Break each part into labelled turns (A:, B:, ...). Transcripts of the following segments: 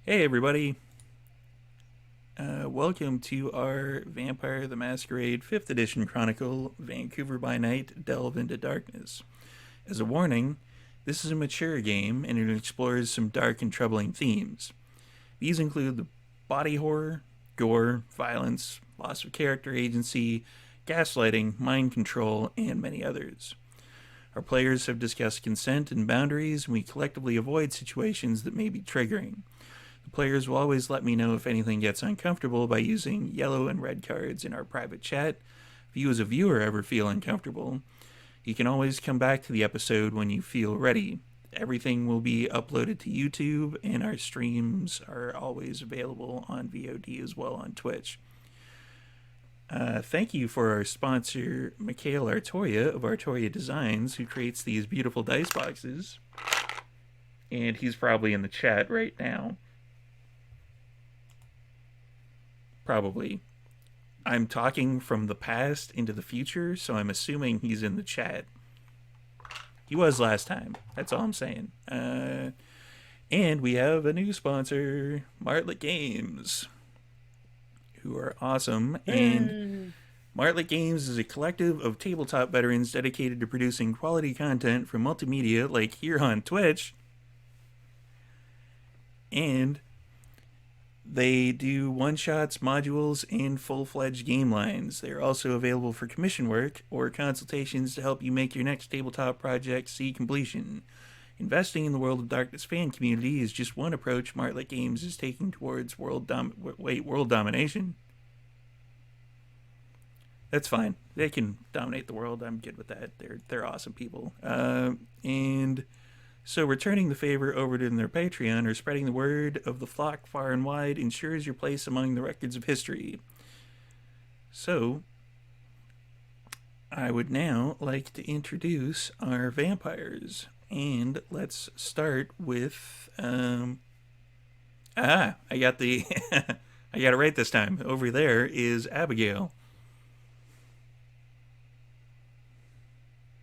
A: Hey everybody, welcome to our Vampire the Masquerade 5th Edition Chronicle, Vancouver by Night, Delve into Darkness. As a warning, this is a mature game and it explores some dark and troubling themes. These include the body horror, gore, violence, loss of character agency, gaslighting, mind control, and many others. Our players have discussed consent and boundaries, and we collectively avoid situations that may be triggering. The players will always let me know if anything gets uncomfortable by using yellow and red cards in our private chat. If you as a viewer ever feel uncomfortable, you can always come back to the episode when you feel ready. Everything will be uploaded to YouTube, and our streams are always available on VOD as well on Twitch. Thank you for our sponsor, Mikhail Artoria of Artoria Designs, who creates these beautiful dice boxes. And he's probably in the chat right now. Probably. I'm talking from the past into the future, so I'm assuming he's in the chat. He was last time. That's all I'm saying. And we have a new sponsor, Martlet Games, who are awesome. And Martlet Games is a collective of tabletop veterans dedicated to producing quality content for multimedia like here on Twitch. And they do one-shots, modules, and full-fledged game lines. They're also available for commission work or consultations to help you make your next tabletop project see completion. Investing in the World of Darkness fan community is just one approach Martlet Games is taking towards world domination. That's fine. They can dominate the world. I'm good with that. They're awesome people. And so returning the favor over to their Patreon or spreading the word of the flock far and wide ensures your place among the records of history. So, I would now like to introduce our vampires. And let's start with, I got the, I got it right this time. Over there is Abigail.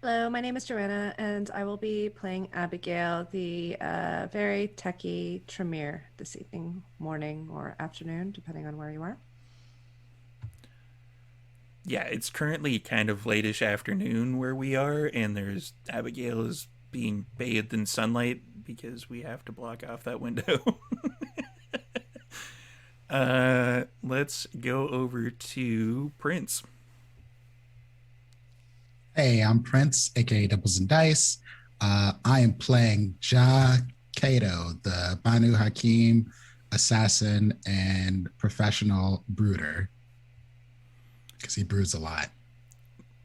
B: Hello, my name is Joanna, and I will be playing Abigail, the very techie Tremere this evening, morning, or afternoon, depending on where you are.
A: Yeah, it's currently kind of latish afternoon where we are, and there's Abigail is being bathed in sunlight because we have to block off that window. Let's go over to Prince.
C: Hey, I'm Prince, aka Doubles and Dice. I am playing Ja Kato, the Banu Hakim assassin and professional brooder, because he broods a lot.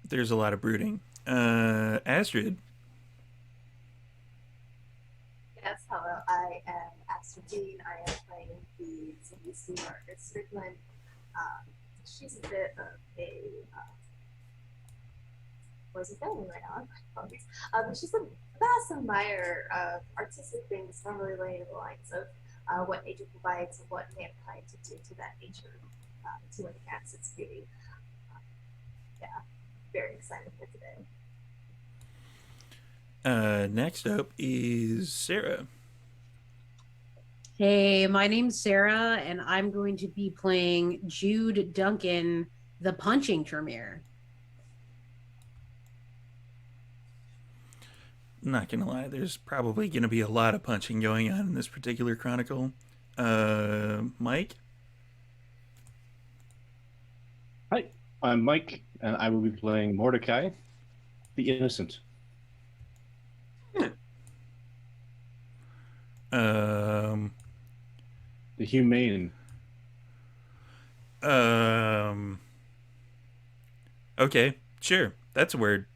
A: There's a lot of brooding. Astrid.
D: Yes, hello. I am Astrid. I am playing the CBC Margaret Strickland. She's a bit of a was a family right now. Apologies. She's a vast admirer of artistic things, normally laying the lines of what nature provides and what mankind to do to that nature to enhance its beauty. Yeah, very excited for today.
A: Next up is Sara.
E: Hey, my name's Sara, and I'm going to be playing Jude Duncan, the punching Tremere.
A: Not gonna lie, there's probably gonna be a lot of punching going on in this particular chronicle. Mike.
F: Hi, I'm Mike, and I will be playing Mordecai, the Innocent.
A: Um.
F: The Humane.
A: Okay, sure. That's a word.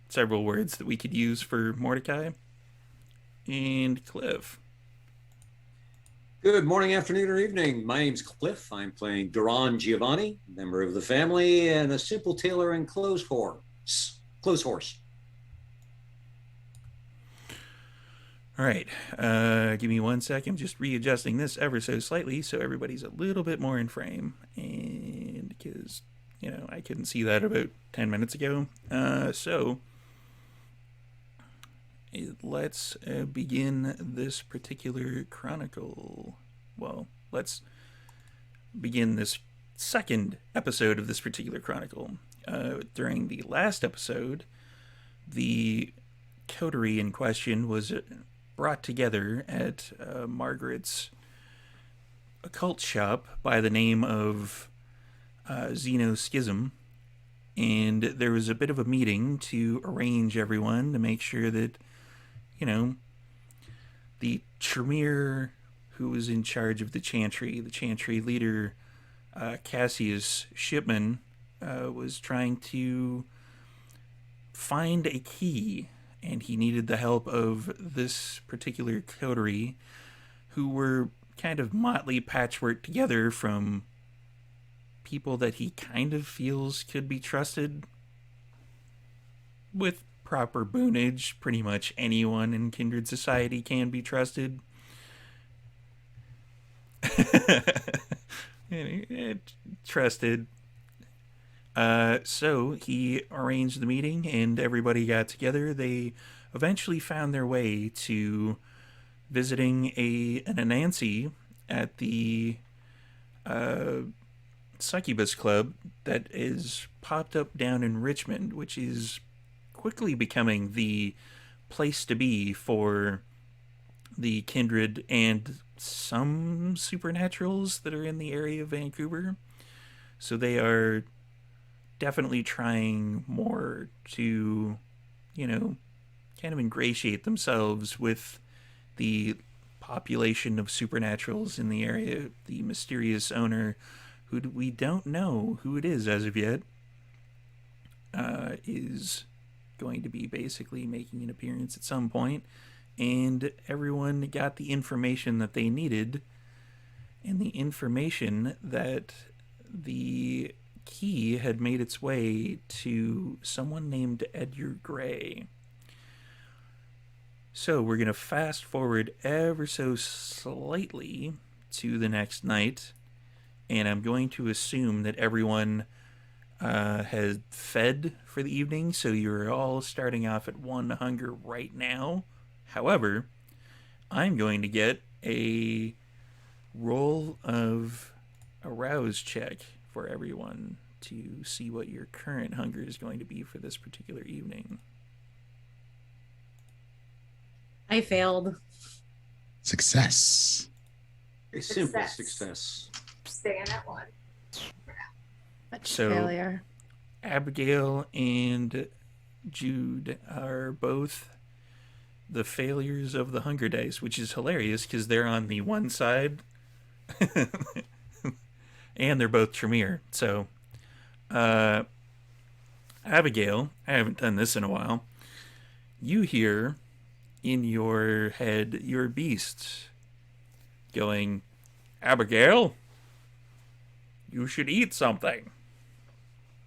A: Several words that we could use for Mordecai. And Cliff.
G: Good morning, afternoon, or evening. My name's Cliff. I'm playing Duran Giovanni, member of the family, and a simple tailor and clothes horse.
A: All right. Give me 1 second. Just readjusting this ever so slightly so everybody's a little bit more in frame. And because, I couldn't see that about 10 minutes ago. Let's begin this particular chronicle. well, let's begin this second episode of this particular chronicle. During the last episode, the coterie in question was brought together at Margaret's occult shop by the name of Xenoschism, and there was a bit of a meeting to arrange everyone to make sure that, you know, the Tremere who was in charge of the Chantry leader, Cassius Shipman, was trying to find a key, and he needed the help of this particular coterie, who were kind of motley patchwork together from people that he kind of feels could be trusted. With proper boonage, pretty much anyone in Kindred Society can be trusted. Trusted. So he arranged the meeting and everybody got together. They eventually found their way to visiting an Anansi at the Succubus Club that is popped up down in Richmond, which is quickly becoming the place to be for the Kindred and some supernaturals that are in the area of Vancouver. So they are definitely trying more to, you know, kind of ingratiate themselves with the population of supernaturals in the area. The mysterious owner, who we don't know who it is as of yet, is going to be basically making an appearance at some point, and everyone got the information that they needed, and the information that the key had made its way to someone named Edgar Gray. So we're going to fast forward ever so slightly to the next night, and I'm going to assume that everyone has fed for the evening, so you're all starting off at 1 hunger right now. However, I'm going to get a roll of arouse check for everyone to see what your current hunger is going to be for this particular evening.
E: I failed.
C: Success.
G: A simple success.
D: Staying at 1.
B: Much
A: So-
B: failure.
A: Abigail and Jude are both the failures of the hunger dice, which is hilarious because they're on the one side and they're both Tremere. So, Abigail, I haven't done this in a while. You hear in your head your beast going, "Abigail, you should eat something."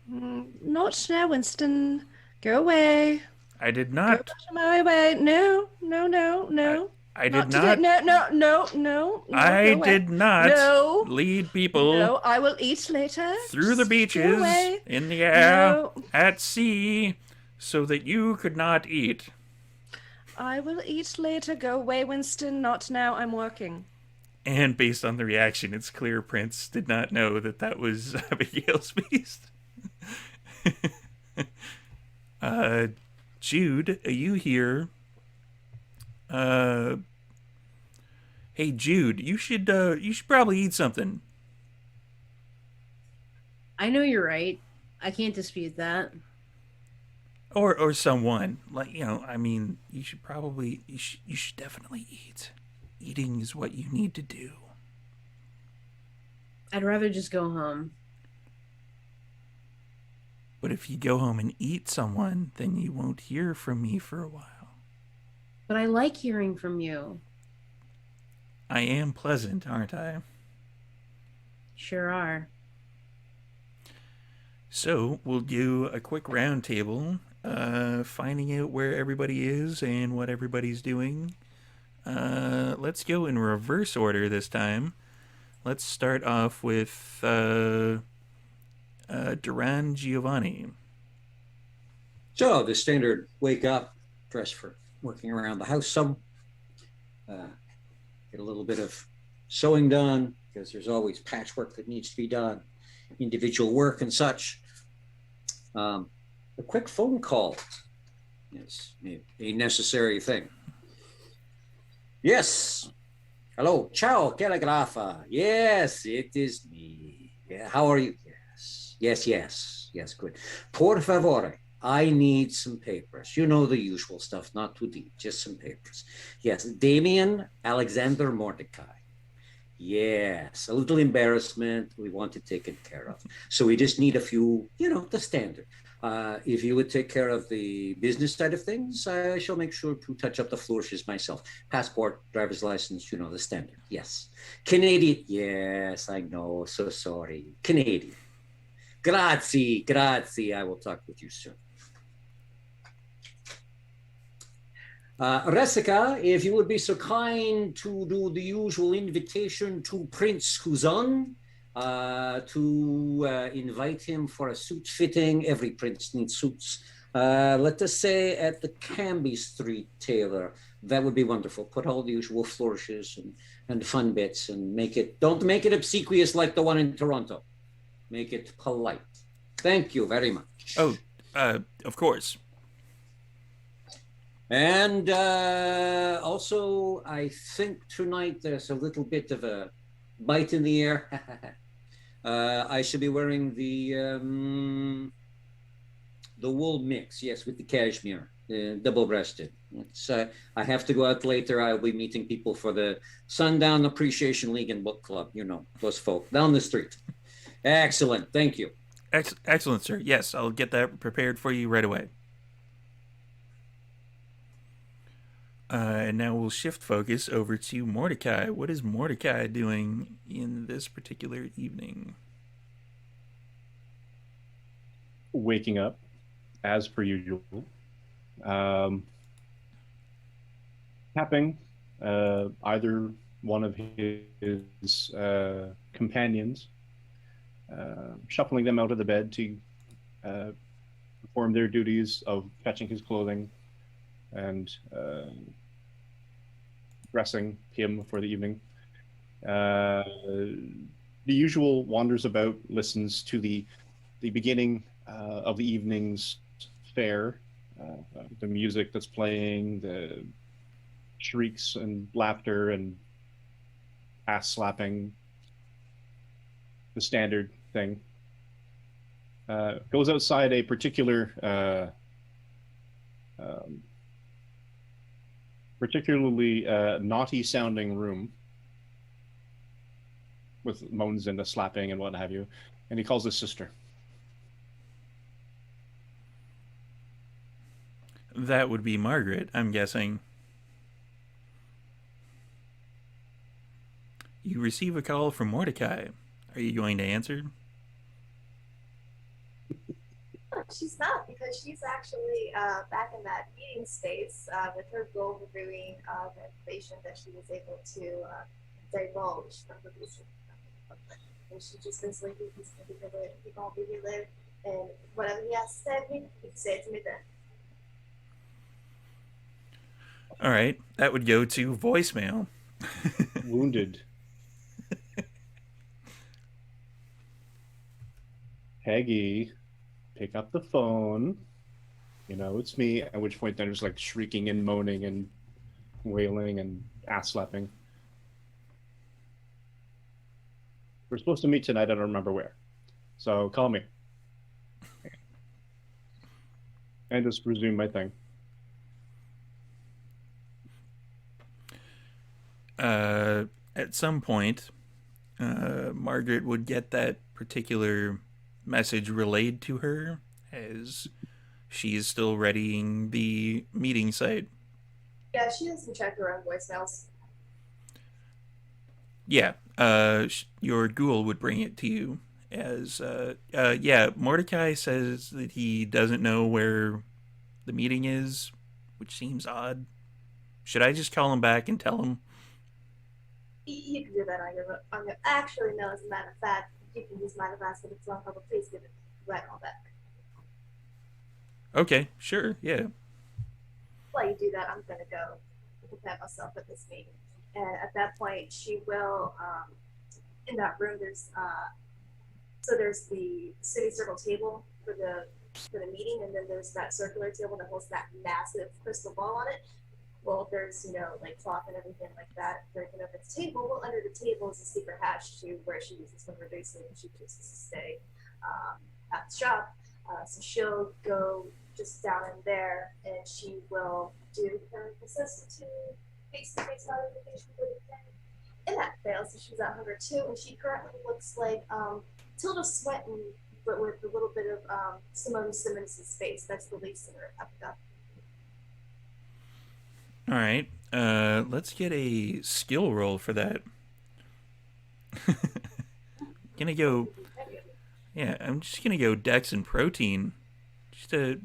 B: Not now, Winston. Go away.
A: I did
B: Go
A: not.
B: my way. No.
A: I
B: Not
A: did
B: today.
A: not.
B: No.
A: I
B: go away.
A: did not
B: No.
A: lead people
B: No, I will eat later.
A: through the
B: Just go
A: beaches,
B: away.
A: in the air,
B: No.
A: at sea, so that you could not eat.
B: I will eat later. Go away, Winston. Not now. I'm working.
A: And based on the reaction, it's clear Prince did not know that that was Abigail's beast. Jude, are you here? Hey Jude, you should probably eat something.
E: I know you're right. I can't dispute that.
A: Or someone. Like, you know, I mean, you should definitely eat. Eating is what you need to do.
E: I'd rather just go home.
A: But if you go home and eat someone, then you won't hear from me for a while.
E: But I like hearing from you.
A: I am pleasant, aren't I?
E: Sure are.
A: So we'll do a quick round table, finding out where everybody is and what everybody's doing. Let's go in reverse order this time. Let's start off with Duran Giovanni.
G: So the standard wake up, dress for working around the house some, get a little bit of sewing done, because there's always patchwork that needs to be done, individual work and such. A quick phone call is a necessary thing. Yes. Hello. Ciao, telegrafa. Yes, it is me. Yeah, how are you? Yes, good. Por favore, I need some papers. You know the usual stuff, not too deep, just some papers. Yes, Damien Alexander Mordecai. Yes, a little embarrassment. We want it taken care of. So we just need a few, the standard. If you would take care of the business side of things, I shall make sure to touch up the flourishes myself. Passport, driver's license, the standard. Yes. Canadian. Yes, I know. So sorry. Canadian. Grazie. I will talk with you soon. Resica, if you would be so kind to do the usual invitation to Prince Kuzan, to invite him for a suit fitting. Every prince needs suits. Let us say at the Cambie Street tailor. That would be wonderful. Put all the usual flourishes and fun bits and don't make it obsequious like the one in Toronto. Make it polite. Thank you very much.
A: Oh, of course.
G: And also, I think tonight there's a little bit of a bite in the air. I should be wearing the wool mix, yes, with the cashmere, double-breasted. I have to go out later. I'll be meeting people for the Sundown Appreciation League and Book Club. Those folk down the street. Excellent. Thank you.
A: Excellent, sir. Yes, I'll get that prepared for you right away. And now we'll shift focus over to Mordecai. What is Mordecai doing in this particular evening?
F: Waking up, as per usual. Tapping either one of his companions, shuffling them out of the bed to perform their duties of fetching his clothing and dressing him for the evening. The usual wanders about, listens to the beginning of the evening's fare, the music that's playing, the shrieks and laughter and ass slapping, the standard thing. Goes outside a particularly naughty sounding room with moans and the slapping and what have you, and he calls his sister.
A: That would be Margaret, I'm guessing. You receive a call from Mordecai. Are you going to answer?
D: She's not, because she's actually back in that meeting space with her goal reviewing the information that she was able to divulge from the research. And she just been sleeping. He's going to be relive, and whatever he has to say to me, he can say it to me then.
A: All right, that would go to voicemail.
F: Wounded. Peggy, pick up the phone. It's me. At which point, then there's like shrieking and moaning and wailing and ass slapping. We're supposed to meet tonight. I don't remember where. So call me. And just resume my thing.
A: At some point, Margaret would get that particular message relayed to her as she is still readying the meeting site.
D: Yeah, she doesn't check her own voicemails.
A: Yeah, your ghoul would bring it to you as, Mordecai says that he doesn't know where the meeting is, which seems odd. Should I just call him back and tell him?
D: You can do that on your actually, no, as a matter of fact, you can use mine of ask if it's wrong, but please give it right on back.
A: Okay, sure, yeah.
D: While you do that, I'm gonna go prepare myself at this meeting. and at that point, she will. In that room, there's the semicircle table for the meeting, and then there's that circular table that holds that massive crystal ball on it. Well, there's like cloth and everything like that breaking up its table. Well, under the table is a secret hatch to where she uses when her basically she chooses to stay at the shop. So she'll go just down in there, and she will do her necessity face-to-face notification for the day. And that fails, so she's at hunger too, and she currently looks like Tilda Swinton, but with a little bit of Simone Simmons' face. That's the lead singer of the.
A: All right. Let's get a skill roll for that. Gonna go. Yeah, I'm just gonna go Dex and Protein, just to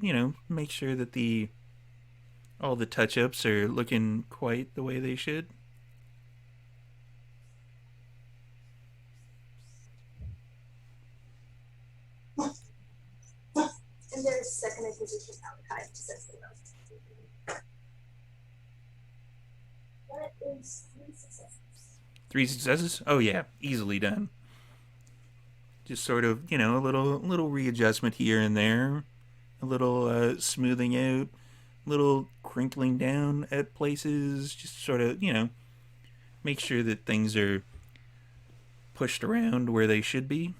A: make sure that all the touch-ups are looking quite the way they should.
D: And there's second in position outside to set the notes. That is 3 successes.
A: 3 successes? Oh yeah, easily done. Just sort of, a little readjustment here and there, a little smoothing out, little crinkling down at places, just sort of, make sure that things are pushed around where they should be.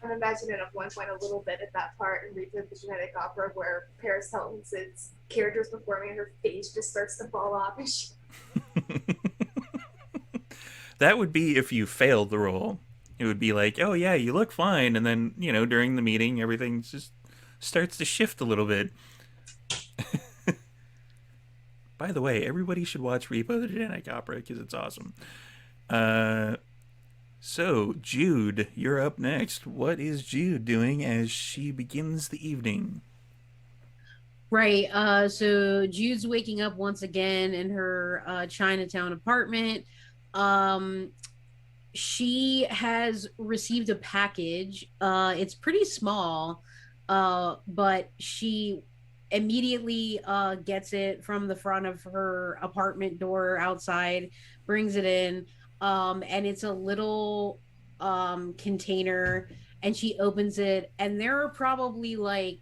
D: I'm imagining at one point a little bit at that part in Reaper the Genetic Opera where Paris Hilton's character's performing, her face just starts to fall off. And she...
A: That would be if you failed the role. It would be like, oh yeah, you look fine, and then, during the meeting, everything just starts to shift a little bit. By the way, everybody should watch Repo the Genetic Opera because it's awesome. So, Jude, you're up next. What is Jude doing as she begins the evening?
E: Right. So Jude's waking up once again in her Chinatown apartment. She has received a package. It's pretty small, but she immediately gets it from the front of her apartment door outside, brings it in. And it's a little container, and she opens it, and there are probably like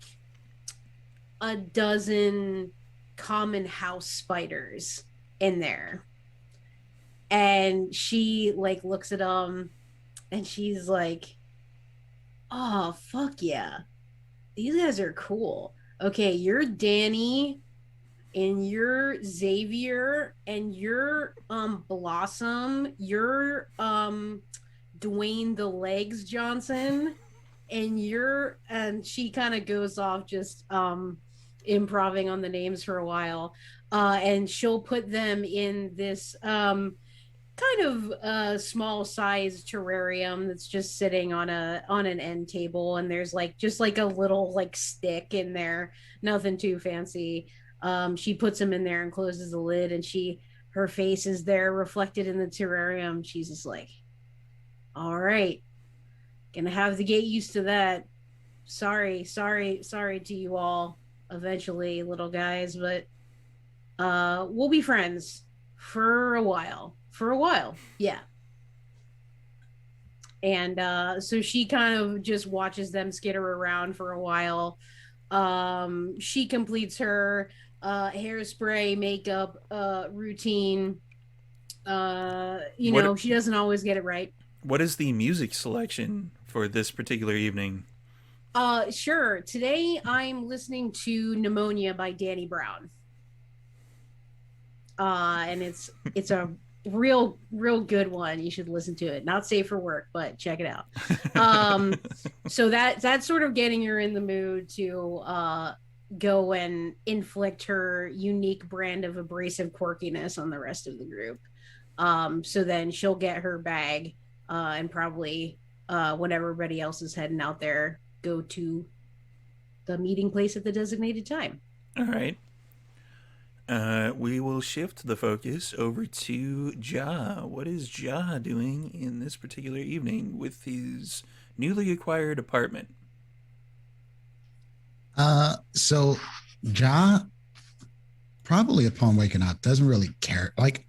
E: a dozen common house spiders in there. And she like looks at them, and she's like, oh fuck yeah, these guys are cool. Okay, you're Danny, and you're Xavier, and you're Blossom, you're Dwayne the Legs Johnson, and she kind of goes off just improving on the names for a while, and she'll put them in this kind of small size terrarium that's just sitting on an end table, and there's like just like a little like stick in there, nothing too fancy. She puts them in there and closes the lid, and her face is there reflected in the terrarium. She's just like, all right, gonna have to get used to that. Sorry to you all eventually, little guys, but we'll be friends for a while. Yeah. And so she kind of just watches them skitter around for a while. She completes her hairspray, makeup routine. She doesn't always get it right.
A: What is the music selection for this particular evening?
E: Sure. Today I'm listening to Pneumonia by Danny Brown. And it's a real good one. You should listen to it. Not safe for work, but check it out. So that's sort of getting her in the mood to go and inflict her unique brand of abrasive quirkiness on the rest of the group. So then she'll get her bag and probably when everybody else is heading out there, go to the meeting place at the designated time.
A: All right. We will shift the focus over to Ja. What is Ja doing in this particular evening with his newly acquired apartment?
C: So Ja probably upon waking up, doesn't really care. Like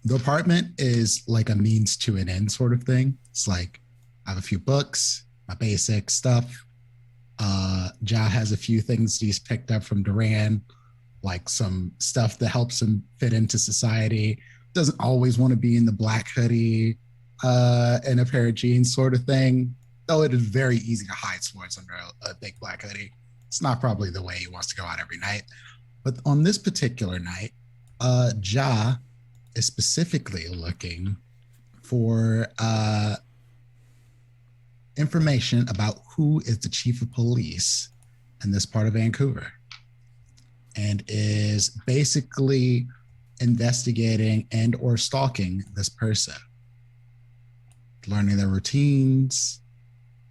C: the apartment is like a means to an end sort of thing. It's like I have a few books, my basic stuff. Ja has a few things he's picked up from Duran, like some stuff that helps him fit into society. Doesn't always want to be in the black hoodie and a pair of jeans sort of thing. Though it is very easy to hide swords under a big black hoodie. It's not probably the way he wants to go out every night. But on this particular night, Ja is specifically looking for information about who is the chief of police in this part of Vancouver, and is basically investigating and or stalking this person, learning their routines,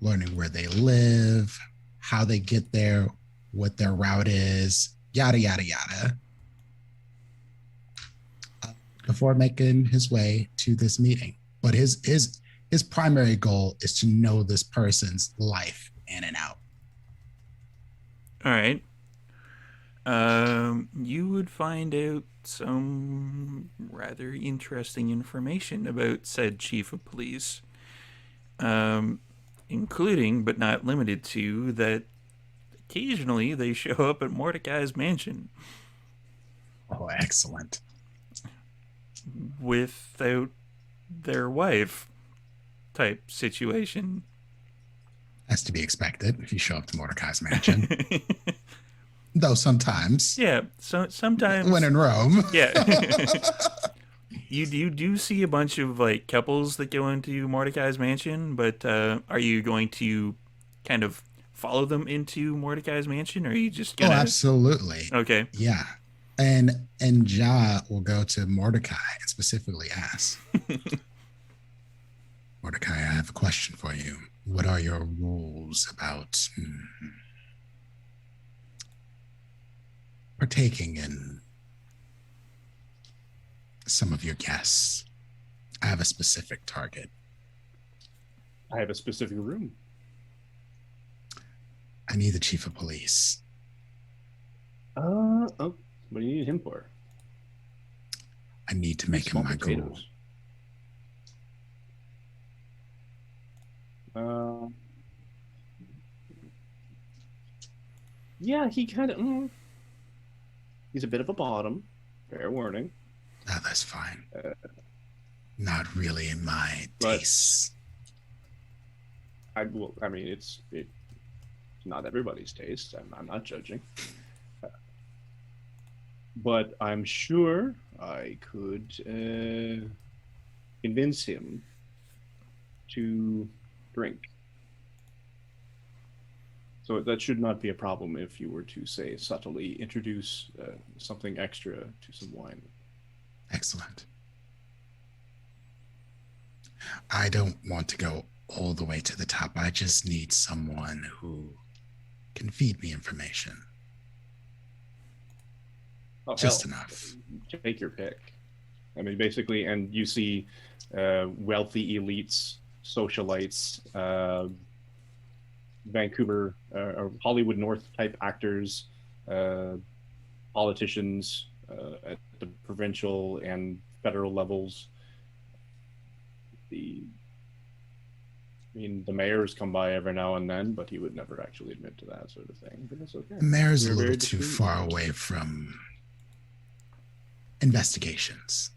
C: learning where they live, how they get there, what their route is, yada, yada, yada, before making his way to this meeting. But his primary goal is to know this person's life in and out.
A: All right. You would find out some rather interesting information about said chief of police, including but not limited to that occasionally they show up at Mordecai's mansion
C: Oh, excellent.
A: without their wife type situation.
C: That's to be expected if you show up to Mordecai's mansion. Though sometimes.
A: Yeah, so sometimes
C: When in Rome.
A: Yeah. You do see a bunch of like couples that go into Mordecai's mansion, but are you going to kind of follow them into Mordecai's mansion, or are you just gonna?
C: Oh, absolutely.
A: Okay.
C: Yeah. And Ja will go to Mordecai and specifically ask, Mordecai, I have a question for you. What are your rules about partaking in some of your guests? I have a specific target.
F: I have a specific room.
C: I need the chief of police.
F: Oh, what do you need him for?
C: I need to make him my guru.
F: Potatoes. Yeah, he kind of. He's a bit of a bottom. Fair warning.
C: Oh, that's fine. Not really in my
F: But-
C: tastes.
F: I mean, it's not everybody's taste. I'm not judging. But I'm sure I could convince him to drink. So that should not be a problem if you were to, say, subtly introduce something extra to some wine.
C: Excellent. I don't want to go all the way to the top. I just need someone who can feed me information.
F: Oh,
C: Just
F: hell,
C: enough.
F: Take your pick. I mean, basically, and you see wealthy elites, socialites, Vancouver or Hollywood North type actors, politicians at the provincial and federal levels. The mayor's come by every now and then, but he would never actually admit to that sort of thing. But it's okay.
C: The mayor's
F: You're
C: a
F: very
C: little too
F: discreet.
C: far away from investigations.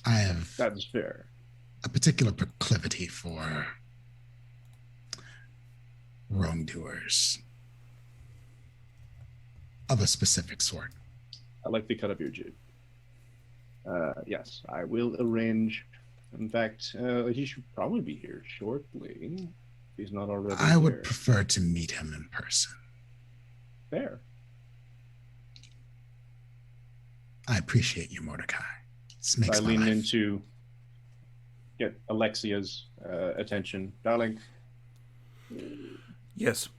C: I have
F: That's fair.
C: a particular proclivity for wrongdoers of a specific sort.
F: I like the cut of your jib. Yes, I will arrange. In fact, he should probably be here shortly. If he's not already
C: I would
F: here.
C: prefer to meet him in person.
F: Fair.
C: I appreciate you, Mordecai. This
F: So
C: makes
F: I
C: my
F: lean
C: life.
F: in to get Alexia's attention. Darling,
A: Yes.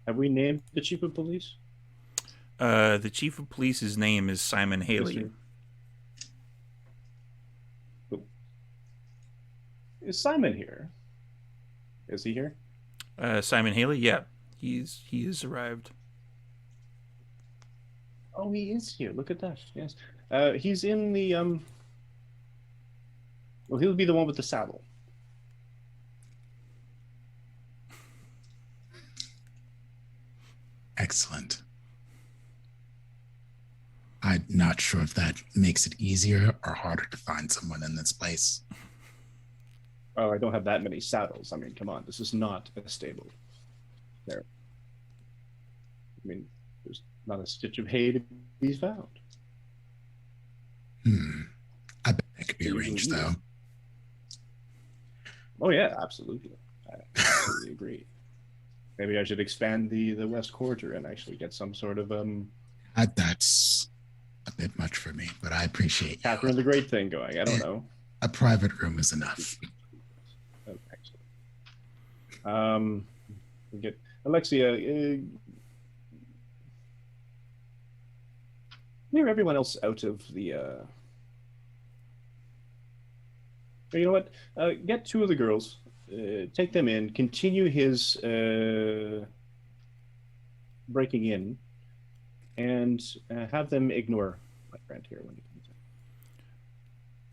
F: have we named the chief of police?
A: The chief of police's name is Simon Haley.
F: Mr. Who? Is Simon here? Is he here?
A: Simon Haley, yeah, he has arrived.
F: Oh, he is here. Look at that. Yes. He's in the Well, he'll be the one with the saddle.
C: Excellent. I'm not sure if that makes it easier or harder to find someone in this place.
F: Oh, I don't have that many saddles. I mean, come on. This is not a stable. There. I mean, there's not a stitch of hay to be found.
C: I bet that could be arranged, though.
F: Oh, yeah, absolutely. I absolutely agree. Maybe I should expand the West Quarter and actually get some sort of
C: That's a bit much for me, but I appreciate you.
F: Catherine the Great thing going. I don't know.
C: A private room is enough.
F: Oh, excellent. We get Alexia. Clear everyone else out of the. You know what? Get two of the girls. Take them in. Continue his breaking in, and have them ignore my friend here when he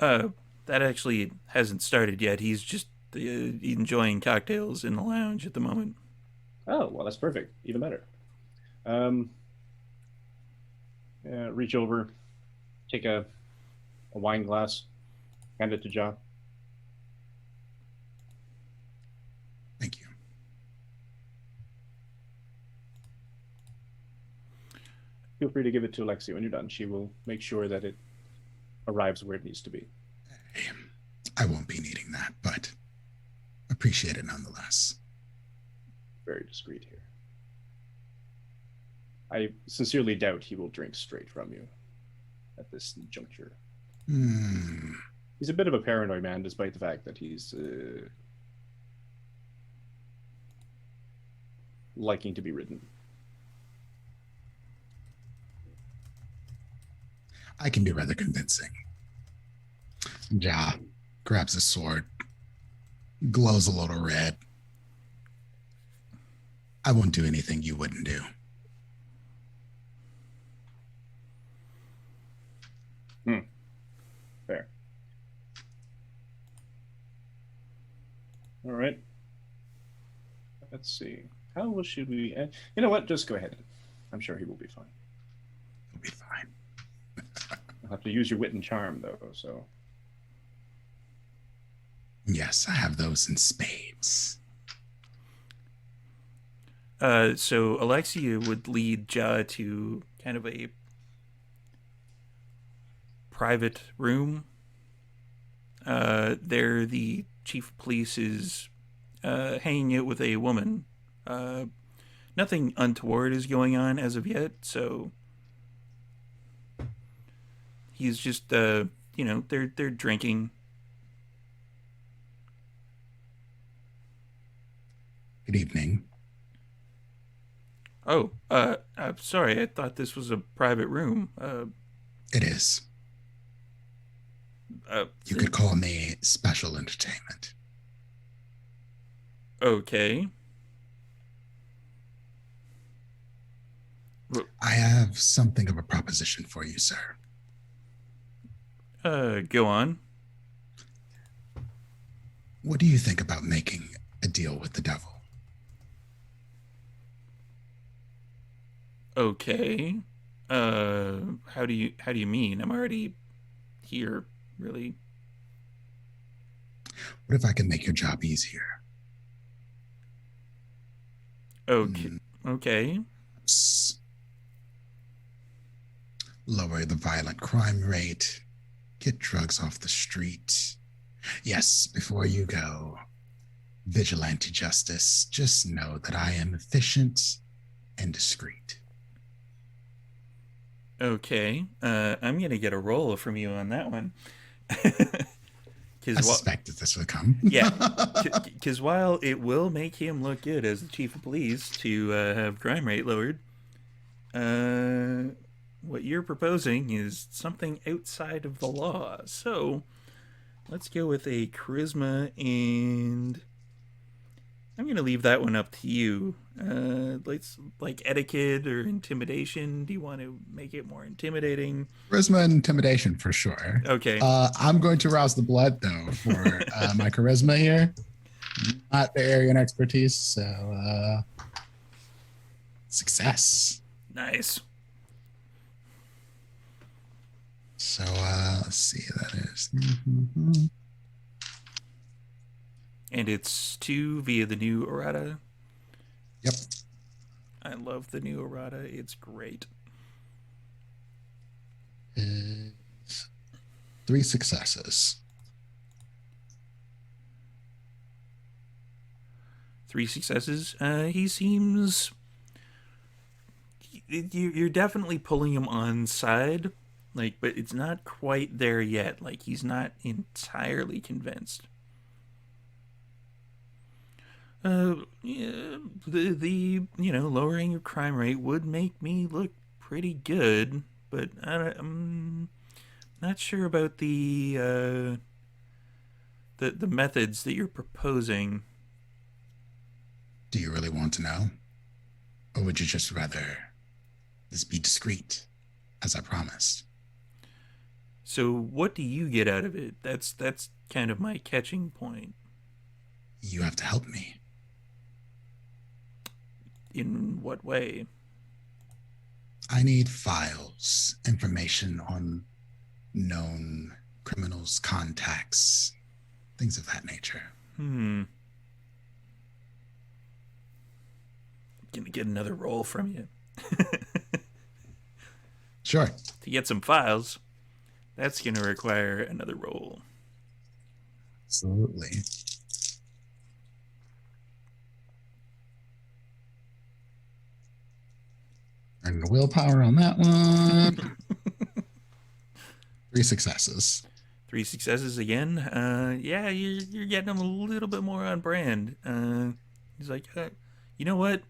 F: comes in.
A: That actually hasn't started yet. He's just enjoying cocktails in the lounge at the moment.
F: Oh, well, that's perfect. Even better. Reach over, take a wine glass, hand it to John.
C: Thank you.
F: Feel free to give it to Alexia when you're done. She will make sure that it arrives where it needs to be.
C: I won't be needing that, but appreciate it nonetheless.
F: Very discreet here. I sincerely doubt he will drink straight from you at this juncture. He's a bit of a paranoid man, despite the fact that he's liking to be ridden.
C: I can be rather convincing. Ja grabs a sword, glows a little red. I won't do anything you wouldn't do.
F: Fair. All right. Let's see. How should we... You know what? Just go ahead. I'm sure he will be fine.
C: He'll be fine.
F: You'll have to use your wit and charm, though, so...
C: Yes, I have those in spades.
A: So Alexia would lead Ja to kind of a private room. There, the chief of police is hanging out with a woman. Nothing untoward is going on as of yet, so he's just, they're drinking.
C: Good evening.
A: Oh, I'm sorry. I thought this was a private room.
C: It is. You could call me special entertainment.
A: Okay.
C: I have something of a proposition for you, sir.
A: Go on.
C: What do you think about making a deal with the devil?
A: Okay. How do you mean? I'm already here, really.
C: What if I can make your job easier?
A: Okay. Okay.
C: Lower the violent crime rate. Get drugs off the street. Yes, before you go, vigilante justice, just know that I am efficient and discreet.
A: Okay. I'm going to get a roll from you on that one.
C: I suspected this would come.
A: Yeah. Because while it will make him look good as the chief of police to have crime rate lowered, what you're proposing is something outside of the law. So let's go with a charisma and I'm gonna leave that one up to you. Let's like etiquette or intimidation. Do you want to make it more intimidating?
C: Charisma and intimidation for sure.
A: Okay.
C: I'm going to rouse the blood though for my charisma here. Not the area and expertise, so success.
A: Nice.
C: So let's see, that is. Mm-hmm.
A: And it's 2 via the new errata.
C: Yep.
A: I love the new errata. It's great.
C: Is 3 successes.
A: 3 successes. He seems. You're definitely pulling him on side, like, but it's not quite there yet. Like, he's not entirely convinced. Yeah, the lowering your crime rate would make me look pretty good, but I'm not sure about the methods that you're proposing.
C: Do you really want to know? Or would you just rather this be discreet, as I promised?
A: So what do you get out of it? That's kind of my catching point.
C: You have to help me.
A: In what way?
C: I need files, information on known criminals, contacts, things of that nature.
A: Gonna get another roll from you.
C: Sure.
A: To get some files, that's gonna require another roll.
C: Absolutely. And the willpower on that one. 3 successes.
A: 3 successes again. Yeah, you're getting him a little bit more on brand. He's like, you know what?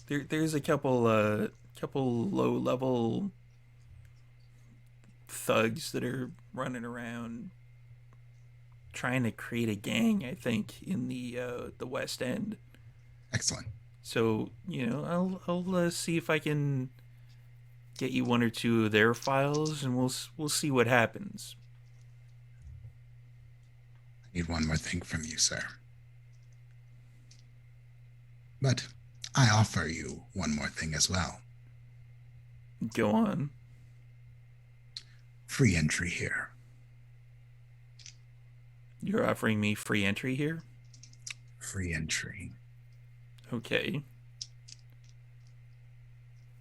A: There's a couple low level thugs that are running around trying to create a gang, I think, in the West End.
C: Excellent.
A: So I'll see if I can get you 1 or 2 of their files, and we'll see what happens.
C: I need one more thing from you, sir. But I offer you one more thing as well.
A: Go on.
C: Free entry here.
A: You're offering me free entry here?
C: Free entry.
A: Okay.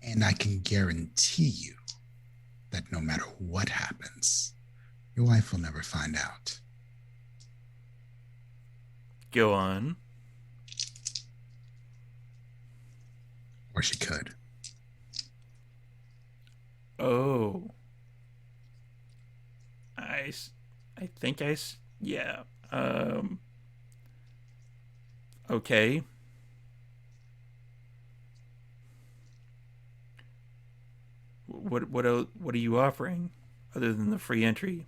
C: And I can guarantee you that no matter what happens, your wife will never find out.
A: Go on.
C: Or she could.
A: Oh. I think yeah. Okay. What are you offering other than the free entry?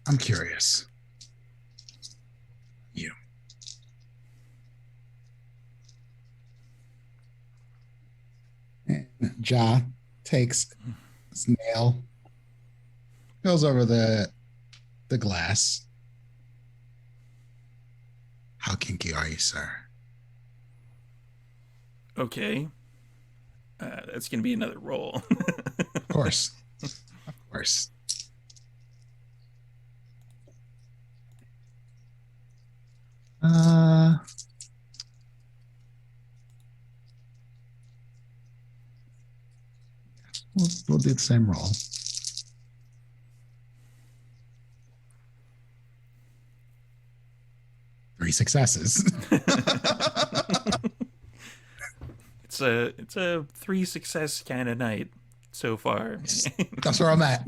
C: I'm curious. You. And Ja takes his nail, goes over the glass. How kinky are you, sir?
A: Okay. That's going to be another roll.
C: Of course. Of course. We'll do the same roll. Three successes.
A: It's a 3 success kind of night so far.
C: That's where I'm at.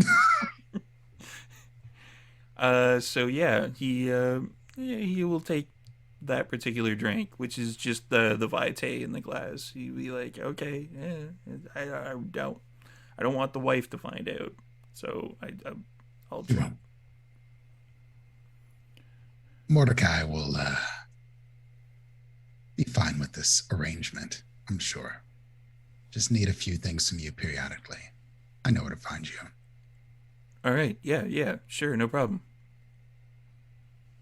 A: So yeah, he will take that particular drink, which is just the vitae in the glass. He'd be like, okay, I don't want the wife to find out, so I'll drink.
C: Mordecai will be fine with this arrangement, I'm sure. Just need a few things from you periodically. I know where to find you.
A: All right. Yeah, sure, no problem.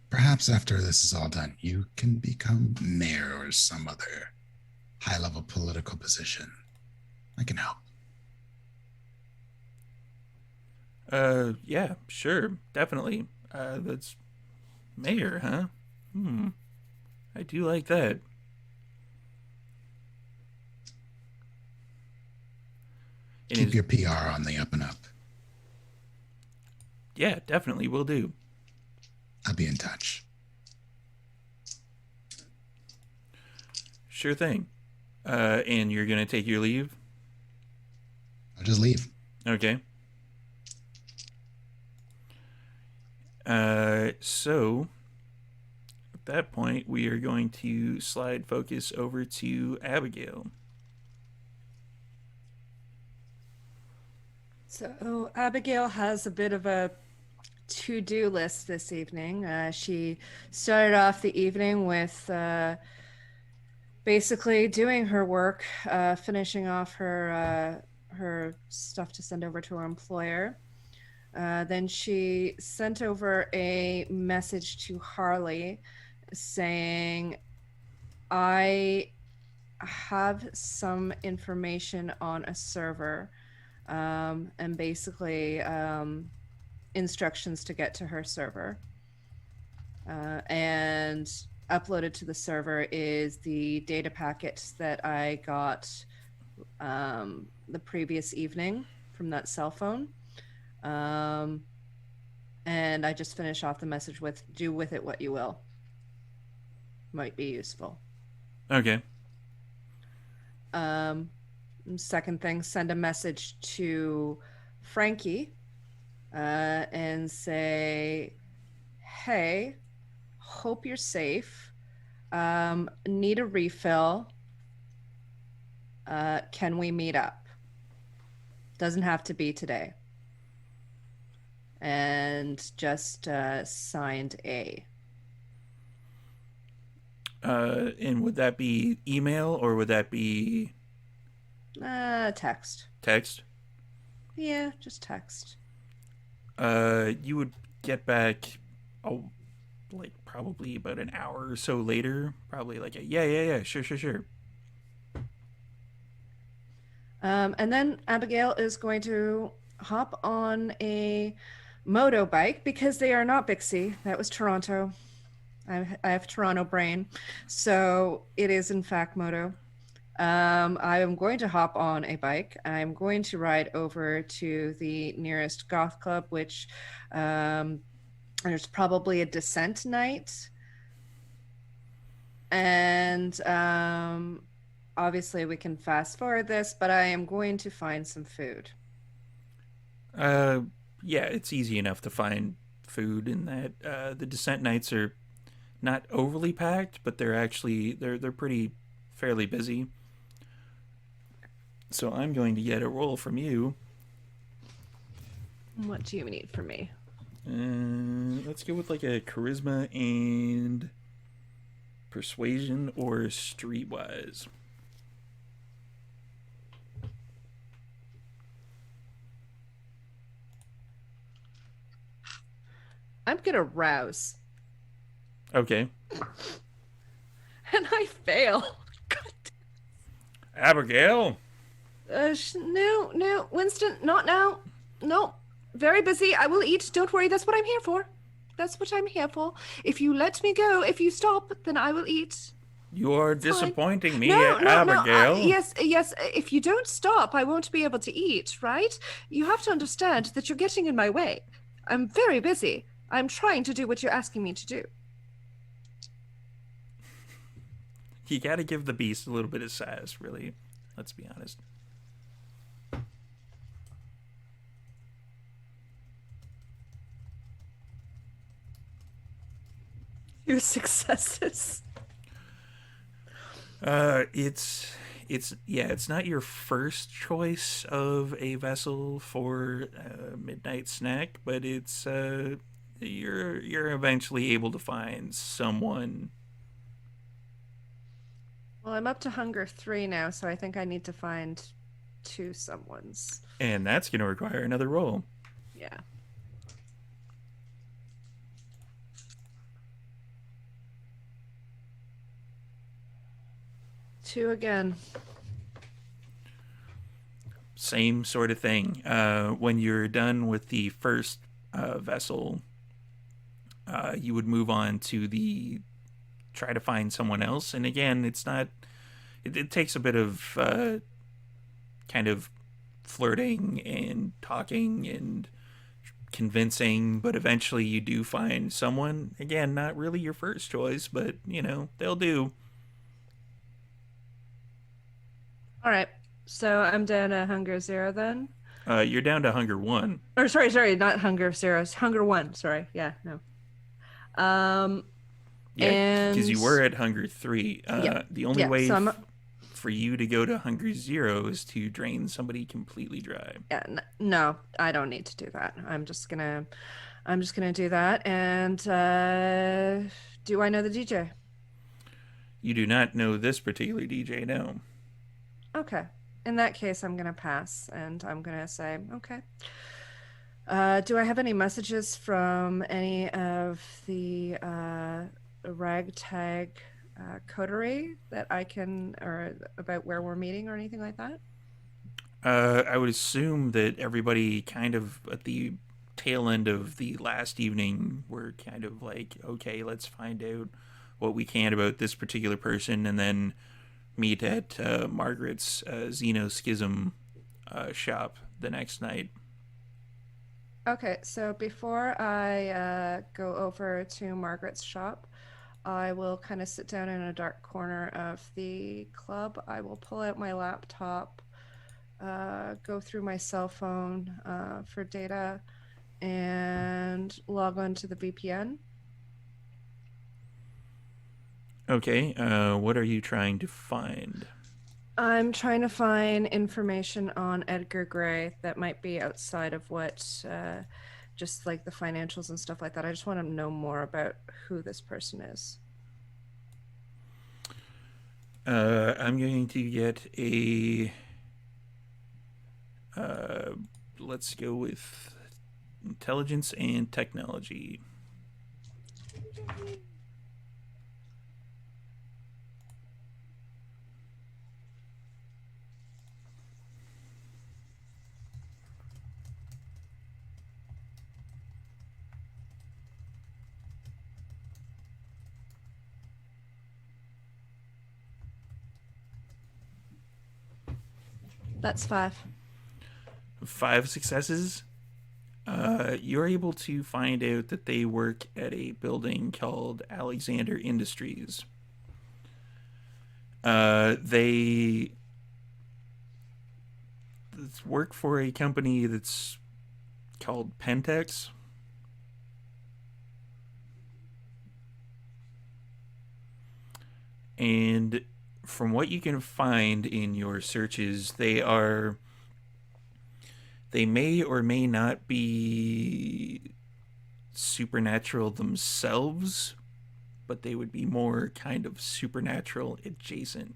C: Perhaps after this is all done, you can become mayor or some other high-level political position. I can help.
A: Yeah, sure, definitely. That's mayor, huh? I do like that. And
C: Keep
A: is,
C: your PR on the up and up.
A: yeah, definitely will do.
C: I'll be in touch.
A: Sure thing. And you're gonna take your leave?
C: I'll just leave.
A: Okay. So at that point, we are going to slide focus over to Abigail.
B: So Abigail has a bit of a to-do list this evening. She started off the evening with basically doing her work, finishing off her stuff to send over to her employer. Then she sent over a message to Harley saying, I have some information on a server, and basically instructions to get to her server. And uploaded to the server is the data packet that I got the previous evening from that cell phone. And I just finish off the message with, do with it what you will. Might be useful.
A: Okay.
B: Second thing, send a message to Frankie and say, hey, hope you're safe. Need a refill. Can we meet up? Doesn't have to be today. And just signed A.
A: And would that be email or would that be
B: Text.
A: text?
B: Yeah, just text.
A: You would get back, like probably about an hour or so later. Probably like a yeah, sure.
B: And then Abigail is going to hop on a moto bike because they are not Bixie. That was Toronto. I have Toronto brain. So it is in fact moto. I am going to hop on a bike. I'm going to ride over to the nearest goth club, which there's probably a descent night. And obviously we can fast forward this, but I am going to find some food.
A: Yeah, it's easy enough to find food in that. The descent nights are not overly packed, but they're pretty fairly busy. So I'm going to get a roll from you.
B: What do you need from me?
A: Let's go with like a charisma and persuasion or streetwise.
B: I'm gonna rouse.
A: Okay.
B: And I fail. God.
A: Abigail?
B: No, Winston, not now. No, very busy. I will eat. Don't worry. That's what I'm here for. That's what I'm here for. If you let me go, if you stop, then I will eat.
A: You are
B: It's
A: disappointing
B: fine.
A: me,
B: No,
A: Abigail.
B: yes. If you don't stop, I won't be able to eat, right? You have to understand that you're getting in my way. I'm very busy. I'm trying to do what you're asking me to do.
A: You gotta give the beast a little bit of sass, really. Let's be honest.
B: Your successes.
A: It's not your first choice of a vessel for a midnight snack, but it's you're eventually able to find someone.
B: Well, I'm up to hunger 3 now, so I think I need to find 2 someones.
A: And that's going to require another roll.
B: Yeah. Two again.
A: Same sort of thing. When you're done with the first vessel, you would move on to try to find someone else. And again, it's not. It takes a bit of kind of flirting and talking and convincing, but eventually you do find someone. Again, not really your first choice, but they'll do.
B: All right. So I'm down to hunger 0 then.
A: You're down to hunger 1.
B: Or sorry, not hunger 0. It's hunger 1. Sorry. Yeah, no.
A: Yeah, because you were at hunger 3.
B: Yeah.
A: The only
B: Yeah,
A: way
B: so
A: for you to go to hunger 0 is to drain somebody completely dry.
B: Yeah, no, I don't need to do that. I'm just gonna do that. And do I know the DJ?
A: You do not know this particular DJ, no.
B: Okay. In that case, I'm gonna pass, and I'm gonna say, okay. Do I have any messages from any of the ragtag coterie that I can, or about where we're meeting or anything like that?
A: I would assume that everybody kind of at the tail end of the last evening were kind of like, okay, let's find out what we can about this particular person, and then meet at Margaret's Xenoschism shop the next night.
B: Okay, so before I go over to Margaret's shop, I will kind of sit down in a dark corner of the club. I will pull out my laptop, go through my cell phone for data, and log on to the VPN.
A: Okay, what are you trying to find?
B: I'm trying to find information on Edgar Gray that might be outside of what, just like the financials and stuff like that. I just want to know more about who this person is.
A: I'm going to get a... let's go with intelligence and technology.
B: That's 5.
A: 5 successes. You're able to find out that they work at a building called Alexander Industries. They work for a company that's called Pentex. And from what you can find in your searches, they may or may not be supernatural themselves, but they would be more kind of supernatural adjacent.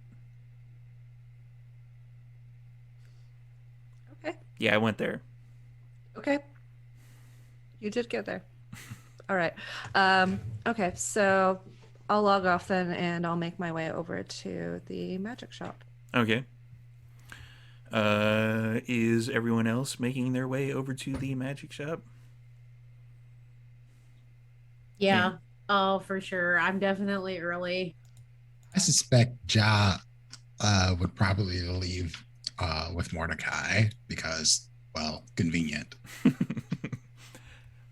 B: Okay.
A: Yeah, I went there.
B: Okay. You did get there. All right. Okay, so I'll log off then, and I'll make my way over to the magic shop.
A: Okay. Is everyone else making their way over to the magic shop?
E: Yeah. Oh, for sure. I'm definitely early.
C: I suspect Ja would probably leave with Mordecai because, well, convenient.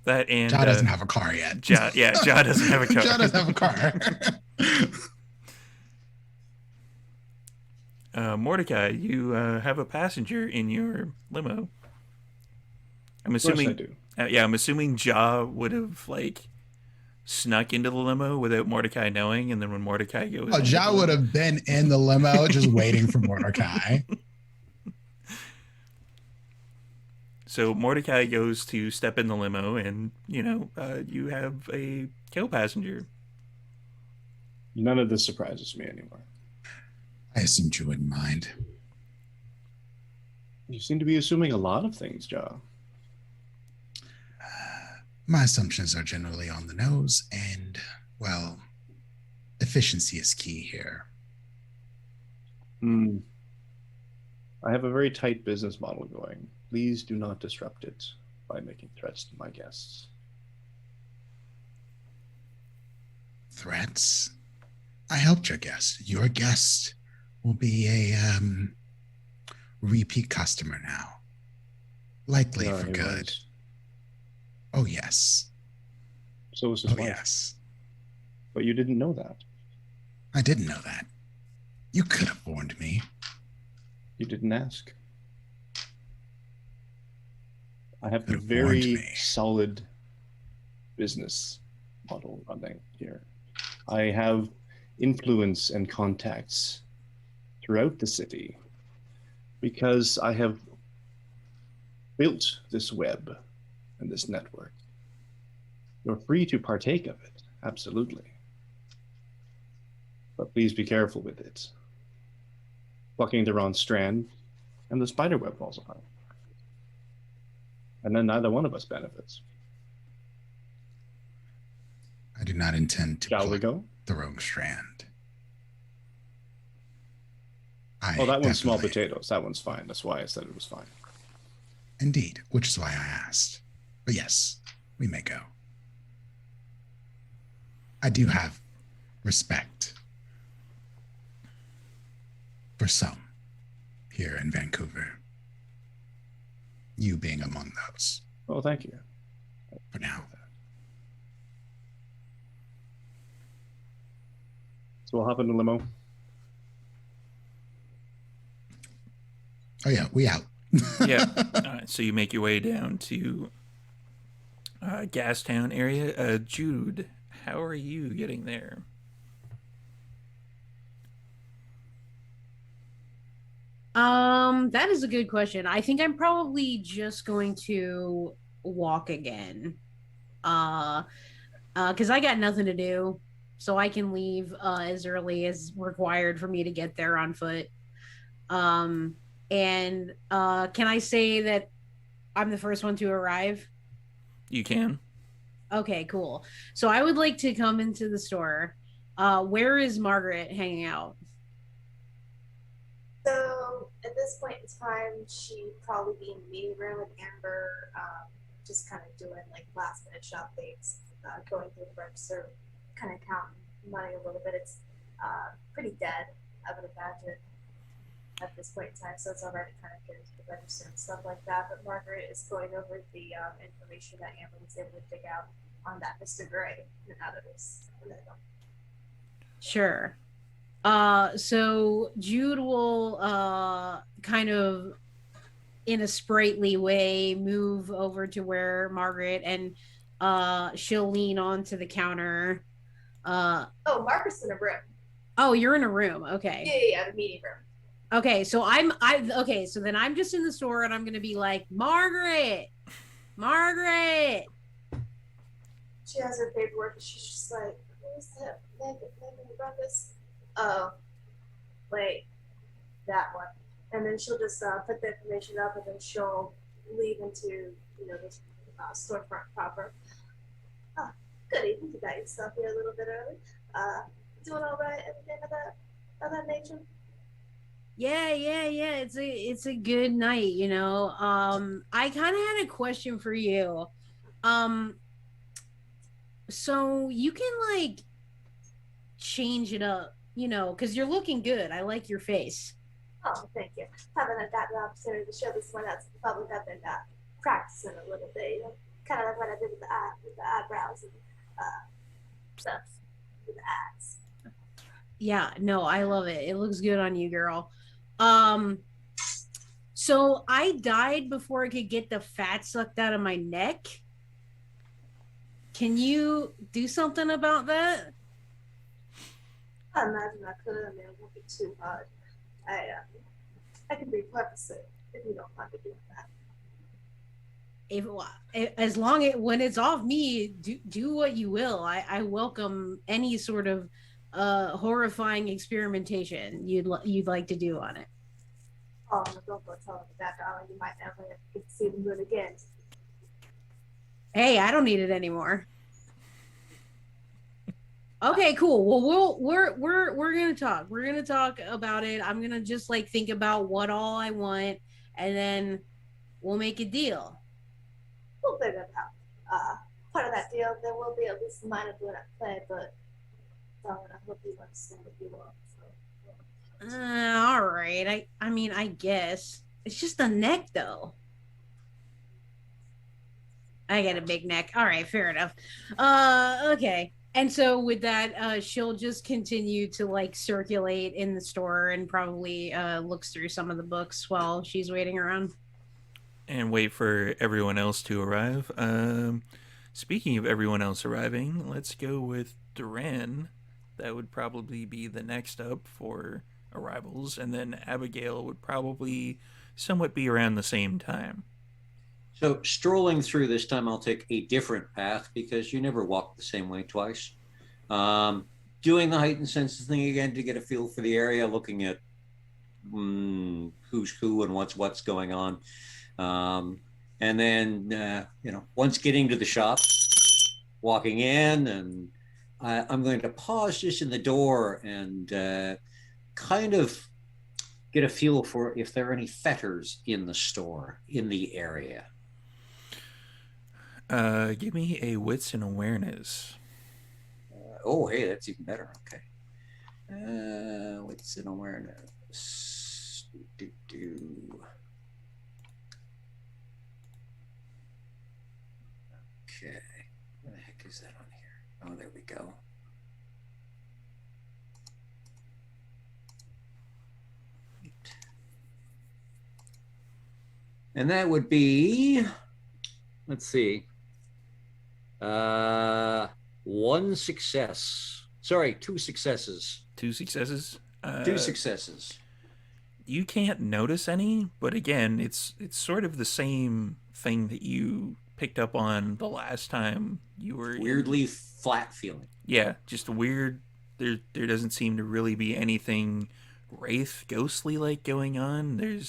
A: That and
C: Ja doesn't have a car yet.
A: Ja doesn't have a car.
C: Ja doesn't have a car.
A: Mordecai, you have a passenger in your limo. I'm assuming.
F: Of course I do.
A: Yeah, I'm assuming Ja would have snuck into the limo without Mordecai knowing, and then when Mordecai goes,
C: Oh, Ja would have been in the limo just waiting for Mordecai.
A: So Mordecai goes to step in the limo, and you have a co-passenger.
F: None of this surprises me anymore.
C: I assumed you wouldn't mind.
F: You seem to be assuming a lot of things, Joe.
C: My assumptions are generally on the nose, and, well, efficiency is key here.
F: I have a very tight business model going. Please do not disrupt it by making threats to my guests.
C: Threats? I helped your guest. Your guest will be a repeat customer now. Likely
F: Yeah,
C: for
F: he
C: good.
F: was.
C: Oh, yes.
F: So was his wife.
C: Yes.
F: But you didn't know that.
C: I didn't know that. You could have warned me.
F: You didn't ask. I have
C: Could
F: a
C: have warned
F: very
C: me.
F: solid business model running here. I have influence and contacts throughout the city because I have built this web and this network. You're free to partake of it, absolutely. But please be careful with it. Plucking the wrong strand, and the spider web falls apart. And then neither one of us benefits.
C: I do not intend to
F: Shall we
C: pluck
F: go?
C: the wrong strand.
F: Oh, that one's small
C: definitely-
F: potatoes. That one's fine. That's why I said it was fine.
C: Indeed, which is why I asked. But yes, we may go. I do have respect for some here in Vancouver. You being among those
F: Oh, thank you.
C: for now.
F: So we'll hop in the limo.
C: Oh yeah, we out.
A: Yeah. So you make your way down to Gastown area. Jude, how are you getting there?
E: That is a good question. I think I'm probably just going to walk again. Because I got nothing to do, so I can leave as early as required for me to get there on foot. And can I say that I'm the first one to arrive?
A: You can.
E: Okay, cool. So I would like to come into the store. Where is Margaret hanging out?
D: So at this point in time, she'd probably be in the meeting room with Amber, just kind of doing like last minute shop things, going through the register, kind of counting money a little bit. It's pretty dead, I would imagine, at this point in time. So it's already kind of getting to the register and stuff like that. But Margaret is going over the information that Amber was able to dig out on that Mr. Gray and others.
E: Sure. So Jude will kind of in a sprightly way move over to where Margaret, and she'll lean onto the counter.
D: Oh, Margaret's in a room.
E: Oh, you're in a room. Okay.
D: Yeah, the meeting room.
E: Okay, so okay, so then I'm just in the store and I'm gonna be like, Margaret.
D: She has her paperwork and she's just like, who's that? Megan Ruckus? Oh, wait, that one. And then she'll just put the information up, and then she'll leave into this storefront proper. Oh, good evening. You got your stuff here a little bit early. Doing all right? Everything of that nature?
E: Yeah. It's a good night, I kind of had a question for you. So you can like change it up, because you're looking good. I like your face.
D: Oh, thank you. Haven't had that opportunity to show this one out to the public. I've been practicing a little bit, kind of like what I did with the eyebrows and stuff with the eyes.
E: Yeah, no, I love it. It looks good on you, girl. So I died before I could get the fat sucked out of my neck. Can you do something about that?
D: I imagine I could. I mean, it won't be too hard. I can repurpose it if you don't mind me doing that.
E: if as long as when it's off me, do what you will. I welcome any sort of horrifying experimentation you'd like to do on it.
D: Oh, no, don't go telling me that, darling. You might never get to see the moon again.
E: Hey, I don't need it anymore. Okay, cool. Well, we're gonna talk. We're gonna talk about it. I'm gonna just like think about what all I want, and then we'll make a deal.
D: We'll figure it out. Part of that deal, there will be at least a minor blood at play, but darling, I hope you understand what you want. So.
E: All right. I mean, I guess it's just a neck, though. I get a big neck. All right, fair enough. Okay. And so with that, she'll just continue to like circulate in the store and probably looks through some of the books while she's waiting around.
A: And wait for everyone else to arrive. Speaking of everyone else arriving, let's go with Duran. That would probably be the next up for arrivals, and then Abigail would probably somewhat be around the same time.
G: So strolling through this time, I'll take a different path because you never walk the same way twice. Doing the heightened senses thing again to get a feel for the area, looking at who's who and what's going on. And then, once getting to the shop, walking in, and I'm going to pause just in the door and kind of get a feel for if there are any fetters in the store, in the area.
A: Give me a wits and awareness.
G: Hey, that's even better. Okay. Wits and awareness. Okay. Where the heck is that on here? Oh, there we go. And that would be, let's see, one success. Sorry, two successes.
A: Two successes?
G: Two successes.
A: You can't notice any, but again, it's sort of the same thing that you picked up on the last time you were
G: weirdly flat feeling.
A: Yeah, just weird. There doesn't seem to really be anything wraith ghostly like going on.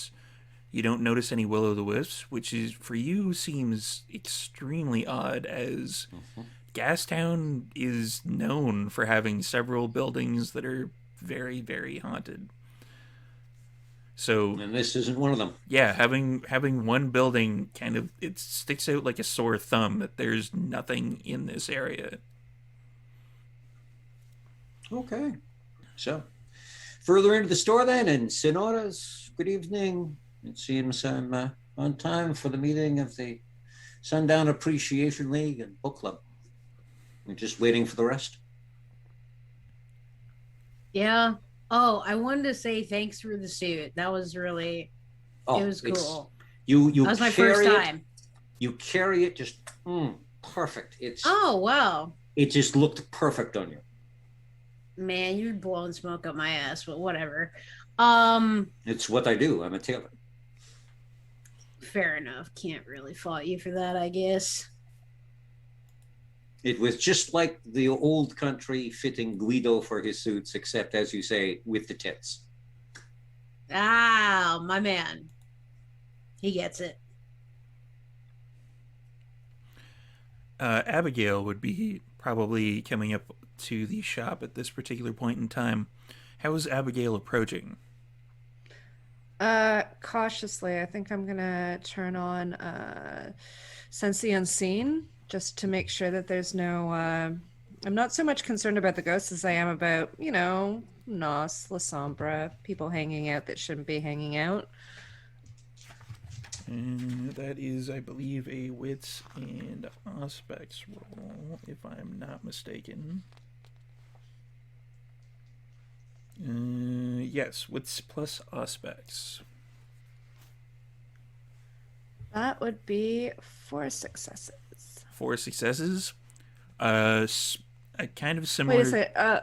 A: You don't notice any will-o'-the-wisps, which is for you seems extremely odd, as Gastown is known for having several buildings that are very, very haunted. So,
G: and this isn't one of them.
A: Yeah, having one building kind of, it sticks out like a sore thumb that there's nothing in this area.
G: Okay. So, further into the store then, and Senoras, good evening. It seems I'm on time for the meeting of the Sundown Appreciation League and Book Club. We're just waiting for the rest.
E: Yeah. Oh, I wanted to say thanks for the suit. That was really, it was cool.
G: You
E: that was my first time.
G: You carry it just perfect.
E: Oh, wow.
G: It just looked perfect on you.
E: Man, you're blowing smoke up my ass, but whatever.
G: It's what I do. I'm a tailor.
E: Fair enough. Can't really fault you for that, I guess.
G: It was just like the old country fitting Guido for his suits, except, as you say, with the tits.
E: Ah, my man. He gets it.
A: Abigail would be probably coming up to the shop at this particular point in time. How is Abigail approaching?
B: Cautiously. I think I'm gonna turn on Sense the Unseen just to make sure that there's no I'm not so much concerned about the ghosts as I am about, Nos, La Sombra, people hanging out that shouldn't be hanging out.
A: And that is, I believe, a wits and aspects roll, if I'm not mistaken. Yes, wits plus aspects.
B: That would be 4 successes.
A: 4 successes? A kind of similar...
B: Wait a second.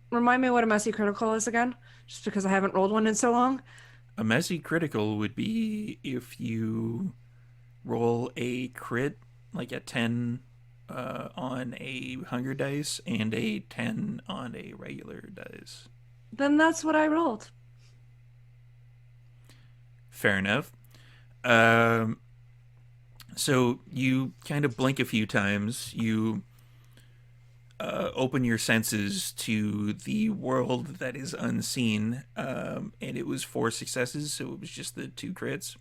B: Remind me what a messy critical is again, just because I haven't rolled one in so long.
A: A messy critical would be if you roll a crit, like a 10 on a hunger dice and a 10 on a regular dice.
B: Then that's what I rolled.
A: Fair enough. So you kind of blink a few times. You open your senses to the world that is unseen, and it was 4 successes, so it was just the 2 crits.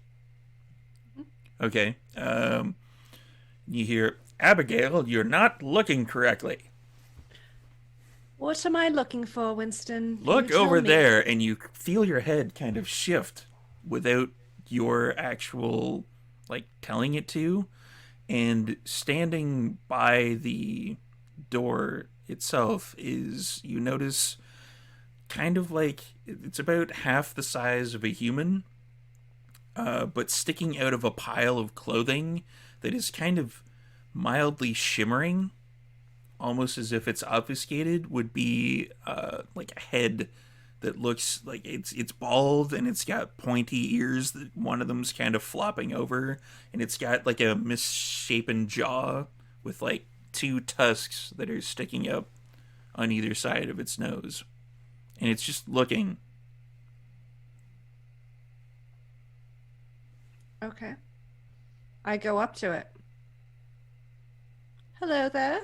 A: Okay. You hear, Abigail, you're not looking correctly.
B: What am I looking for, Winston?
A: Look
B: You tell
A: over
B: me.
A: there, and you feel your head kind of shift without your actual, like, telling it to. And standing by the door itself is, you notice, kind of like, it's about half the size of a human, but sticking out of a pile of clothing that is kind of mildly shimmering, almost as if it's obfuscated, would be like a head that looks like it's bald, and it's got pointy ears that one of them's kind of flopping over, and it's got like a misshapen jaw with like 2 tusks that are sticking up on either side of its nose, and it's just looking.
B: Okay. I go up to it. Hello there.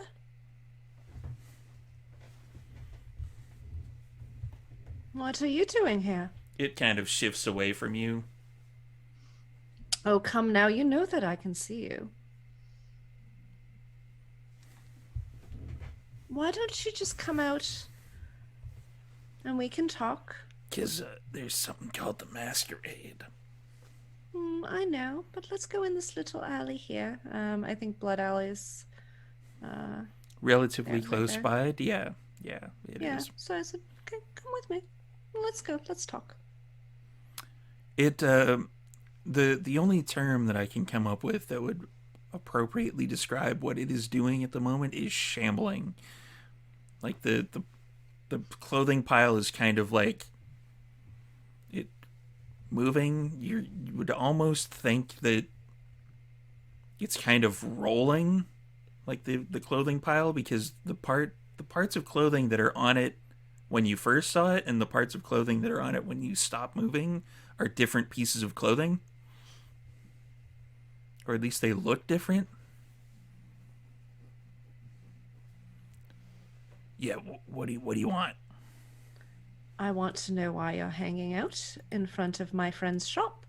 B: What are you doing here?
A: It kind of shifts away from you.
B: Oh, come now. You know that I can see you. Why don't you just come out and we can talk?
A: Because there's something called the Masquerade.
B: I know, but let's go in this little alley here. I think Blood Alley's
A: Relatively
B: Yeah, right
A: close
B: there.
A: by. Yeah, it is.
B: yeah. So I said, okay, come with me. Let's go. Let's talk.
A: It the only term that I can come up with that would appropriately describe what it is doing at the moment is shambling. Like the clothing pile is kind of like it moving. You would almost think that it's kind of rolling, like the clothing pile, because the parts of clothing that are on it when you first saw it and the parts of clothing that are on it when you stop moving are different pieces of clothing, or at least they look different. Yeah, what do you want?
B: I want to know why you're hanging out in front of my friend's shop.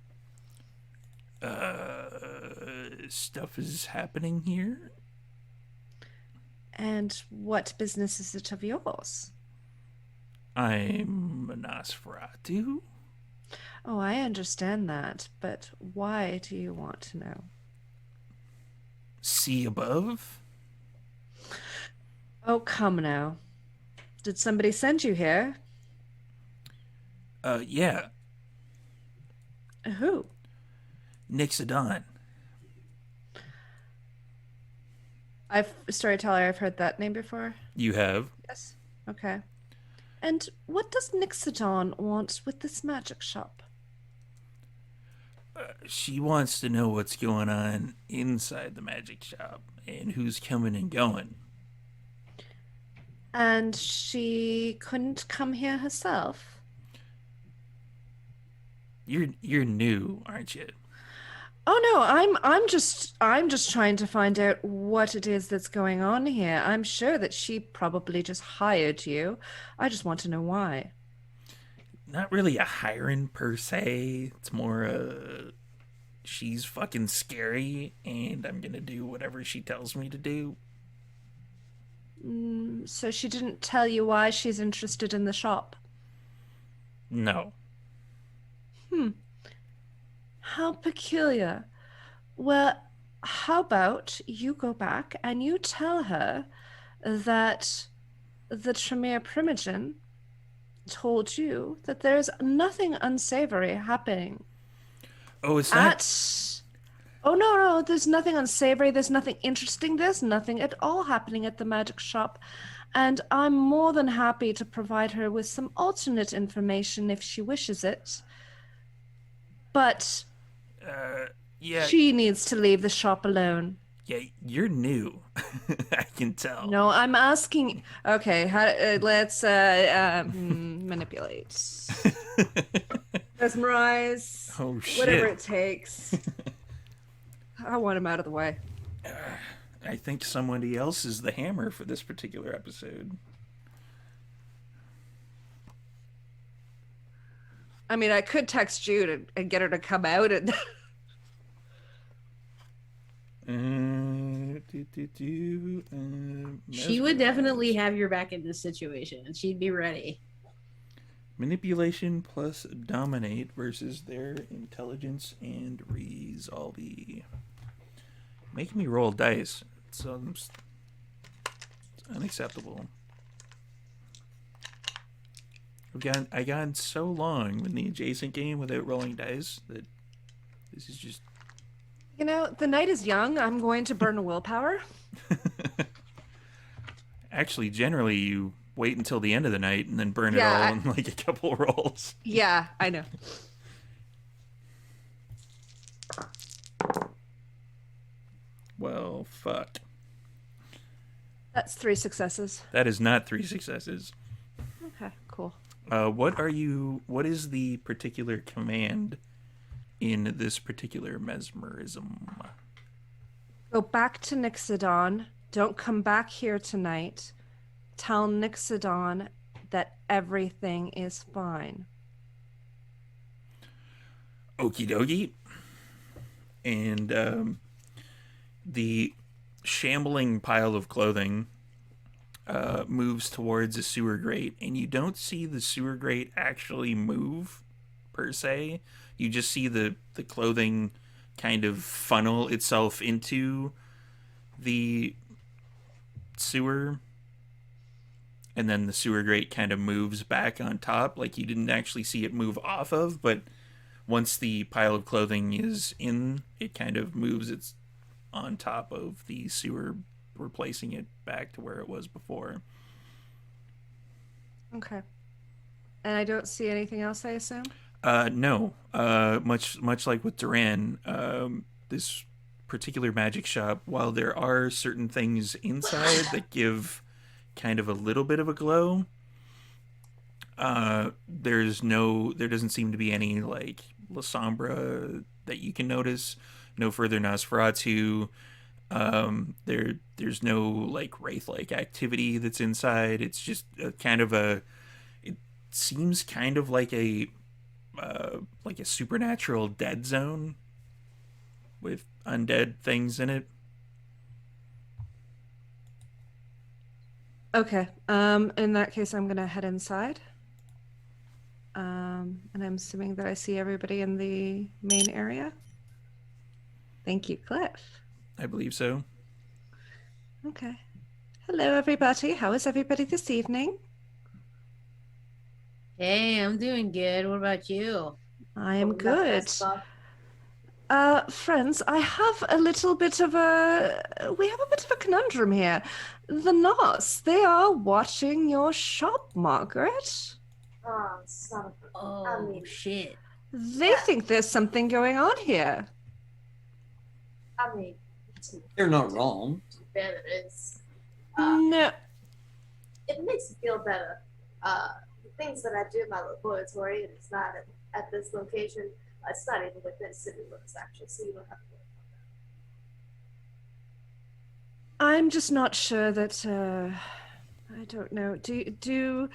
A: Stuff is happening here.
B: And what business is it of yours?
A: I'm a Nosferatu.
B: Oh, I understand that, but why do you want to know?
A: See above?
B: Oh, come now. Did somebody send you here?
A: Yeah,
B: Who?
A: Nixodon.
B: Storyteller, I've heard that name before.
A: You have?
B: Yes. Okay. And what does Nixodon want with this magic shop?
A: She wants to know what's going on inside the magic shop and who's coming and going.
B: And she couldn't come here herself?
A: You're new, aren't you?
B: Oh no, I'm just trying to find out what it is that's going on here. I'm sure that she probably just hired you. I just want to know why.
A: Not really a hiring per se. It's more she's fucking scary and I'm gonna do whatever she tells me to do.
B: So she didn't tell you why she's interested in the shop.
A: No.
B: How peculiar. Well, how about you go back and you tell her that the Tremere Primogen told you that there's nothing unsavory happening
A: Oh, it's not.
B: Oh no, there's nothing unsavory, there's nothing interesting, there's nothing at all happening at the magic shop. And I'm more than happy to provide her with some alternate information if she wishes it. But
A: Yeah,
B: She needs to leave the shop alone.
A: yeah, you're new. I can tell.
B: No, I'm asking. Okay, let's manipulate, mesmerize,
A: Oh shit.
B: whatever it takes. I want him out of the way.
A: I think somebody else is the hammer for this particular episode.
B: I mean, I could text Jude and get her to come out and.
E: She would definitely have your back in this situation, and she'd be ready.
A: Manipulation plus dominate versus their intelligence and resolve. Make me roll dice. So it's unacceptable. I got so long in the adjacent game without rolling dice that this is just.
B: You know, the night is young. I'm going to burn a willpower.
A: Actually, generally, you wait until the end of the night and then burn it all in like a couple rolls.
B: Yeah, I know.
A: Well, fuck.
B: That's 3 successes.
A: That is not 3 successes.
B: Okay, cool.
A: What is the particular command in this particular mesmerism?
B: Go back to Nixodon. Don't come back here tonight. Tell Nixodon that everything is fine.
A: Okie dokie. And the shambling pile of clothing moves towards a sewer grate, and you don't see the sewer grate actually move per se. You just see the clothing kind of funnel itself into the sewer, and then the sewer grate kind of moves back on top. Like, you didn't actually see it move off of, but once the pile of clothing is in, it kind of moves its on top of the sewer, replacing it back to where it was before.
B: Okay. And I don't see anything else, I assume?
A: No. Much like with Duran, this particular magic shop, while there are certain things inside that give kind of a little bit of a glow, there doesn't seem to be any like La Sombra that you can notice. No further Nosferatu. There's no like wraith-like activity that's inside. It's just it seems kind of like a supernatural dead zone with undead things in it.
B: Okay. In that case, I'm gonna head inside. And I'm assuming that I see everybody in the main area. Thank you, Cliff.
A: I believe so.
B: Okay. Hello, everybody. How is everybody this evening?
E: Hey, I'm doing good. What about you?
B: I am good.
D: Well,
B: Friends, we have a bit of a conundrum here. The Nos, they are watching your shop, Margaret.
D: oh, son of a...
E: Oh,
D: I mean,
E: shit.
B: They think there's something going on here.
D: I mean,
G: They're not wrong.
D: too bad it is.
B: No.
D: It makes me feel better. The things that I do in my laboratory, and it's not at this location. It's not even within city limits, actually, so you don't have to worry about that.
B: I'm just not sure that I don't know. Do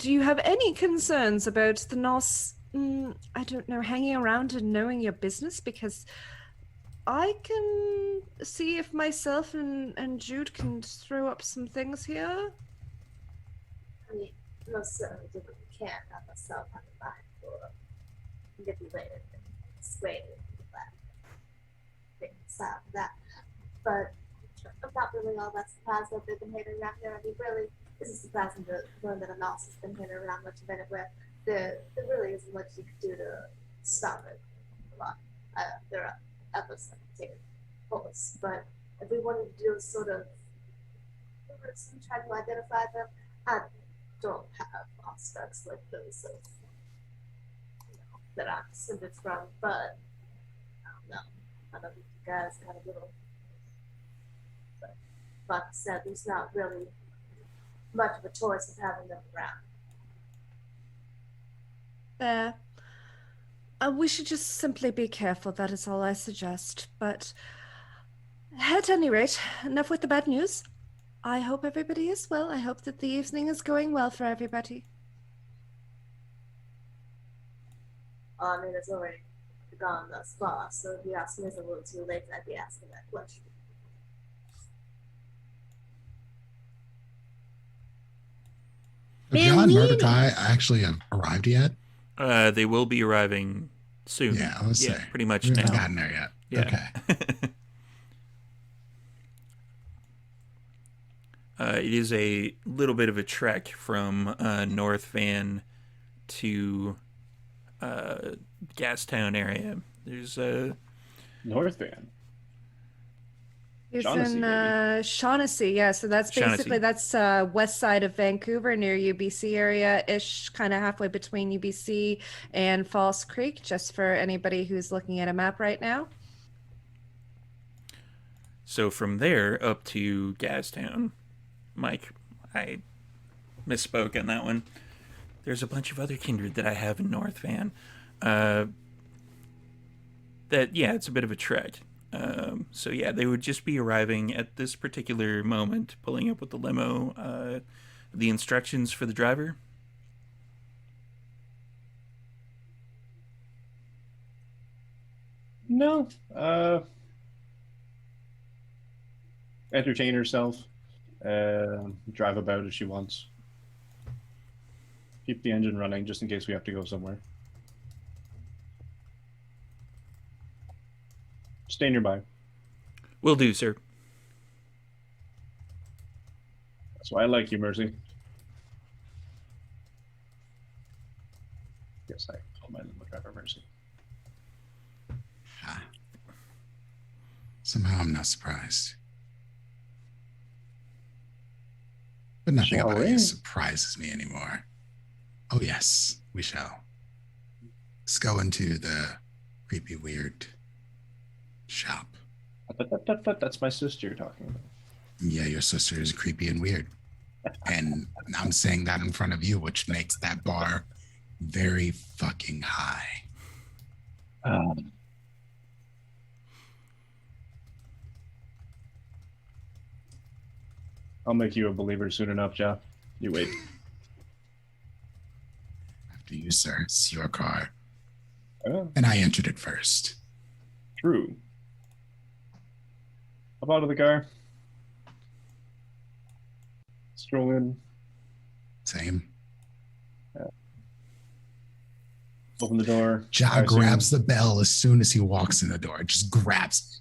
B: you have any concerns about the Nos I don't know, hanging around and knowing your business? Because I can see if myself and Jude can throw up some things here.
D: I mean, most certainly do what we can. Not myself on the mind for manipulated and persuaded and that thing aside from that. But I'm not really all that surprised that they've been hanging around here. I mean, really, this is surprising to learn that a mouse has been hanging around much of anywhere. There really isn't much you can do to stop it. A lot. There are efforts that can take it force, but if we wanted to do a sort of try to identify them, I don't have aspects like those of, that I'm descended from, but I don't know. I don't know if you guys kind of little, but like I said, there's not really much of a choice of having them around.
B: There. We should just simply be careful, that is all I suggest. But at any rate, enough with the bad news. I hope everybody is well. I hope that the evening is going well for everybody.
D: I mean, it's already gone thus far, so if you ask me, it's a little too late, I'd be asking that question.
C: Have John and Mordecai actually arrived yet?
A: They will be arriving soon.
C: Yeah, I was saying.
A: Pretty much
C: We
A: now.
C: haven't gotten there yet.
A: Yeah.
C: Okay.
A: It is a little bit of a trek from North Van to Gastown area. There's
F: North Van.
B: It's
F: Shaughnessy,
B: in Shaughnessy, yeah. So that's basically that's west side of Vancouver, near UBC area ish, kind of halfway between UBC and False Creek. Just for anybody who's looking at a map right now.
A: So from there up to Gastown. Mike, I misspoke on that one. There's a bunch of other kindred that I have in North Van. It's a bit of a trek. So yeah, they would just be arriving at this particular moment, pulling up with the limo. The instructions for the driver.
F: No. Entertain herself. Drive about as she wants. Keep the engine running just in case we have to go somewhere. Stay nearby.
A: Will do, sir.
F: That's why I like you, Mercy. Yes, I call my limo driver Mercy.
C: Somehow I'm not surprised. But nothing
F: Shall
C: about
F: we?
C: you surprises me anymore. Oh yes, we shall. Let's go into the creepy, weird shop.
F: That's my sister you're talking about.
C: Yeah, your sister is creepy and weird. And I'm saying that in front of you, which makes that bar very fucking high.
F: I'll make you a believer soon enough, Jeff. You wait.
C: After you, sir. It's your car.
F: Oh,
C: And I entered it first.
F: true. Hop out of the car. Stroll in.
C: Same.
F: Open the door.
C: Ja
F: I assume-
C: grabs the bell as soon as he walks in the door. Just grabs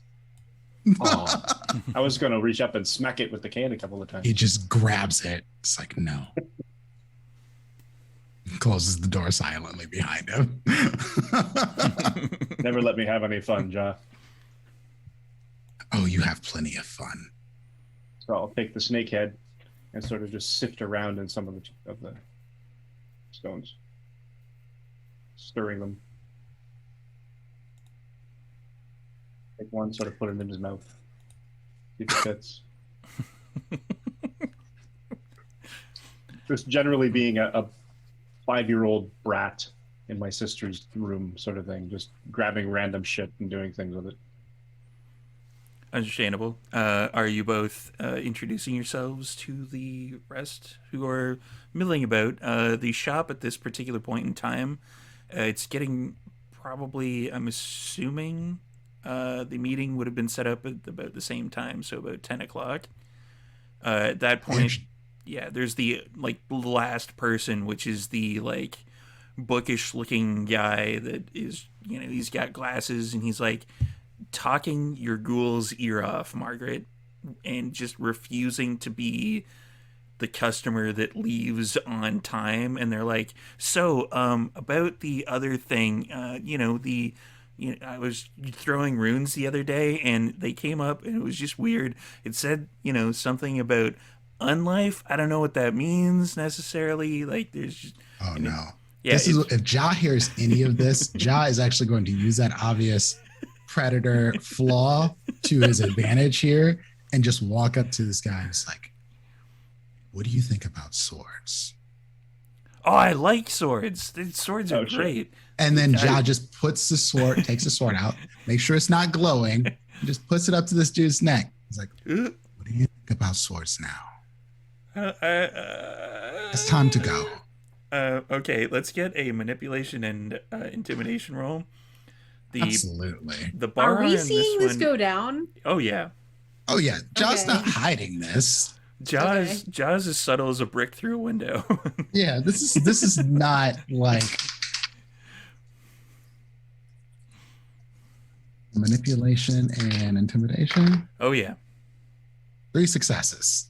C: it.
F: Oh, I was going to reach up and smack it with the can a couple of times.
C: He just grabs it. It's like, no. Closes the door silently behind him.
F: Never let me have any fun, Ja.
C: Oh, you have plenty of fun.
F: So I'll take the snake head and sort of just sift around in some of the stones, stirring them. Take one, sort of put it in his mouth. See if it fits. Just generally being a 5-year-old brat in my sister's room, sort of thing. Just grabbing random shit and doing things with it.
A: Understandable. Are you both introducing yourselves to the rest who are milling about? The shop at this particular point in time, it's getting probably, I'm assuming, the meeting would have been set up at about the same time, so about 10 o'clock. At that point, yeah, there's the last person, which is the bookish looking guy that is, he's got glasses and he's talking your ghoul's ear off, Margaret, and just refusing to be the customer that leaves on time. And they're like, so about the other thing, I was throwing runes the other day and they came up and it was just weird. It said, something about unlife. I don't know what that means necessarily. There's just,
C: Oh, no.
A: Yeah,
C: This is if Ja hears any of this, Ja is actually going to use that obvious predator flaw to his advantage here and just walk up to this guy and it's like, what do you think about swords?
A: Oh, I like swords. The swords are
F: Oh, shit.
A: great.
C: And then Ja just puts the sword, takes the sword out, makes sure it's not glowing, and just puts it up to this dude's neck. He's like, what do you think about swords now? It's time to go.
A: Okay, let's get a manipulation and intimidation roll.
C: Absolutely.
A: The bar
E: Are we
A: on
E: seeing
A: this
E: this
A: one,
E: go down?
A: Oh yeah.
C: Oh yeah, Ja's
E: Okay.
C: not hiding this.
A: Jaws as subtle as a brick through a window.
C: Yeah, this is not like manipulation and intimidation.
A: Oh yeah.
C: 3 successes.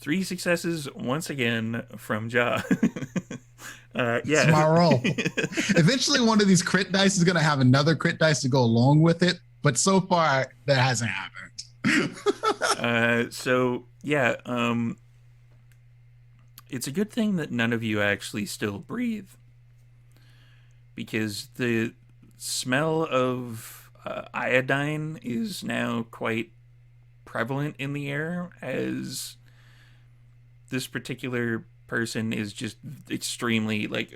A: 3 successes once again from Ja. Yeah.
C: It's my roll. Eventually, one of these crit dice is going to have another crit dice to go along with it, but so far that hasn't happened.
A: So yeah, it's a good thing that none of you actually still breathe, because the smell of iodine is now quite prevalent in the air, as this particular person is just extremely like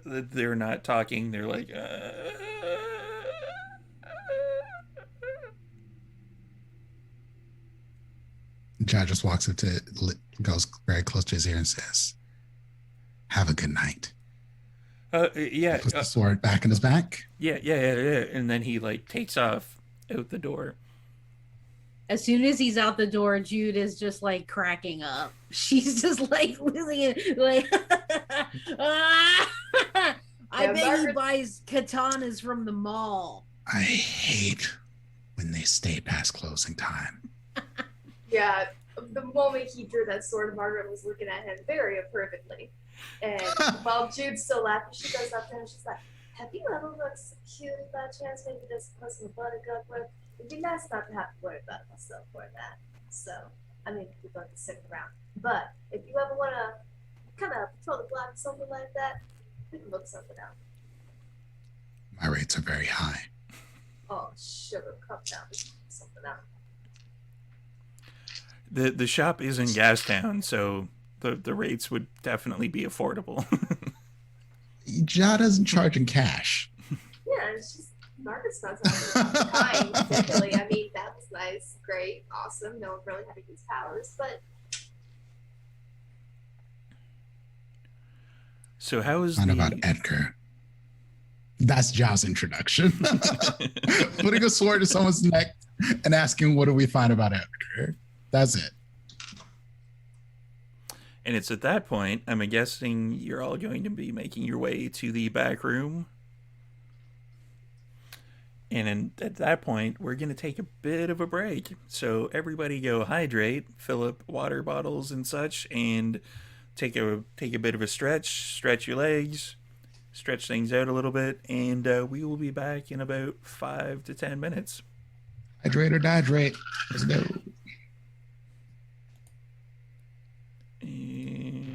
A: they're not talking, they're like
C: Ja just walks up to, goes very close to his ear and says, "Have a good night."
A: yeah,
C: Puts the sword back in his back.
A: yeah, and then he like takes off out the door.
E: As soon as he's out the door, Jude is just like cracking up. She's just like losing it. Like, I
D: Yeah,
E: bet he
D: Margaret-
E: buys katanas from the mall.
C: I hate when they stay past closing time.
D: Yeah, the moment he drew that sword, Margaret was looking at him very approvingly. And while Jude's still laughing, she goes up to him and she's like, "Have you ever looked so cute by chance? Maybe just put some buttercup with? It'd be nice not to have to worry about myself for that. So, I mean, we're going to sit around. But if you ever want to kind of patrol the block or something like that, we can look something out."
C: My rates are very high.
D: Oh, sugar, come down. We can look something out.
A: The shop is in Gastown, so the rates would definitely be affordable.
C: Ja doesn't charge in cash.
D: Yeah, and she's Margaret's not kind, particularly. I mean, that was nice, great, awesome. No one really had to use powers, but
A: So how is
C: Find about Edgar. That's Ja's introduction. Putting a sword to someone's neck and asking, "What do we find about Edgar?" That's it.
A: And it's at that point, I'm guessing you're all going to be making your way to the back room. At that point, we're going to take a bit of a break. So everybody go hydrate, fill up water bottles and such, and take a bit of a stretch your legs, stretch things out a little bit, and we will be back in about 5 to 10 minutes.
C: Hydrate or dihydrate. Let's go.
A: And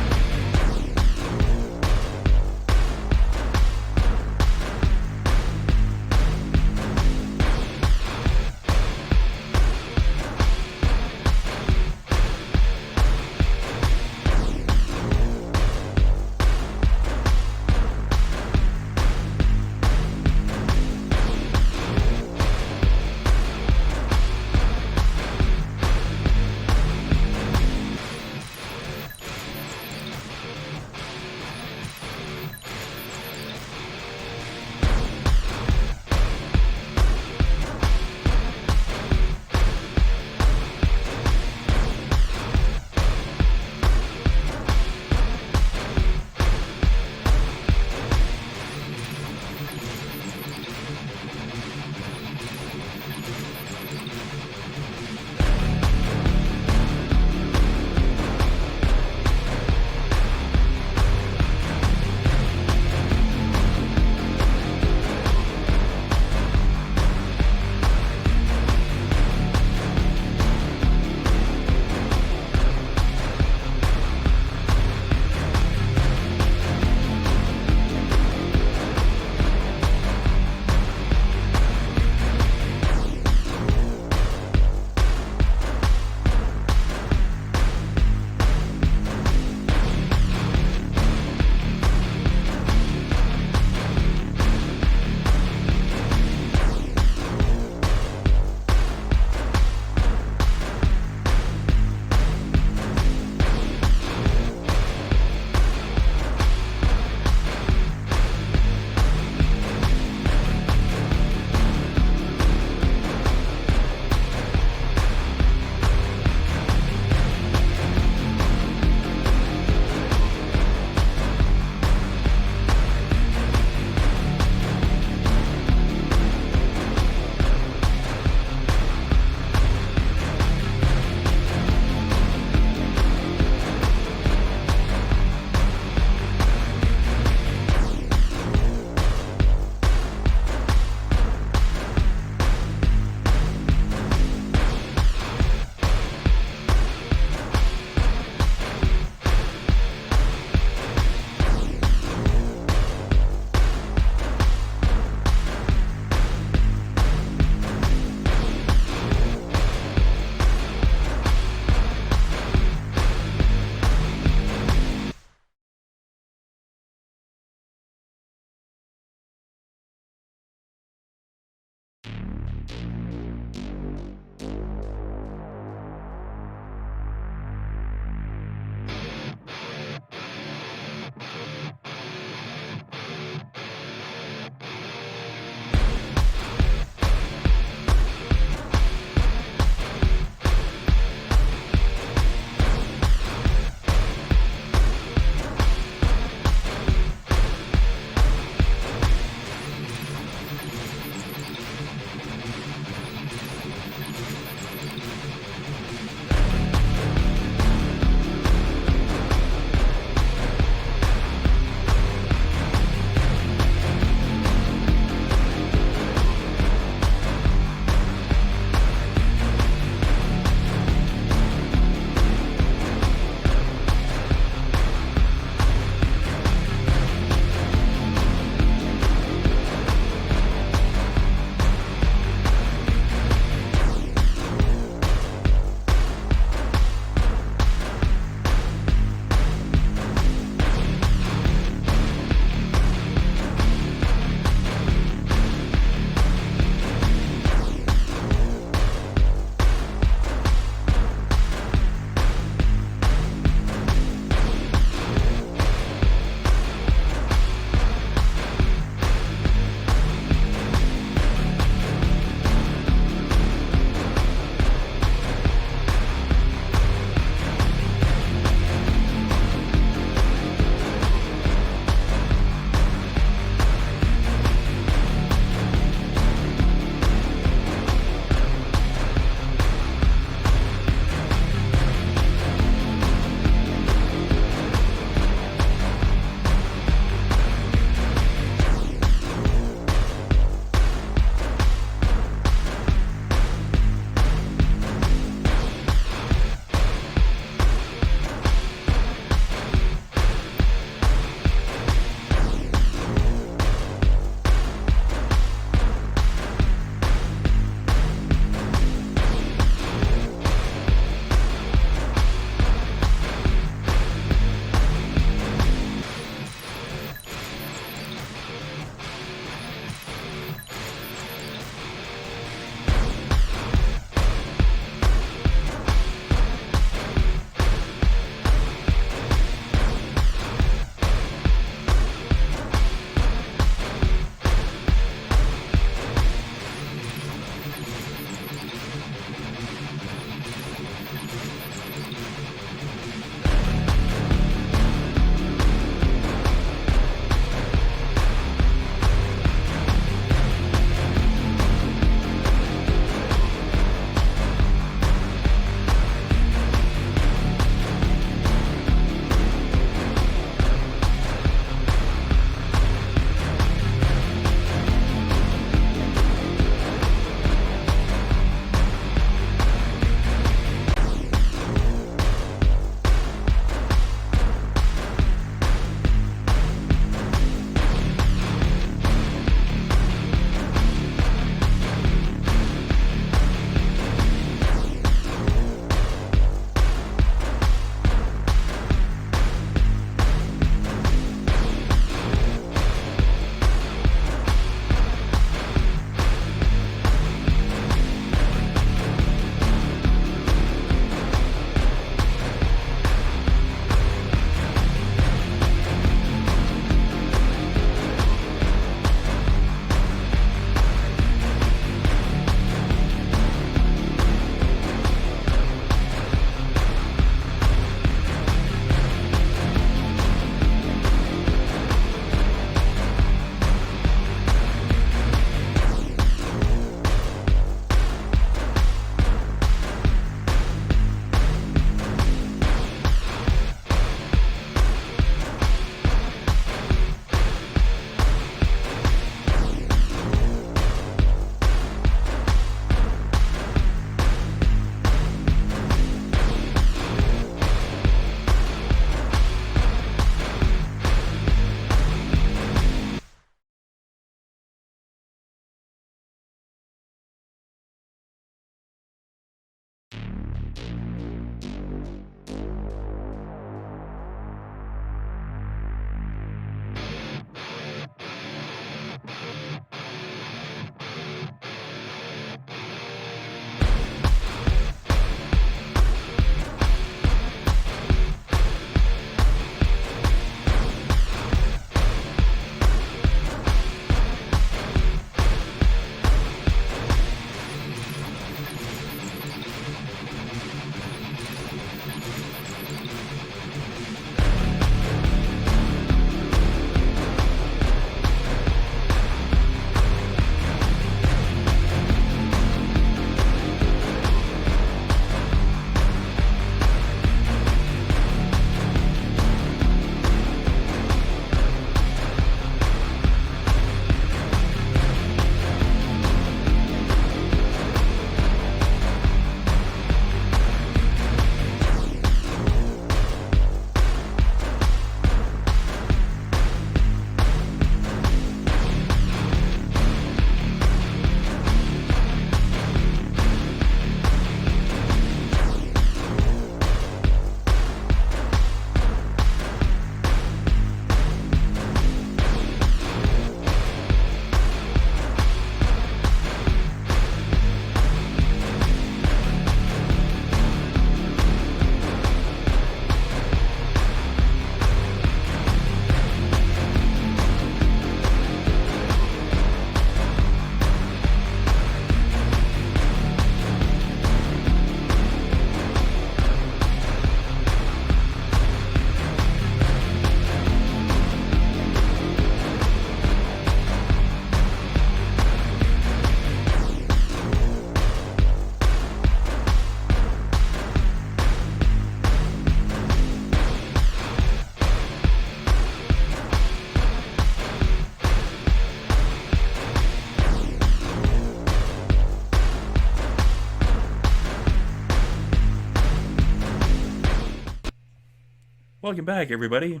A: Welcome back, everybody.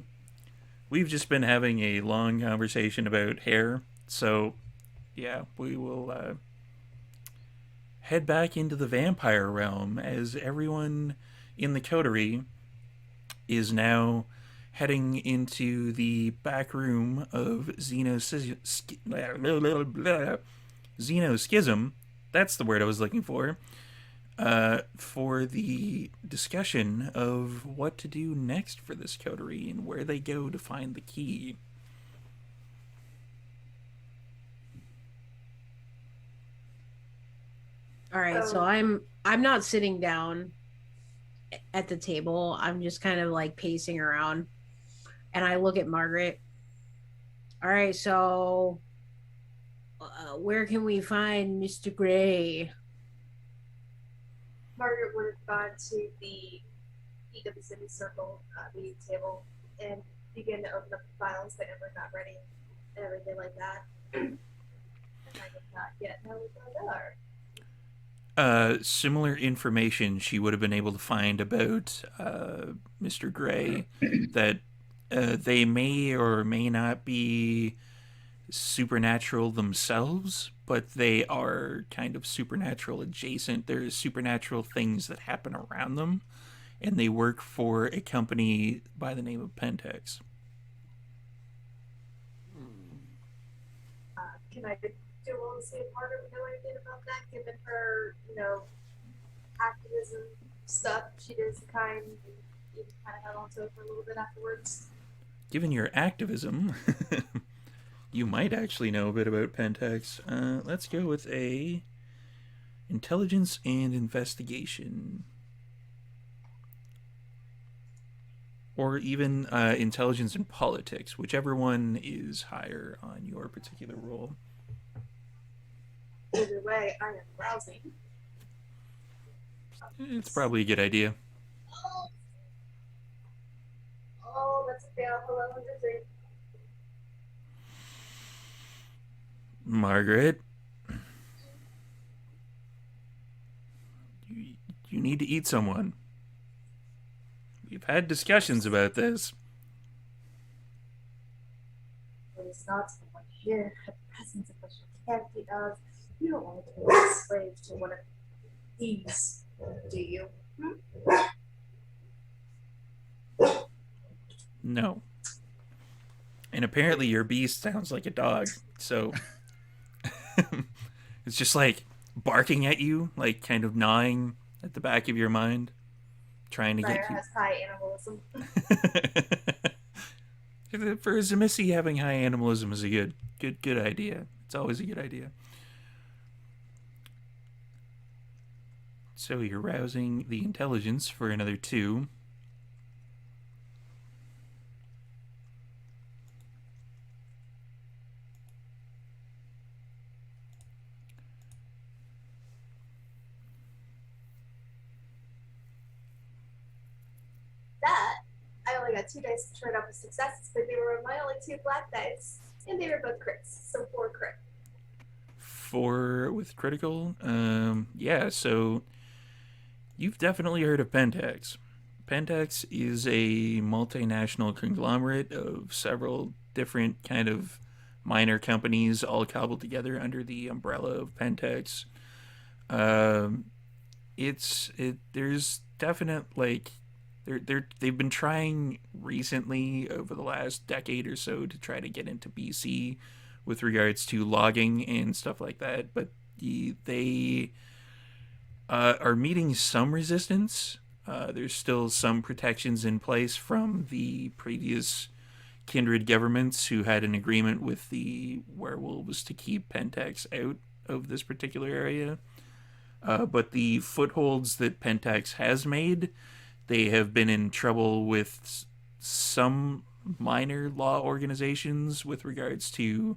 A: We've just been having a long conversation about hair, so yeah, we will head back into the vampire realm as everyone in the coterie is now heading into the back room of Xenoschism. That's the word I was looking for the discussion of what to do next for this coterie and where they go to find the key.
E: All right, so I'm not sitting down at the table. I'm just kind of like pacing around, and I look at Margaret. All right, so where can we find Mr. Gray?
D: Margaret would have gone to the EWC Circle meeting table and begin to open up the files that Ember got ready and everything like that. And I did not yet know what they are.
A: Similar information she would have been able to find about Mr. Gray that they may or may not be supernatural themselves, but they are kind of supernatural adjacent. There's supernatural things that happen around them, and they work for a company by the name of Pentex.
D: Can I do well to see if Margaret would know anything about that, given her, activism stuff? She is kind and even kind of held on to it for a little bit afterwards.
A: Given your activism, you might actually know a bit about Pentex. Let's go with a intelligence and investigation. Or even intelligence and politics, whichever one is higher on your particular roll.
D: Either way, I am browsing.
A: It's probably a good idea.
D: Oh, that's a fail. Hello, Undertale.
A: Margaret, you need to eat someone. We've had discussions about this.
D: It is not someone here. The presence of which you can't be of. You don't want to be a slave to one of these, do you?
A: No. And apparently your beast sounds like a dog, so it's just like barking at you, like kind of gnawing at the back of your mind, trying to
D: Sara
A: get you.
D: has high animalism.
A: For Zemissi, having high animalism is a good idea. It's always a good idea. So you're rousing the intelligence for another 2.
D: That, I only got 2 dice to turn up with successes, but they were my only 2 black dice, and they were both crits, so 4 crit.
A: 4 with critical. Yeah, so you've definitely heard of Pentex. Pentex is a multinational conglomerate of several different kind of minor companies all cobbled together under the umbrella of Pentex. There's definite like they've been trying recently over the last decade or so to try to get into BC with regards to logging and stuff like that, but they are meeting some resistance. There's still some protections in place from the previous kindred governments who had an agreement with the werewolves to keep Pentex out of this particular area. But the footholds that Pentex has made, they have been in trouble with some minor law organizations with regards to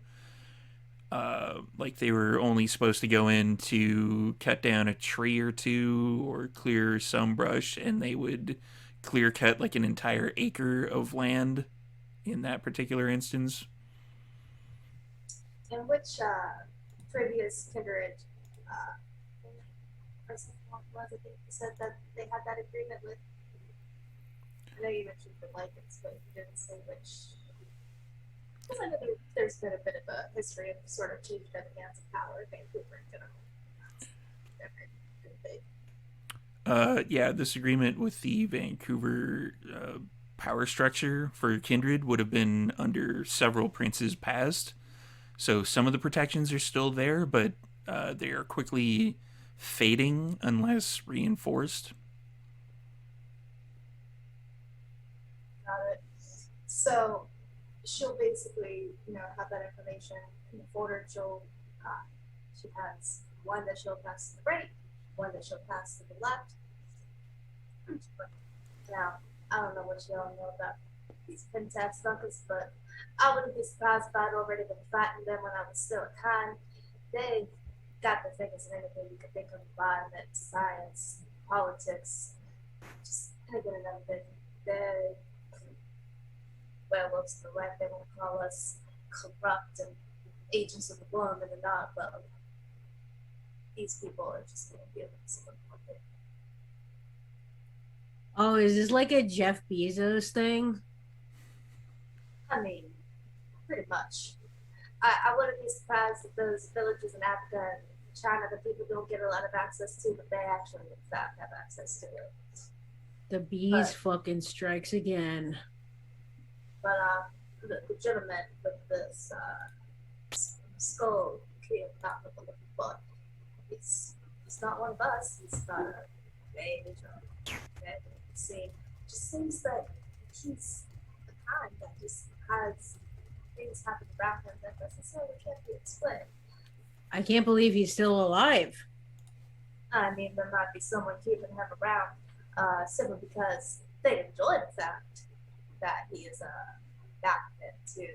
A: like they were only supposed to go in to cut down a tree or 2 or clear some brush, and they would clear cut like an entire acre of land in that particular instance.
D: And which previous kindred person was, I think you said that they had that agreement with? I know you mentioned the lichens, but you didn't say which. Because I know there's been a bit of a history of sort of changing at the hands of power in Vancouver in general.
A: Yeah, this agreement with the Vancouver power structure for Kindred would have been under several princes past. So some of the protections are still there, but they are quickly fading unless reinforced.
D: Got it. So she'll basically, have that information in the folder. She has one that she'll pass to the right, one that she'll pass to the left. Now, I don't know what y'all know about these Pentat suckers, but I wouldn't be surprised if I'd already been fighting them when I was still a con. They got their fingers in anything you could think of: environment, science, politics, just anything and everything. They're werewolves to the right. They want to call us corrupt and agents of the worm and the not. Well, these people are just going to be able to see one thing.
E: Oh, is this like a Jeff Bezos thing?
D: I mean, pretty much. I wouldn't be surprised if those villages in Africa and China that people don't get a lot of access to, but they actually, in fact, have access to it.
E: The bees fucking strikes again.
D: But the gentleman with this skull kid, not with the looking butt, he's not one of us. He's not a mage or anything. Just seems that he's the kind that just has things happen around him that necessarily can't be explained.
E: I can't believe he's still alive.
D: I mean, there might be someone keeping him around simply because they enjoy the fact that he is not into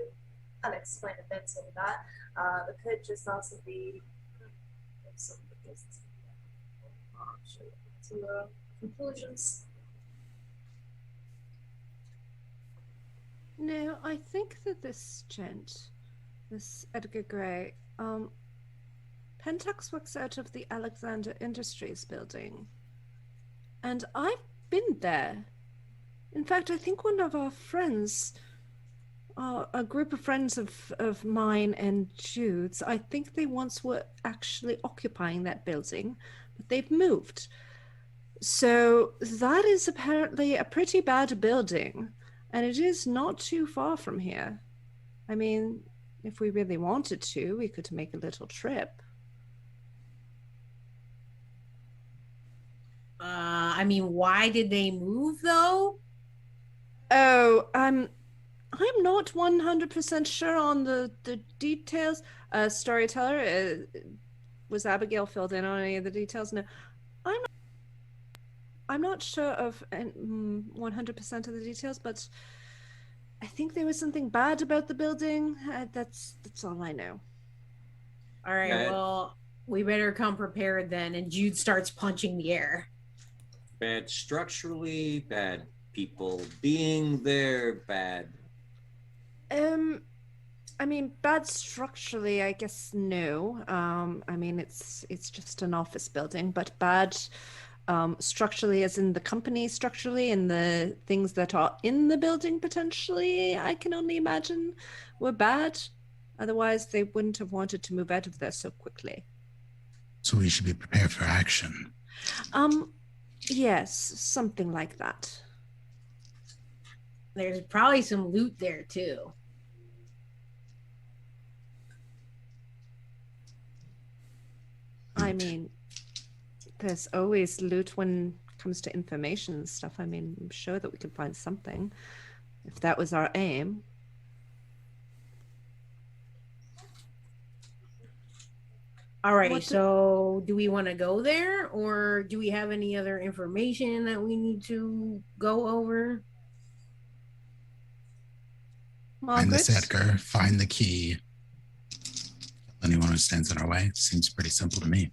D: unexplained events or not. It could just also be some to conclusions.
B: No, I think that this gent, this Edgar Gray, Pentax works out of the Alexander Industries building. And I've been there. In fact, I think one of our friends, a group of friends of mine and Jude's, I think they once were actually occupying that building, but they've moved. So that is apparently a pretty bad building, and it is not too far from here. I mean, if we really wanted to, we could make a little trip.
E: I mean, why did they move though?
B: Oh, I'm not 100% sure on the details. Storyteller, was Abigail filled in on any of the details? No, I'm not sure of 100% of the details, but I think there was something bad about the building. That's all I know.
E: All right, well, we better come prepared then. And Jude starts punching the air.
G: Bad structurally, bad people being there, bad.
B: I mean, bad structurally, I guess no. I mean, it's just an office building, but bad structurally, as in the company structurally, and the things that are in the building potentially, I can only imagine were bad. Otherwise, they wouldn't have wanted to move out of there so quickly.
C: So we should be prepared for action.
B: Yes, something like that.
E: There's probably some loot there too.
B: I mean, there's always loot when it comes to information and stuff. I mean, I'm sure that we could find something if that was our aim.
E: All right, so do we want to go there, or do we have any other information that we need to go over?
C: Find this Edgar, find the key. Anyone who stands in our way. Seems pretty simple to me.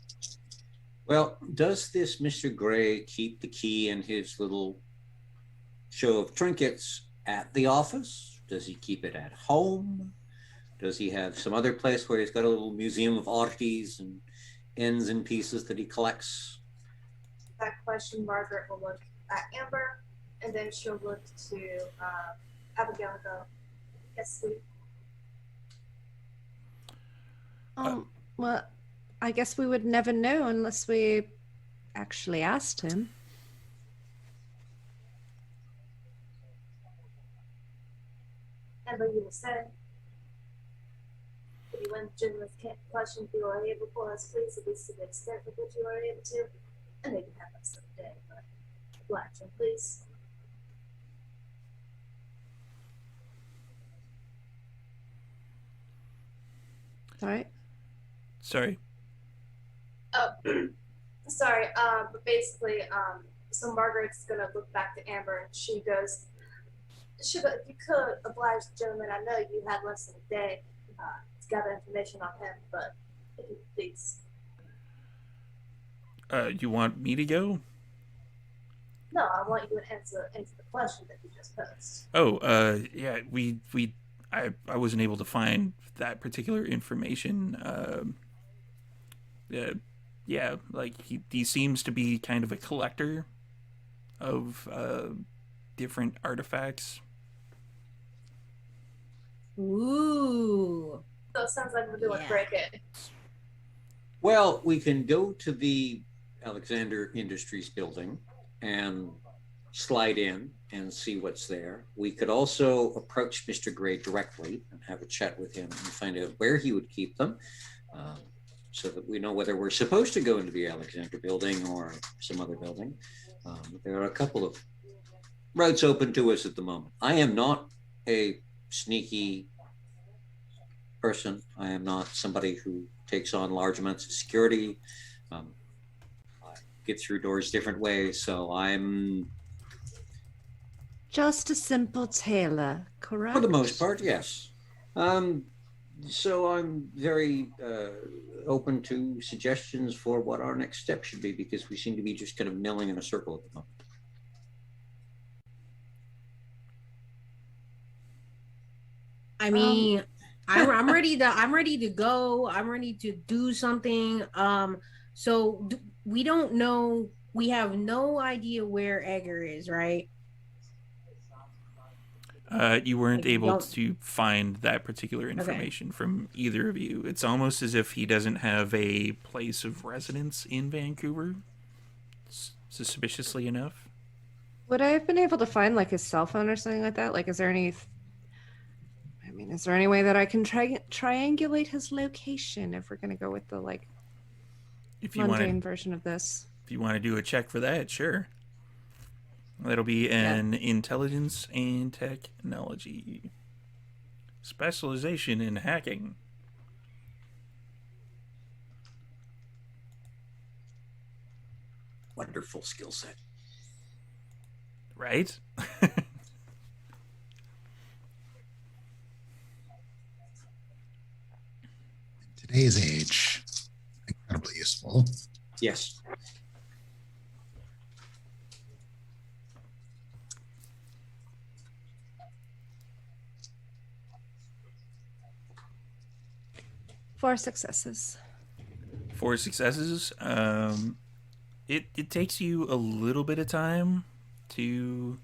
G: Well, does this Mr. Gray keep the key and his little show of trinkets at the office? Does he keep it at home? Does he have some other place where he's got a little museum of oddities and ends and pieces that he collects?
D: That question, Margaret will look at Amber and then she'll look to Abigail and go, yes, sweet.
B: Well, I guess we would never know unless we actually asked him.
D: And what you said, if you went legitimate question, if you are able for us, please, at least to the extent of which you are able to, and they can have us someday, but black him, please.
B: Sorry?
A: Sorry.
D: Oh, sorry. But basically, so Margaret's gonna look back to Amber, and she goes, "Sugar, if you could oblige the gentleman, I know you had less than a day to gather information on him, but if you could please."
A: You want me to go?
D: No, I want you to answer the question that you just posed.
A: Oh, yeah, I wasn't able to find that particular information. Yeah, like he seems to be kind of a collector of different artifacts.
E: Ooh.
D: So it sounds like we're doing
E: Yeah.
D: break-in.
G: Well, we can go to the Alexander Industries building and slide in and see what's there. We could also approach Mr. Gray directly and have a chat with him and find out where he would keep them, so that we know whether we're supposed to go into the Alexander building or some other building. There are a couple of routes open to us at the moment. I am not a sneaky person. I am not somebody who takes on large amounts of security. I get through doors different ways, so I'm...
B: Just a simple tailor, correct?
G: For the most part, yes. So I'm very open to suggestions for what our next step should be, because we seem to be just kind of milling in a circle at the moment.
E: I mean, I'm ready to go. I'm ready to do something. So we don't know. We have no idea where Edgar is, right?
A: You weren't
E: Like,
A: able to find that particular information from either of you. It's almost as if he doesn't have a place of residence in Vancouver, suspiciously enough.
B: Would I have been able to find like his cell phone or something like that? Like, is there any way that I can triangulate his location if we're going to go with the like
A: If you
B: mundane
A: want
B: version of this?
A: If you want to do a check for that, sure. That'll be an intelligence and technology. Specialization in hacking.
G: Wonderful skill set.
A: Right?
C: Today's age, incredibly useful.
G: Yes.
B: Four successes.
A: 4 successes. It takes you a little bit of time to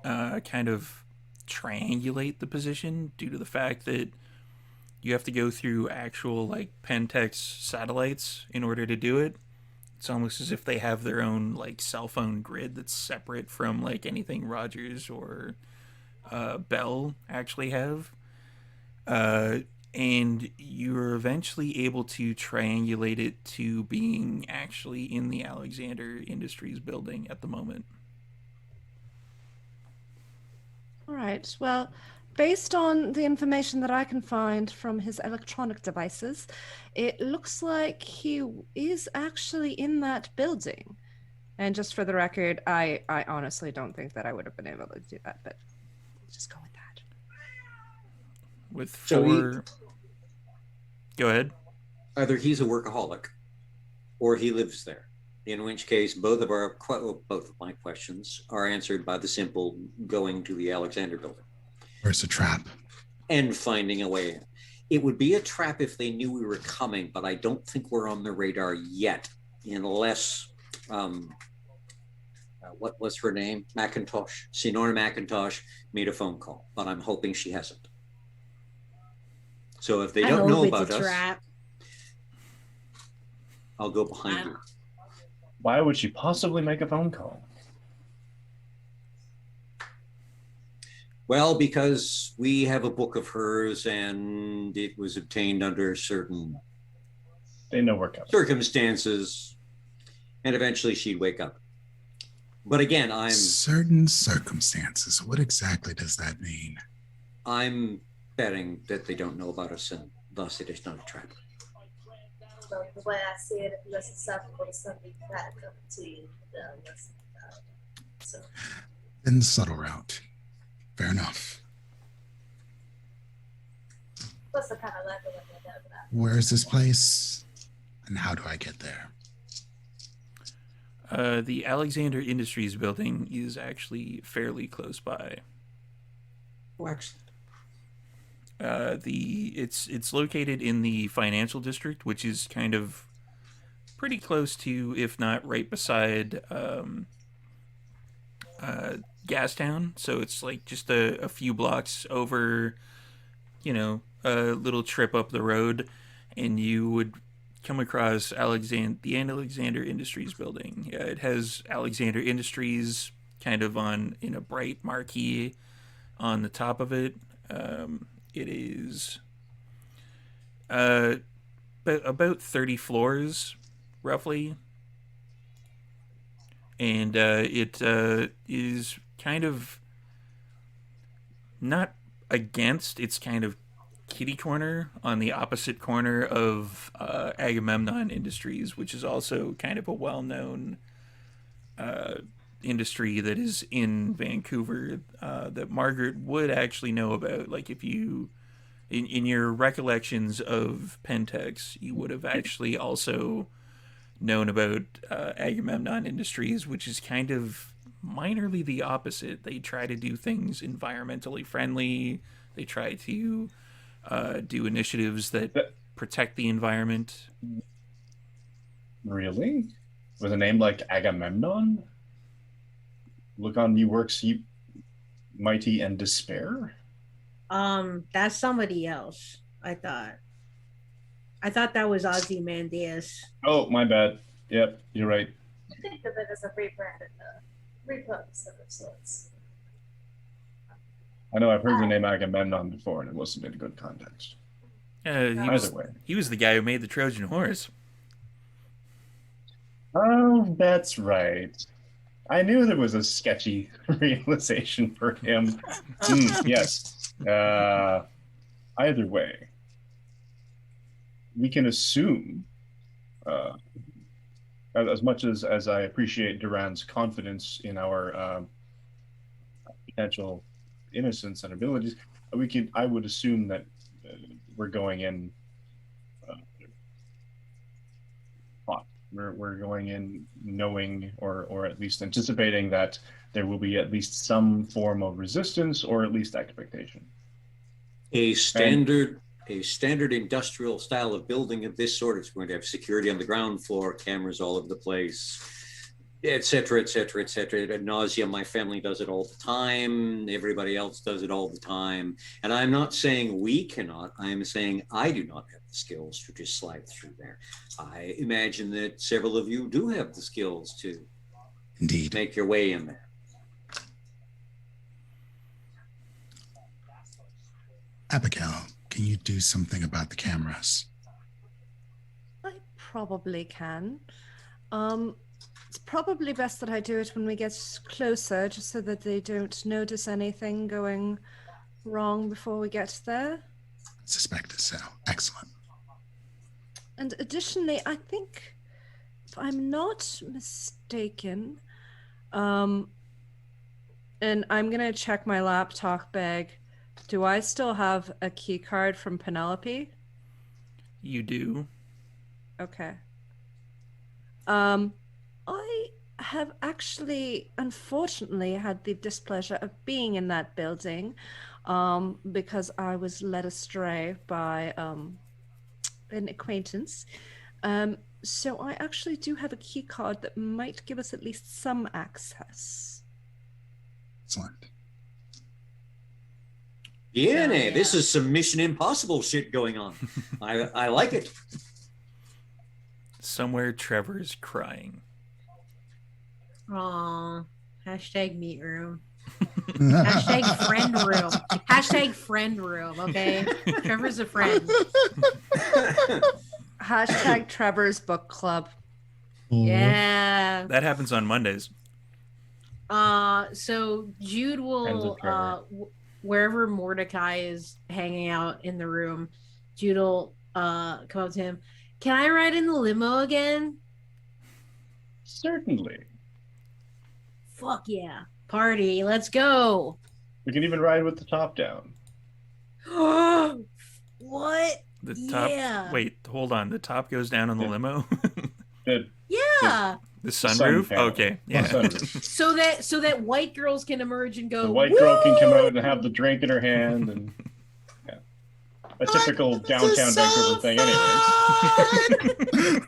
A: kind of triangulate the position due to the fact that you have to go through actual like Pentex satellites in order to do it. It's almost as if they have their own like cell phone grid that's separate from like anything Rogers or Bell actually have. And you're eventually able to triangulate it to being actually in the Alexander Industries building at the moment.
B: All right. Well, based on the information that I can find from his electronic devices, it looks like he is actually in that building. And just for the record, I honestly don't think that I would have been able to do that, but let's just go with that.
A: With
G: So
A: 4... Go ahead.
G: Either he's a workaholic or he lives there, in which case both of my questions are answered by the simple going to the Alexander building.
C: Or it's a trap.
G: And finding a way in. It would be a trap if they knew we were coming, but I don't think we're on the radar yet, unless what was her name? McIntosh. Senora McIntosh made a phone call, but I'm hoping she hasn't. So if they don't know about us, I'll go behind you.
F: Why would she possibly make a phone call?
G: Well, because we have a book of hers and it was obtained under certain circumstances, and eventually she'd wake up. But again,
C: certain circumstances. What exactly does that mean?
G: I'm betting that they don't know about us, and thus it is not a trap.
D: Well, the way I see it, if you listen susceptible to something bad coming to you, so.
C: Then the subtle route. Fair enough.
D: What's the kind of level of that?
C: Where is this place, and how do I get there?
A: The Alexander Industries building is actually fairly close by.
G: Oh, excellent.
A: It's located in the financial district, which is kind of pretty close to, if not right beside, Gastown. So it's like just a few blocks over, a little trip up the road, and you would come across the Alexander Industries building. Yeah, it has Alexander Industries kind of in a bright marquee on the top of it. It is about 30 floors, roughly. And it is kind of not against, it's kind of kitty corner on the opposite corner of Agamemnon Industries, which is also kind of a well-known industry that is in Vancouver that Margaret would actually know about. Like if you, in your recollections of Pentex, you would have actually also known about Agamemnon Industries, which is kind of minorly the opposite. They try to do things environmentally friendly. They try to do initiatives that protect the environment.
F: Really? With a name like Agamemnon? Look on ye works, ye mighty and despair?
E: That's somebody else, I thought. I thought that was Ozymandias.
F: Oh, my bad. Yep, you're right.
D: I think of it as a rebranded repurpose of sorts.
F: I know I've heard the name Agamemnon before, and it wasn't in good context. Either way.
A: He was the guy who made the Trojan horse.
F: Oh, that's right. I knew there was a sketchy realization for him. Yes. Either way, we can assume, as much as I appreciate Duran's confidence in our potential innocence and abilities, I would assume that we're going in hot. We're going in knowing, or at least anticipating, that there will be at least some form of resistance, or at least expectation.
G: A standard industrial style of building of this sort. It's going to have security on the ground floor, cameras all over the place, et cetera, et cetera, et cetera. Ad nauseum. My family does it all the time. Everybody else does it all the time. And I'm not saying we cannot. I'm saying I do not have the skills to just slide through there. I imagine that several of you do have the skills to
C: Indeed.
G: make your way in there.
C: Abigail, can you do something about the cameras?
B: I probably can. It's probably best that I do it when we get closer, just so that they don't notice anything going wrong before we get there.
C: Suspected so. Excellent.
B: And additionally, I think, if I'm not mistaken, and I'm going to check my laptop bag. Do I still have a key card from Penelope?
A: You do.
B: Okay. I have actually, unfortunately, had the displeasure of being in that building because I was led astray by an acquaintance. So I actually do have a key card that might give us at least some access.
C: Excellent.
G: Yeah,
E: Yeah.
G: this is some Mission Impossible shit going on. I like it.
A: Somewhere Trevor's crying.
E: Aw. Hashtag meet room. Hashtag friend room. Hashtag friend room, okay? Trevor's a friend.
B: Hashtag Trevor's book club.
E: Yeah.
A: That happens on Mondays.
E: So Jude
F: Friends
E: will
F: of Trevor.
E: wherever Mordecai is hanging out in the room, Jude will come up to him. Can I ride in the limo again?
F: Certainly.
E: Fuck yeah. Party. Let's go.
F: We can even ride with the top down.
E: What?
A: The top.
E: Yeah.
A: Wait, hold on. The top goes down on the
F: Yeah.
A: limo.
E: Yeah.
A: The sunroof.
F: panel.
A: Okay.
F: The
A: Yeah.
F: sunroof.
E: So that white girls can emerge and go.
F: The white girl can come out and have the drink in her hand, and yeah, a typical downtown Vancouver thing, anyways.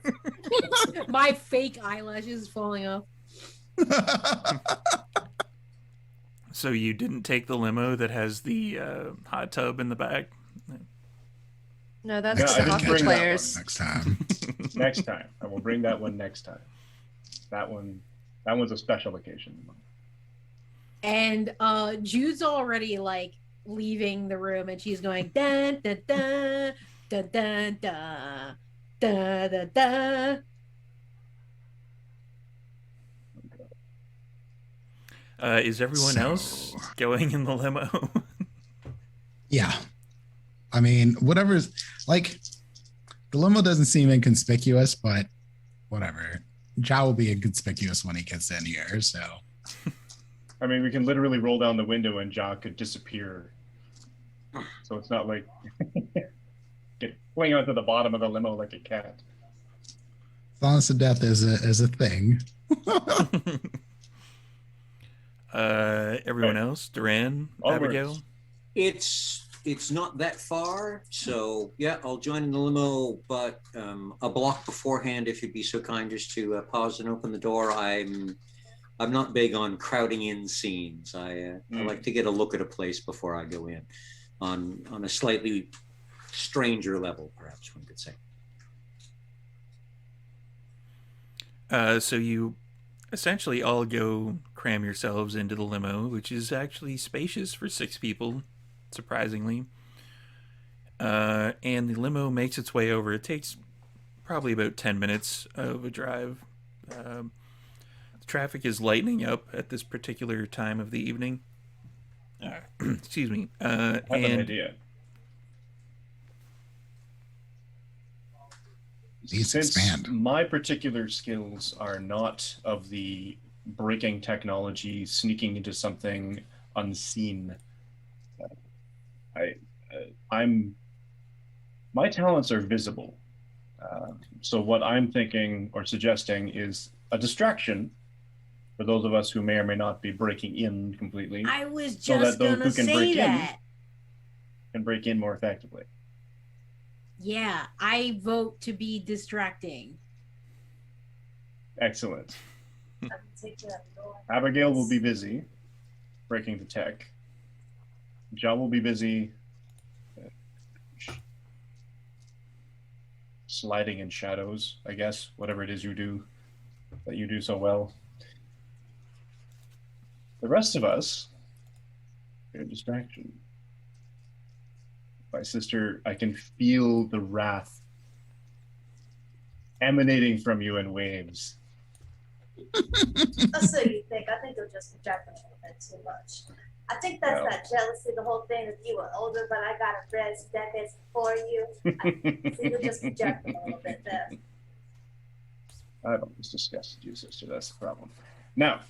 E: My fake eyelashes falling off.
A: So you didn't take the limo that has the hot tub in the back?
B: No, that's
F: No, I
B: the
F: didn't
B: hockey
F: bring that
B: players.
C: Next time.
F: Next time, I will bring that one next time. That one's a special occasion.
E: And Jude's already like leaving the room, and she's going dun dun dun dun dun dun dun dun dun.
A: Is everyone else going in the limo?
C: Yeah. I mean, whatever's like, the limo doesn't seem inconspicuous, but whatever. Ja will be inconspicuous when he gets in here, so.
F: I mean, we can literally roll down the window and Jock could disappear. So it's not like get fling onto the bottom of the limo like a cat.
C: Silence of death is a thing.
A: Everyone else? Duran?
F: Onwards.
A: Abigail?
G: It's not that far, so yeah, I'll join in the limo, but a block beforehand, if you'd be so kind, just to pause and open the door. I'm not big on crowding in scenes. I like to get a look at a place before I go in, on a slightly stranger level, perhaps one could say.
A: So you essentially all go cram yourselves into the limo, which is actually spacious for 6 people, surprisingly. And the limo makes its way over. It takes probably about 10 minutes of a drive. The traffic is lightening up at this particular time of the evening. Excuse me.
F: I have an idea.
C: Please
F: Since
C: expand.
F: my particular skills are not of the breaking technology, sneaking into something unseen, my talents are visible. So what I'm thinking or suggesting is a distraction for those of us who may or may not be breaking in completely,
E: I was
F: so
E: just
F: that those
E: gonna
F: who can
E: say
F: break
E: that.
F: in can break in more effectively.
E: Yeah, I vote to be distracting.
F: Excellent.
D: I'm gonna take you out the door.
F: Abigail will be busy breaking the tech. John will be busy sliding in shadows, I guess, whatever it is you do that you do so well. The rest of us are a distraction. My sister, I can feel the wrath emanating from you in waves.
D: Oh, so you think? I think they're just projecting a little bit too much. I think that's
F: No.
D: not jealousy. The whole thing is you were older, but I got a res decades before you. I think you're just projecting a little bit there.
F: I've always disgusted you, sister. That's the problem. Now,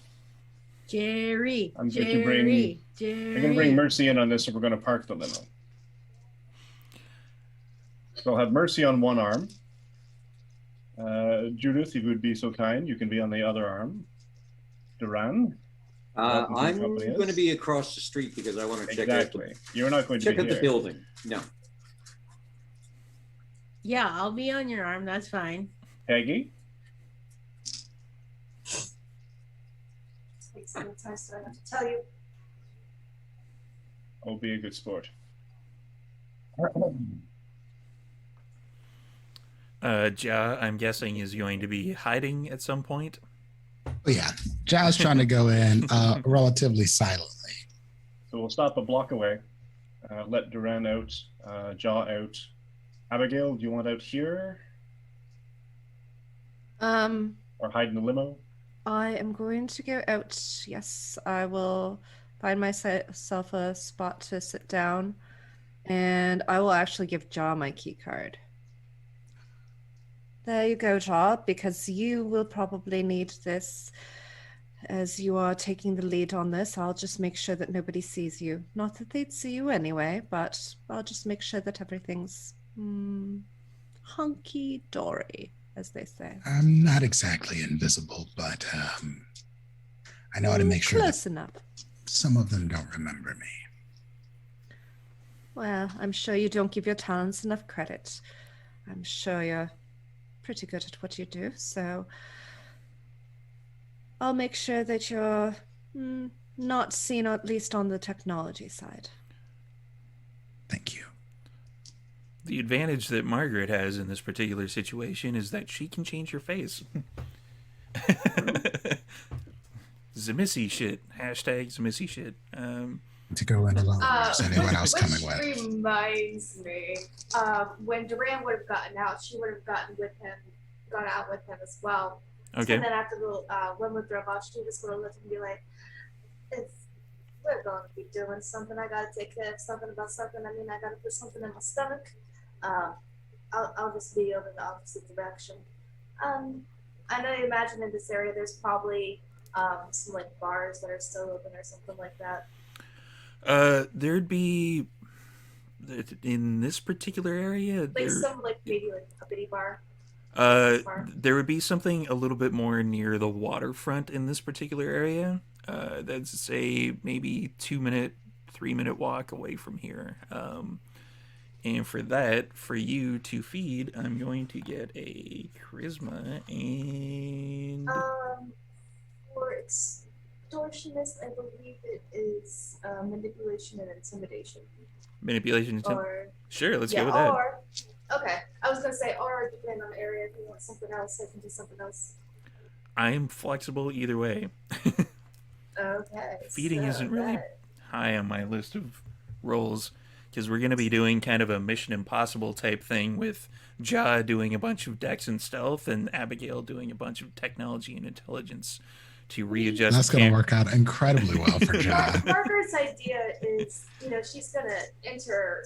E: Jerry,
F: I'm going to
E: Jerry.
F: we're going to bring Mercy in on this, and we're going to park the limo. So I'll have Mercy on one arm. Judith, if you would be so kind, you can be on the other arm. Duran? Welcome to the
G: I'm
F: company, yes?
G: going to be across the street because I want to check out
F: Exactly. You're not going to
G: check
F: be
G: out the
F: here.
G: building. No.
E: Yeah, I'll be on your arm. That's fine.
F: Peggy?
D: Takes some time, so I have to tell you.
F: I'll be a good sport.
A: Ja, I'm guessing, is going to be hiding at some point.
C: But yeah, Ja's trying to go in relatively silently.
F: So we'll stop a block away. Let Duran out, Jaw out. Abigail, do you want out here or hide in the limo?
B: I am going to go out. Yes, I will find myself a spot to sit down, and I will actually give Jaw my key card. There you go, Jaw, because you will probably need this as you are taking the lead on this. I'll just make sure that nobody sees you. Not that they'd see you anyway, but I'll just make sure that everything's hunky-dory, as they say.
C: I'm not exactly invisible, but I know how to make sure
B: Close
C: that
B: enough.
C: some of them don't remember me.
B: Well, I'm sure you don't give your talents enough credit. I'm sure you're pretty good at what you do, so I'll make sure that you're not seen, at least on the technology side.
C: Thank you.
A: The advantage that Margaret has in this particular situation is that she can change her face. Zamissy shit. Hashtag Zamissy shit.
C: To go in alone. Is anyone else coming
D: Which
C: with?
D: reminds me, when Duran would have gotten out, she would have gone out with him as well.
A: Okay.
D: And then after the one with drove off, she just would have looked and be like, we're going to be doing something. I got to take care of something about something. I mean, I got to put something in my stomach. I'll just be over the opposite direction. I know you imagine in this area there's probably some like bars that are still open or something like that.
A: There'd be in this particular area.
D: Like maybe like a bitty bar.
A: There would be something a little bit more near the waterfront in this particular area. That's a maybe 2-minute, 3-minute walk away from here. And for that, for you to feed, I'm going to get a charisma and.
D: For extortionist, I believe it is manipulation and intimidation.
A: Manipulation and Sure, let's go with that.
D: Okay, I was gonna say, or depending on the area, if you want something else, I can do something else.
A: I'm flexible either way.
D: Okay.
A: Feeding isn't really high on my list of roles because we're going to be doing kind of a Mission Impossible type thing with Ja doing a bunch of dex and stealth and Abigail doing a bunch of technology and intelligence to readjust.
C: That's going to work out incredibly well for Ja.
D: Margaret's idea is, she's going to enter,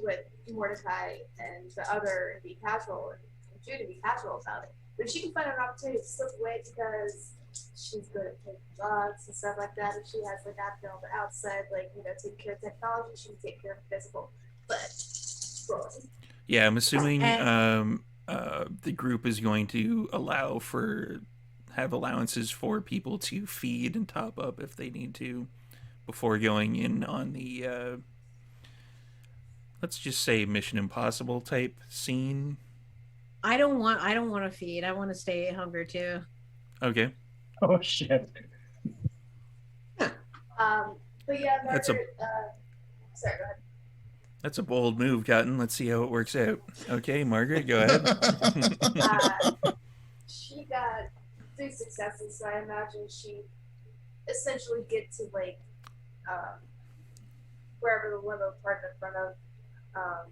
D: with Mordecai and the other and be casual and Jude and be casual about it. But if she can find an opportunity to slip away because she's good at taking drugs and stuff like that, if she has like Abigail on the outside, take care of technology, she can take care of physical. But
A: yeah, I'm assuming the group is going to have allowances for people to feed and top up if they need to before going in on the let's just say Mission Impossible type scene. I
E: don't want to feed. I want to stay hungry too.
A: Okay.
F: Oh shit.
D: But yeah, Margaret, sorry, go ahead.
A: That's a bold move, Cotton. Let's see how it works out. Okay, Margaret, go ahead.
D: She got 3 successes, so I imagine she essentially get to wherever the limo parked in front of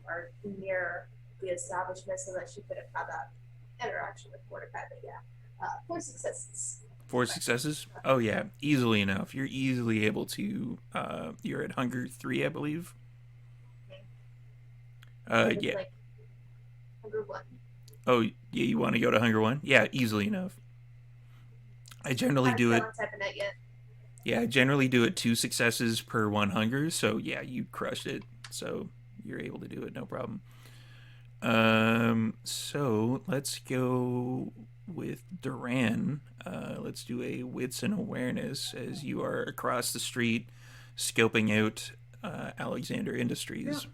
D: or near the establishment, so that she could have had that interaction with Mordecai. But yeah, 4 successes.
A: 4 successes? Oh yeah, easily enough. You're easily able to. You're at hunger 3, I believe. Yeah.
D: Hunger 1.
A: Oh yeah, you want to go to hunger 1? Yeah, easily enough. I generally do it. Yeah, I generally do it 2 successes per 1 hunger. So yeah, you crushed it. So you're able to do it, no problem. So let's go with Duran. Let's do a wits and awareness as you are across the street scoping out Alexander Industries.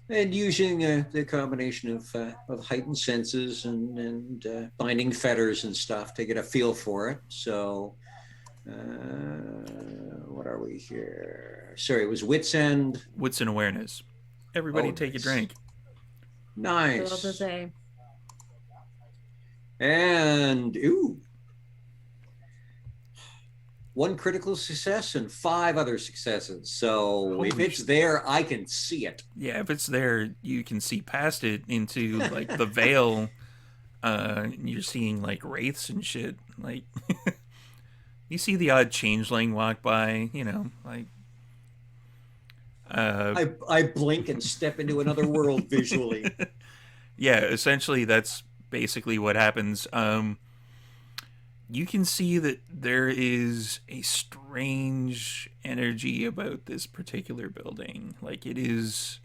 G: And using the combination of heightened senses and binding fetters and stuff to get a feel for it. So, what are we here? Sorry, it was wits and
A: Wits and awareness. Everybody take a
G: nice.
A: drink.
G: Nice.
E: What else to say?
G: And one critical success and 5 other successes. So if it's there, I can see it.
A: Yeah, if it's there, you can see past it into like the veil. You're seeing like wraiths and shit. Like you see the odd changeling walk by. You know, like.
G: I blink and step into another world visually.
A: Yeah, essentially that's basically what happens. You can see that there is a strange energy about this particular building. Like it is,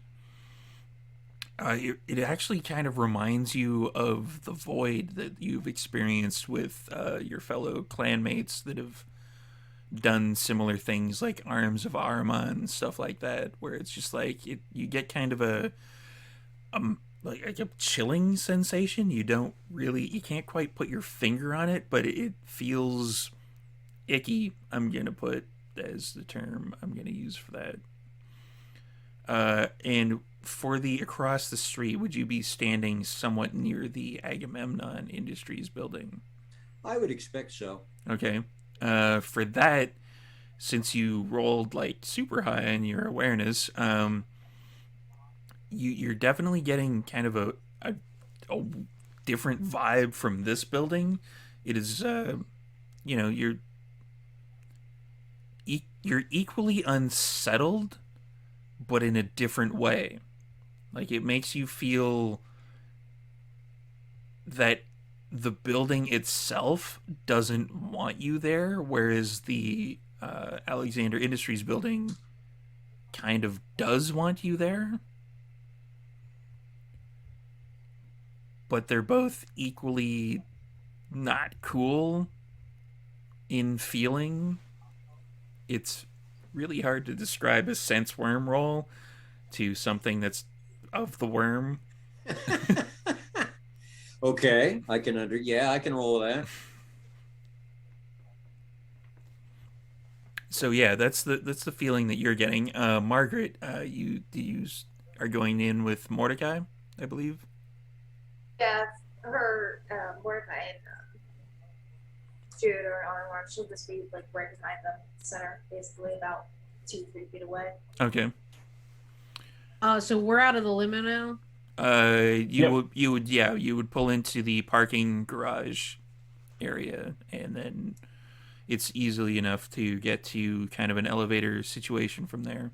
A: it actually kind of reminds you of the void that you've experienced with your fellow clanmates that have done similar things like Arms of Ahriman and stuff like that, where it's just like you get kind of a chilling sensation. You can't quite put your finger on it, but it feels icky. I'm gonna put as the term I'm gonna use for that. And for the across the street, would you be standing somewhat near the Agamemnon Industries building?
G: I would expect so.
A: Okay. For that, since you rolled like super high in your awareness, you're definitely getting kind of a different vibe from this building. It is, you're equally unsettled, but in a different way. Like it makes you feel that the building itself doesn't want you there, whereas the Alexander Industries building kind of does want you there. But they're both equally not cool in feeling. It's really hard to describe a sense worm roll to something that's of the worm.
G: Okay, I can I can roll that.
A: So yeah, that's the feeling that you're getting. Margaret, you are going in with Mordecai, I believe.
D: Yeah, her Mordecai and Jude are on one. She'll just be like right behind the center, basically about 2-3 feet away.
A: Okay.
E: So we're out of the limo now.
A: You would pull into the parking garage area, and then it's easily enough to get to kind of an elevator situation from there.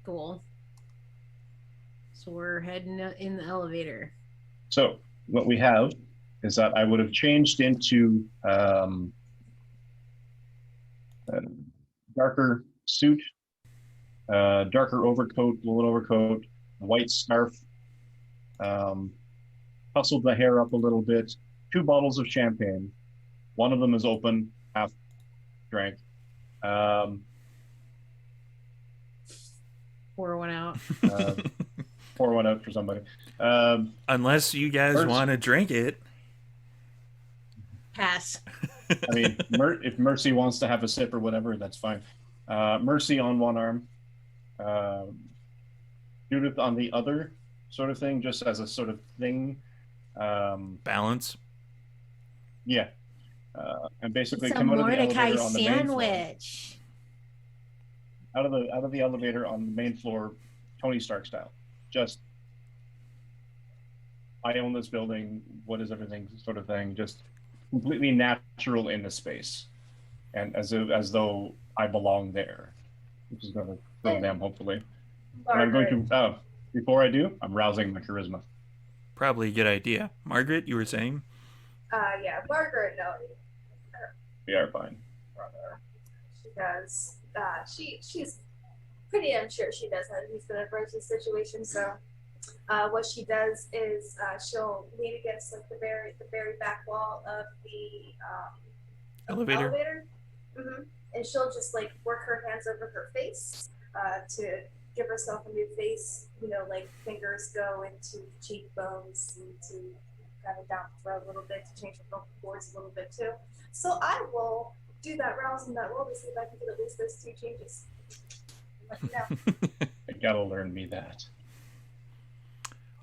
E: Cool. So we're heading in the elevator.
F: So what we have is that I would have changed into a darker suit, darker overcoat, woolen overcoat, white scarf, hustled the hair up a little bit, 2 bottles of champagne. One of them is open, half drank.
E: Pour one out.
F: Pour one out for somebody.
A: Unless you guys want to drink it.
E: Pass.
F: I mean, if Mercy wants to have a sip or whatever, that's fine. Mercy on one arm. Judith on the other, sort of thing, just as a sort of thing.
A: Balance.
F: Yeah. And basically
E: it's
F: come
E: a
F: out of the
E: Mordecai
F: elevator on the main floor.
E: sandwich.
F: Out of the elevator on the main floor, Tony Stark style. Just, I own this building. What is everything? Sort of thing. Just completely natural in the space, and as though I belong there, which is going to throw them hopefully. And I'm going to. Before I do, I'm rousing my charisma.
A: Probably a good idea. Margaret, you were saying?
D: Yeah, Margaret, no.
F: We are fine.
D: She does. She's pretty unsure she does how he's going to approach the situation. So, what she does is she'll lean against like the very back wall of the elevator. Mm-hmm. And she'll just like work her hands over her face to give herself a new face. Like fingers go into cheekbones and to kind of down the throat a little bit to change the vocal cords a little bit too. So I will do that rouse and that roll to see if I can get at least those 2 changes. Let you know.
F: I gotta learn me that.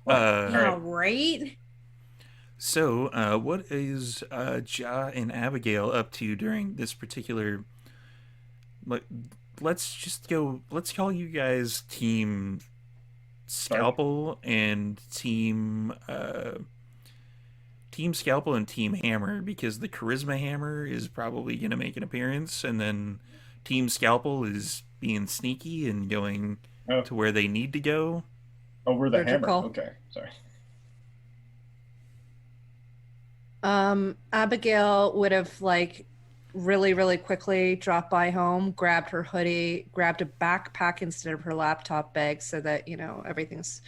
E: Yeah, right?
A: So, what is Ja and Abigail up to during this particular? Let's call you guys Team Scalpel and Team Scalpel and Team Hammer, because the Charisma Hammer is probably going to make an appearance, and then Team Scalpel is being sneaky and going to where they need to go.
F: Oh, we're the
B: Surgical.
F: Hammer. Okay, sorry.
B: Abigail would have really, really quickly dropped by home, grabbed her hoodie, grabbed a backpack instead of her laptop bag so that, everything's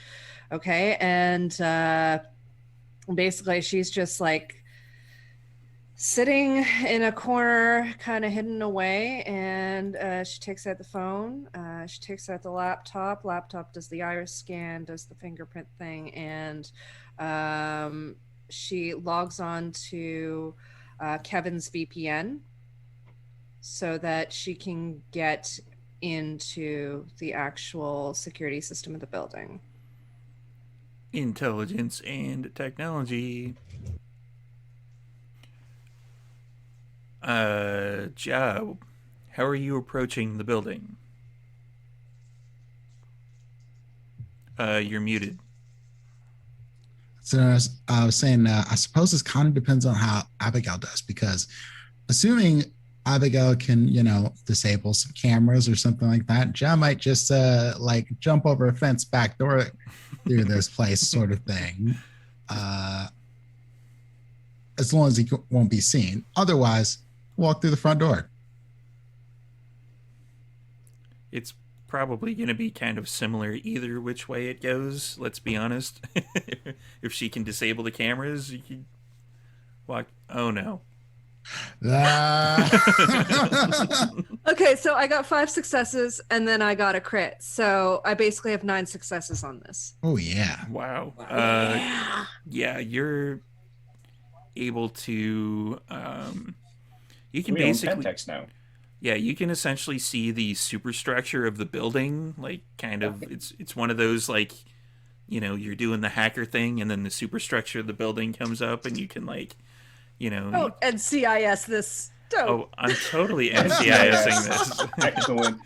B: okay. And basically she's just sitting in a corner, kind of hidden away. And she takes out the phone. She takes out the laptop. Laptop does the iris scan, does the fingerprint thing. And she logs on to Kevin's VPN so that she can get into the actual security system of the building.
A: Intelligence and technology. Ja, how are you approaching the building? You're muted.
C: So I was saying, I suppose this kind of depends on how Abigail does, because assuming Abigail can, disable some cameras or something like that, Ja might just jump over a fence back door through this place, sort of thing. As long as he won't be seen. Otherwise, walk through the front door.
A: It's probably going to be kind of similar either which way it goes, let's be honest. If she can disable the cameras, you can walk. Oh no.
B: Okay, so I got 5 successes and then I got a crit. So I basically have 9 successes on this.
C: Oh, yeah.
A: Wow.
E: Yeah.
A: Yeah, you're able to you can
F: We own
A: basically
F: Pentex now.
A: Yeah, you can essentially see the superstructure of the building, it's one of those you're doing the hacker thing and then the superstructure of the building comes up and you can
B: Oh, NCIS this. Don't.
A: Oh, I'm totally NCISing this.
F: Excellent.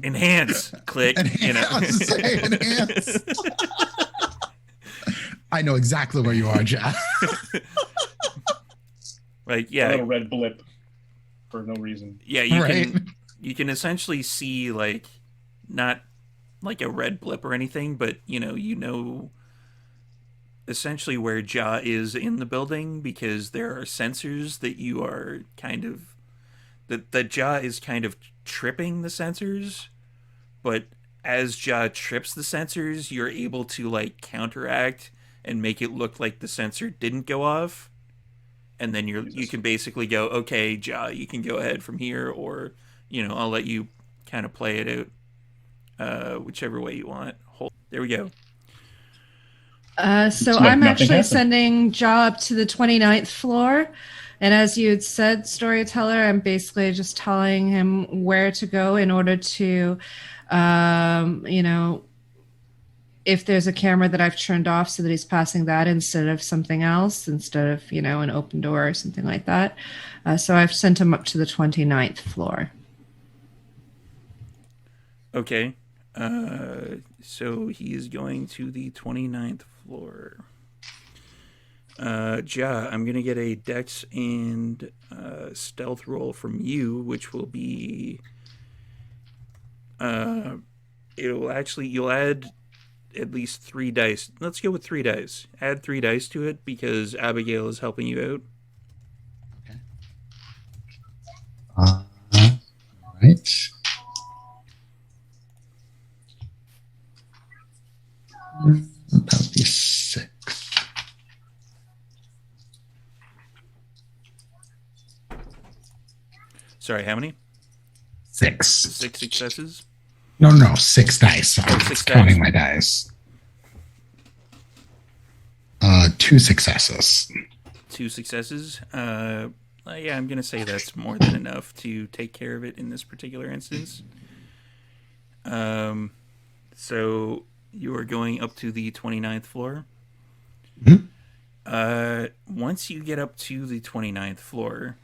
A: Enhance, click,
C: Enhance. I know exactly where you are, Ja.
F: A little red blip for no reason.
A: Yeah, you can essentially see not like a red blip or anything, but you know essentially where Ja is in the building, because there are sensors that you are kind of that Ja is kind of tripping the sensors, but as Ja trips the sensors, you're able to counteract and make it look like the sensor didn't go off. And then you can basically go, okay, Ja, you can go ahead from here, or I'll let you kind of play it out, whichever way you want. There we go.
B: So I'm actually sending Ja up to the 29th floor, and as you had said, storyteller, I'm basically just telling him where to go in order to, if there's a camera that I've turned off, so that he's passing that instead of something else, instead of, an open door or something like that. So I've sent him up to the 29th floor.
A: Okay. So he is going to the 29th floor. Ja, I'm going to get a dex and stealth roll from you, which will be... you'll add at least 3 dice. Let's go with 3 dice. Add 3 dice to it because Abigail is helping you out.
C: Okay. All right. That would be 6.
A: Sorry, how many?
C: 6.
A: 6 successes.
C: No, 6 dice. I'm
A: 6
C: counting
A: dice.
C: my dice. 2 successes.
A: 2 successes. Yeah, I'm gonna say that's more than enough to take care of it in this particular instance. So you are going up to the 29th floor.
C: Mhm.
A: Once you get up to the 29th floor,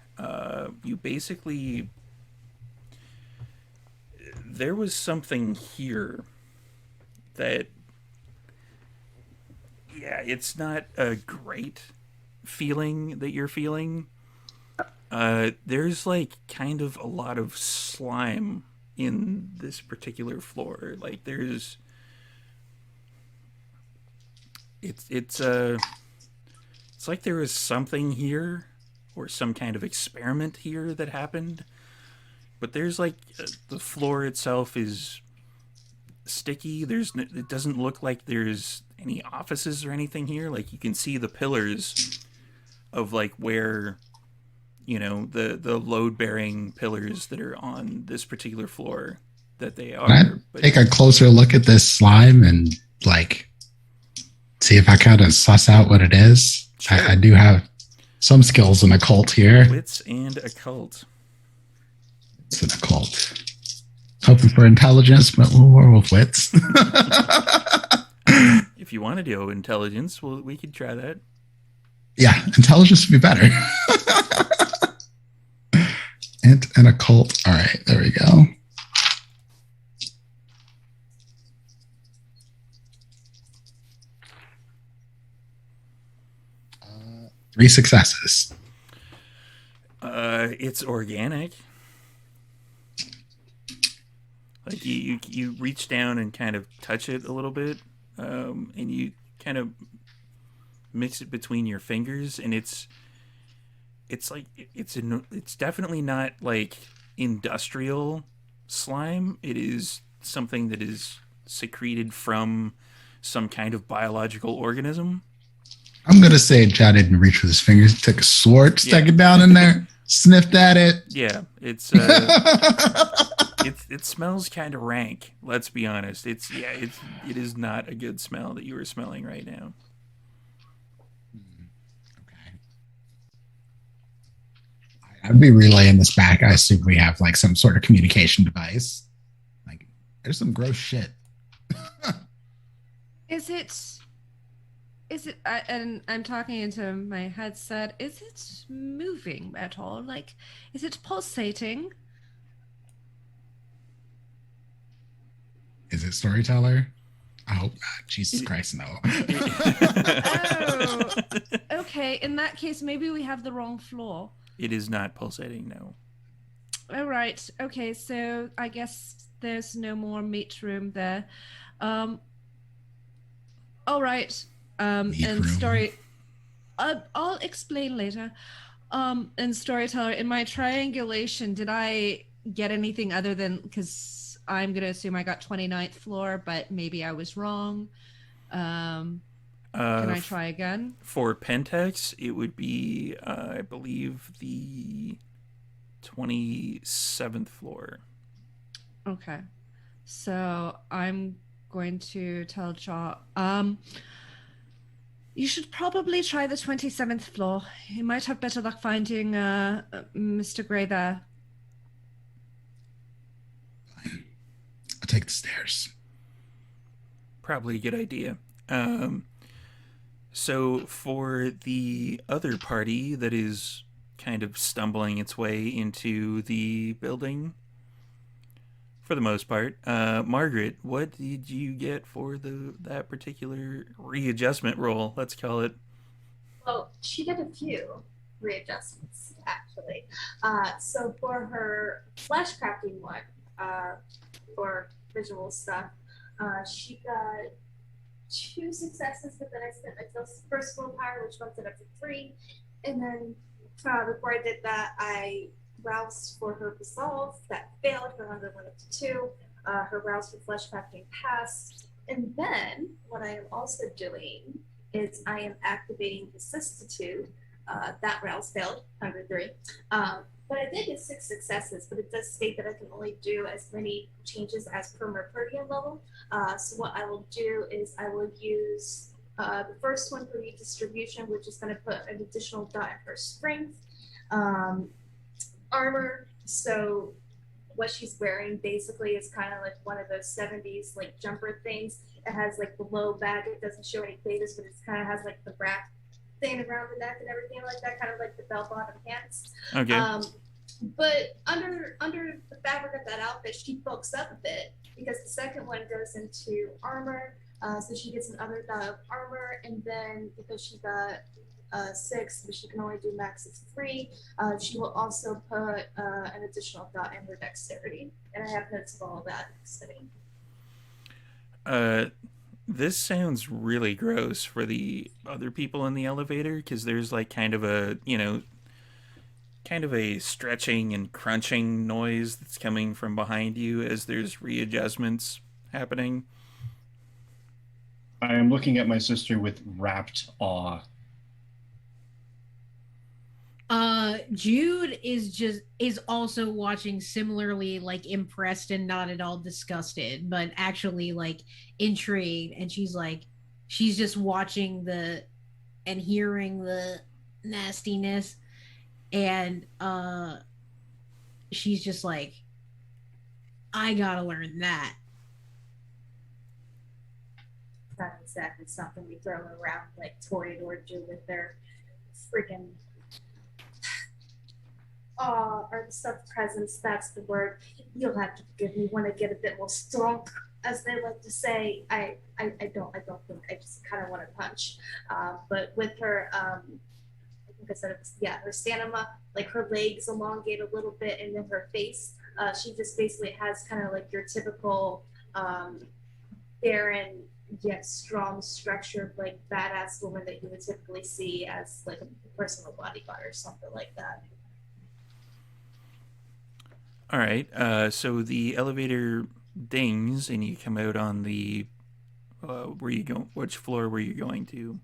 A: you basically, there was something here that, yeah, it's not a great feeling that you're feeling. There's like kind of a lot of slime in this particular floor. Like there's, it's like there was something here, or some kind of experiment here that happened. But there's like the floor itself is sticky. It doesn't look like there's any offices or anything here. Like you can see the pillars of like where, the load bearing pillars that are on this particular floor that they
C: Can I
A: are. But
C: take a closer look at this slime and like see if I kind of suss out what it is?
A: Sure.
C: I do have some skills in occult here.
A: Wits and occult.
C: It's an occult. Hoping for intelligence, but we'll roll with wits.
A: If you want to do intelligence, we could try that.
C: Yeah, intelligence would be better. Int and occult. All right, there we go. Three successes.
A: It's organic. Like you reach down and kind of touch it a little bit, and you kind of mix it between your fingers, and it's definitely not like industrial slime. It is something that is secreted from some kind of biological organism.
C: I'm gonna say John didn't reach with his fingers. He took a sword, stuck it down in there, sniffed at it.
A: Yeah, it smells kind of rank. Let's be honest. It is not a good smell that you are smelling right now.
C: Okay. I'd be relaying this back. I assume we have like some sort of communication device. Like, there's some gross shit.
B: Is it, and I'm talking into my headset, is it moving at all? Like, is it pulsating?
C: Is it storyteller? I hope not. Jesus Christ, no.
B: Oh, okay. In that case, maybe we have the wrong floor.
A: It is not pulsating, no.
B: All right. Okay, so I guess there's no more meat room there. All right. And
C: room.
B: story. I'll explain later. And storyteller, in my triangulation, did I get anything other than, because I'm gonna assume I got 29th floor, but maybe I was wrong. Can I try again?
A: For Pentex, it would be, I believe, the 27th floor.
B: Okay. So I'm going to tell Jaw, you should probably try the 27th floor. You might have better luck finding Mr. Gray there.
C: Fine. I'll take the stairs.
A: Probably a good idea. So for the other party that is kind of stumbling its way into the building, for the most part, Margaret, what did you get for that particular readjustment roll? Let's call it.
D: Well, she did a few readjustments actually. So for her flash crafting one, for visual stuff, she got 2 successes, but then I spent my first willpower, which bumped it up to 3. And then before I did that, I roused for her resolve. That failed. Her hunger went up to 2. Her rouse for flesh crafting passed. And then what I am also doing is I am activating vicissitude that round's failed, 103. But I did get 6 successes, but it does state that I can only do as many changes as per Mercurian level. So what I will do is I will use the first one for redistribution, which is going to put an additional dot in her strength. Armor, so what she's wearing basically is kind of like one of those 70s like jumper things. It has like the low back, it doesn't show any cleavage, but it kind of has like the wrap thing around the neck and everything like that, kind of like the bell bottom pants.
A: Okay.
D: But under the fabric of that outfit, she bulks up a bit because the second one goes into armor. So she gets another dot of armor, and then because she got 6, but she can only do max of 3, she will also put an additional dot in her dexterity. And I have notes of all that study.
A: This sounds really gross for the other people in the elevator because there's like kind of a, kind of a stretching and crunching noise that's coming from behind you as there's readjustments happening.
F: I am looking at my sister with rapt awe.
E: Jude is also watching similarly, like impressed and not at all disgusted, but actually like intrigued. And she's just watching and hearing the nastiness, and she's just like, I gotta learn that.
D: Not exactly something we throw around like Tori or do with their freaking or the stuffed presents, that's the word. You'll have to forgive me when I get a bit more strong, as they like to say. I don't think, I just kind of want to punch. But with her, I think I said it was, her stamina, like her legs elongate a little bit, and then her face, she just basically has kind of like your typical barren yet strong structured, like badass woman that you would typically see as like a personal bodyguard or something like that.
A: All right. So the elevator dings, and you come out on the. Where you go? Which floor were you going to?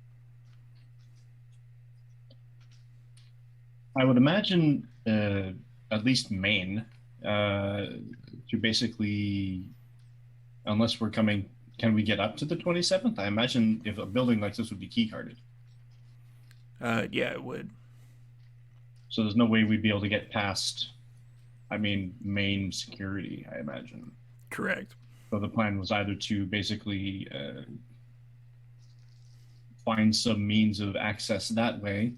F: I would imagine at least main to basically, unless we're coming. Can we get up to the 27th? I imagine if a building like this would be key carded.
A: Yeah, it would.
F: So there's no way we'd be able to get past. Main security, I imagine.
A: Correct.
F: So the plan was either to basically find some means of access that way,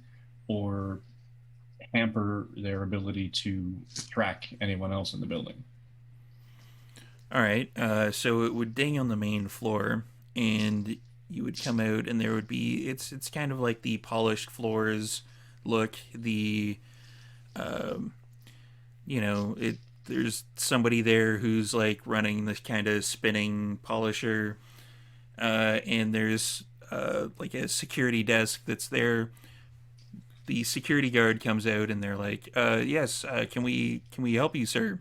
F: or hamper their ability to track anyone else in the building.
A: All right. So it would ding on the main floor, and you would come out, and there would be it's kind of like the polished floors look. There's somebody there who's like running this kind of spinning polisher, and there's like a security desk that's there. The security guard comes out, and they're like, "Yes, can we help you, sir?"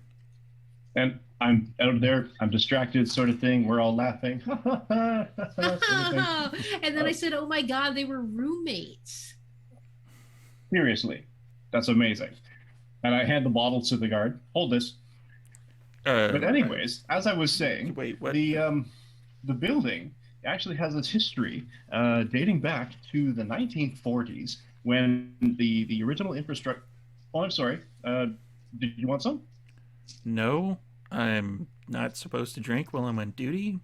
F: And I'm out there, I'm distracted, sort of thing. We're all laughing. Sort of thing.
E: And then I said, "Oh my God, they were roommates."
F: Seriously, that's amazing. And I hand the bottle to the guard. Hold this. But anyways, as I was saying,
A: wait, what?
F: The building actually has its history dating back to the 1940s when the original infrastructure. Oh, I'm sorry. Did you want some?
A: No, I'm not supposed to drink while I'm on duty.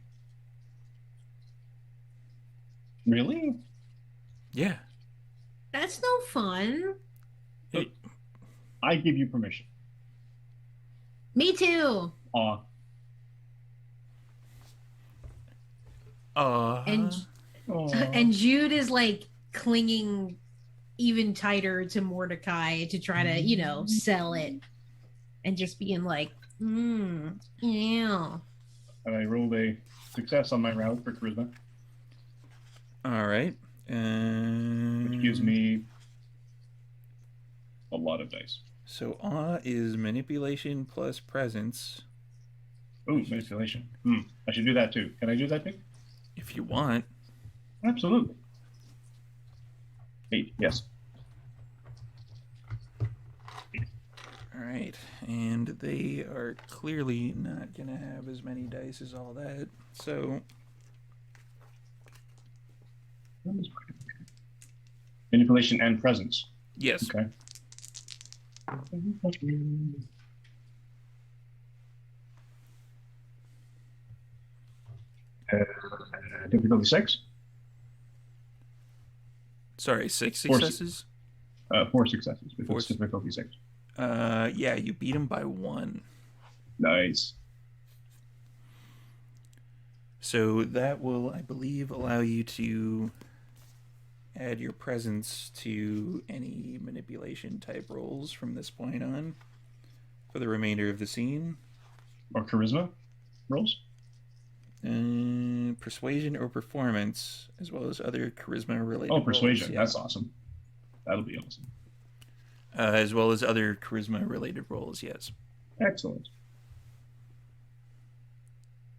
F: Really?
A: Yeah.
E: That's no fun.
F: I give you permission.
E: Me too.
F: Aw.
E: And Jude is like clinging even tighter to Mordecai to try to, sell it, and just being like, yeah.
F: And I rolled a success on my round for charisma.
A: All right.
F: Which gives me a lot of dice.
A: So awe is manipulation plus presence.
F: Ooh, manipulation. I should do that too. Can I do that too?
A: If you want.
F: Absolutely. 8, yes.
A: All right, and they are clearly not going to have as many dice as all that. So
F: Manipulation and presence.
A: yes.
F: Okay. Difficulty 6.
A: Sorry, 6
F: Four-
A: successes.
F: 4 successes. Because
A: Four-
F: it's difficulty 6.
A: Yeah, you beat him by 1.
F: Nice.
A: So that will, I believe, allow you to add your presence to any manipulation type rolls from this point on for the remainder of the scene.
F: Or charisma rolls.
A: Persuasion or performance, as well as other charisma related.
F: Oh, persuasion.
A: Rolls, yeah.
F: That's awesome. That'll be awesome.
A: As well as other charisma related roles, yes.
F: Excellent.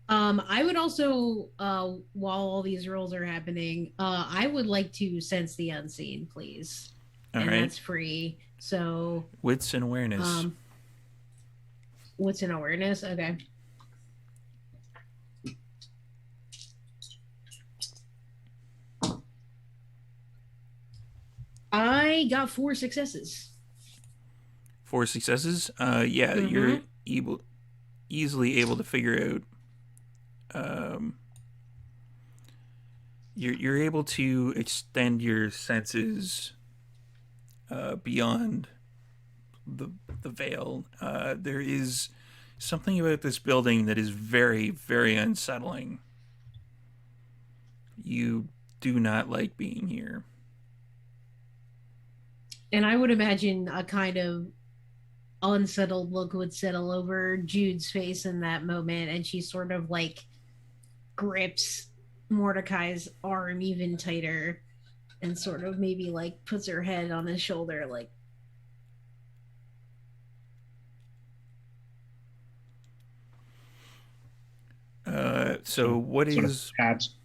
E: I would also, while all these rolls are happening, I would like to sense the unseen, please.
A: All
E: and
A: right.
E: that's free. So
A: Wits and awareness.
E: what's an awareness? Okay. I got 4 successes.
A: 4 successes. Yeah, you're easily able to figure out. You're able to extend your senses beyond the veil. There is something about this building that is very, very unsettling. You do not like being here.
E: And I would imagine a kind of unsettled look would settle over Jude's face in that moment, and she sort of like grips Mordecai's arm even tighter and sort of maybe like puts her head on his shoulder, like,
A: So what
F: Sort of
A: is
F: pats.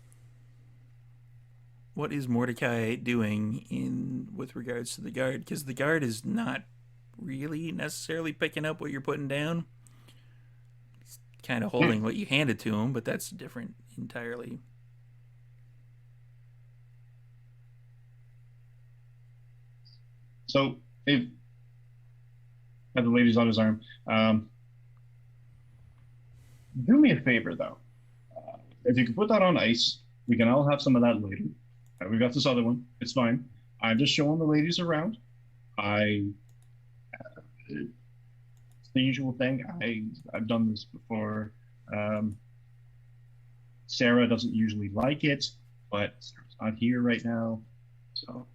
A: what is Mordecai doing in with regards to the guard? Because the guard is not really necessarily picking up what you're putting down. He's kind of holding what you handed to him, but that's different entirely.
F: So, if had the ladies on his arm, do me a favor though. If you can put that on ice, we can all have some of that later. We got this other one. It's fine. I'm just showing the ladies around. It's the usual thing. I've done this before. Sara doesn't usually like it, but Sara's not here right now, so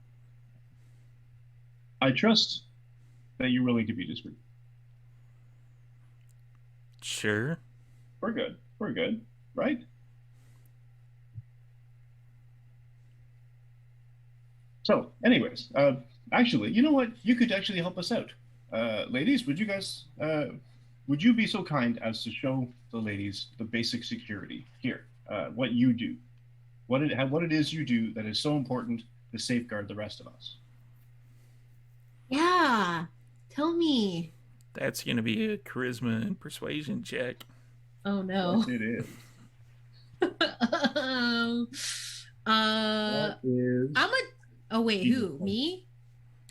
F: I trust that you're willing to be discreet.
A: Sure.
F: We're good. We're good, right? So, anyways, actually, you know what? You could actually help us out. Ladies, would you be so kind as to show the ladies the basic security here? What you do, what it is you do that is so important to safeguard the rest of us.
E: yeah, tell me.
A: That's going to be a charisma and persuasion check.
E: Oh no.
F: Yes, it is.
E: I'm a. Oh wait, who? Me?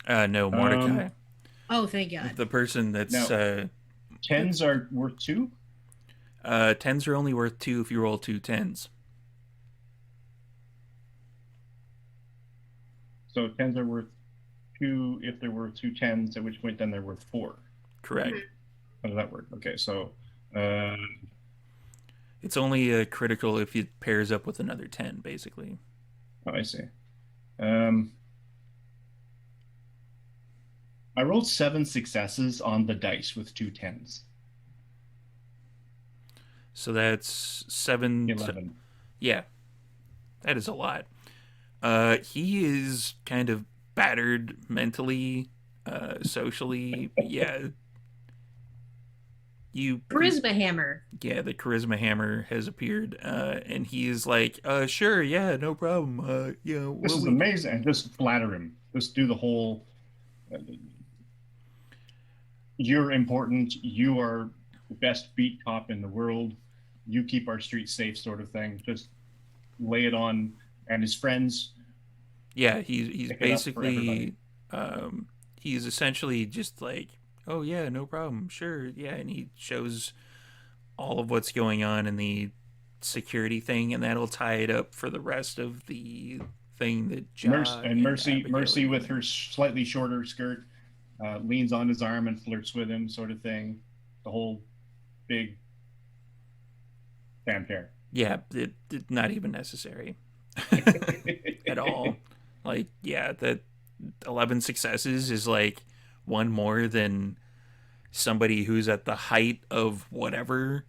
A: No, Mordecai.
E: Oh, thank God.
A: The person that's
F: Now, 10s are worth 2.
A: 10s are only worth 2 if you roll 2 10s.
F: So 10s are worth 2 if they're worth 2 10s, at which point then they're worth 4.
A: Correct.
F: How does that work? Okay, so
A: It's only critical if it pairs up with another 10, basically.
F: oh, I see. I rolled 7 successes on the dice with 2 10s.
A: So that's 7.
F: 11.
A: Yeah, that is a lot. He is kind of battered mentally, socially. Yeah.
E: Charisma hammer.
A: Yeah, the charisma hammer has appeared, and he is like, sure, yeah, no problem.
F: This is amazing. Just flatter him. Just do the whole. you're important. You are the best beat cop in the world. You keep our streets safe, sort of thing. Just lay it on, and his friends.
A: Yeah, he's
F: Pick it up for everybody.
A: basically he's essentially just like, oh yeah, no problem, sure, yeah, and he shows all of what's going on in the security thing, and that'll tie it up for the rest of the thing that Ja and Abigail
F: Mercy
A: are
F: with
A: doing.
F: her slightly shorter skirt leans on his arm and flirts with him, sort of thing. The whole big fanfare.
A: Yeah, it not even necessary at all. Like, yeah, that 11 successes is like one more than somebody who's at the height of whatever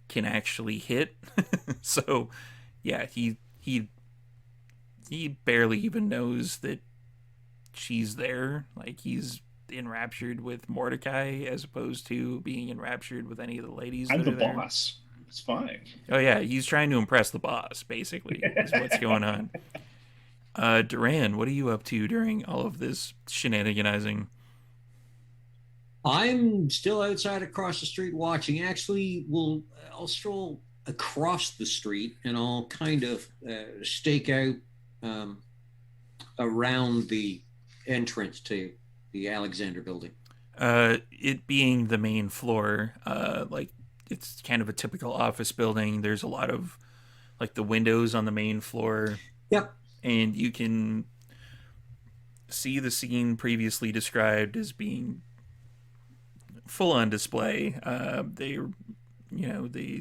A: can actually hit. So, yeah, he barely even knows that she's there. Like, he's enraptured with Mordecai as opposed to being enraptured with any of the ladies
F: I'm
A: that
F: the
A: are there.
F: boss. It's fine.
A: Oh yeah, he's trying to impress the boss, basically, is what's going on. Duran, what are you up to during all of this shenaniganizing?
G: I'm still outside across the street watching. Actually, I'll stroll across the street and I'll kind of stake out um, around the entrance to the Alexander building.
A: It being the main floor, like it's kind of a typical office building. There's a lot of like the windows on the main floor,
G: Yep.
A: and you can see the scene previously described as being full on display. The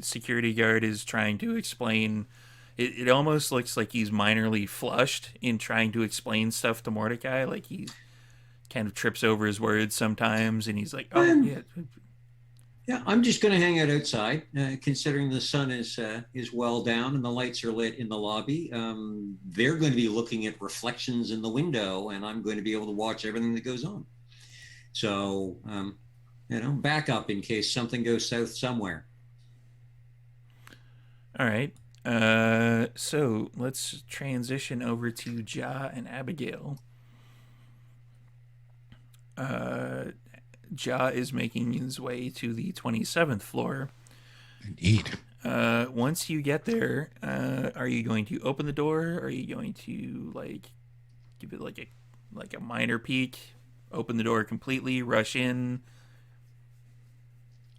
A: security guard is trying to explain. It almost looks like he's minorly flushed in trying to explain stuff to Mordecai. Like he kind of trips over his words sometimes, and he's like, "Oh yeah,
G: Yeah, I'm just going to hang out outside, considering the sun is well down and the lights are lit in the lobby. They're going to be looking at reflections in the window, and I'm going to be able to watch everything that goes on. So, back up in case something goes south somewhere.
A: all right." So let's transition over to Ja and Abigail. Ja is making his way to the 27th floor.
C: Indeed.
A: Once you get there, are you going to open the door? Are you going to like give it like a minor peek? Open the door completely, rush in.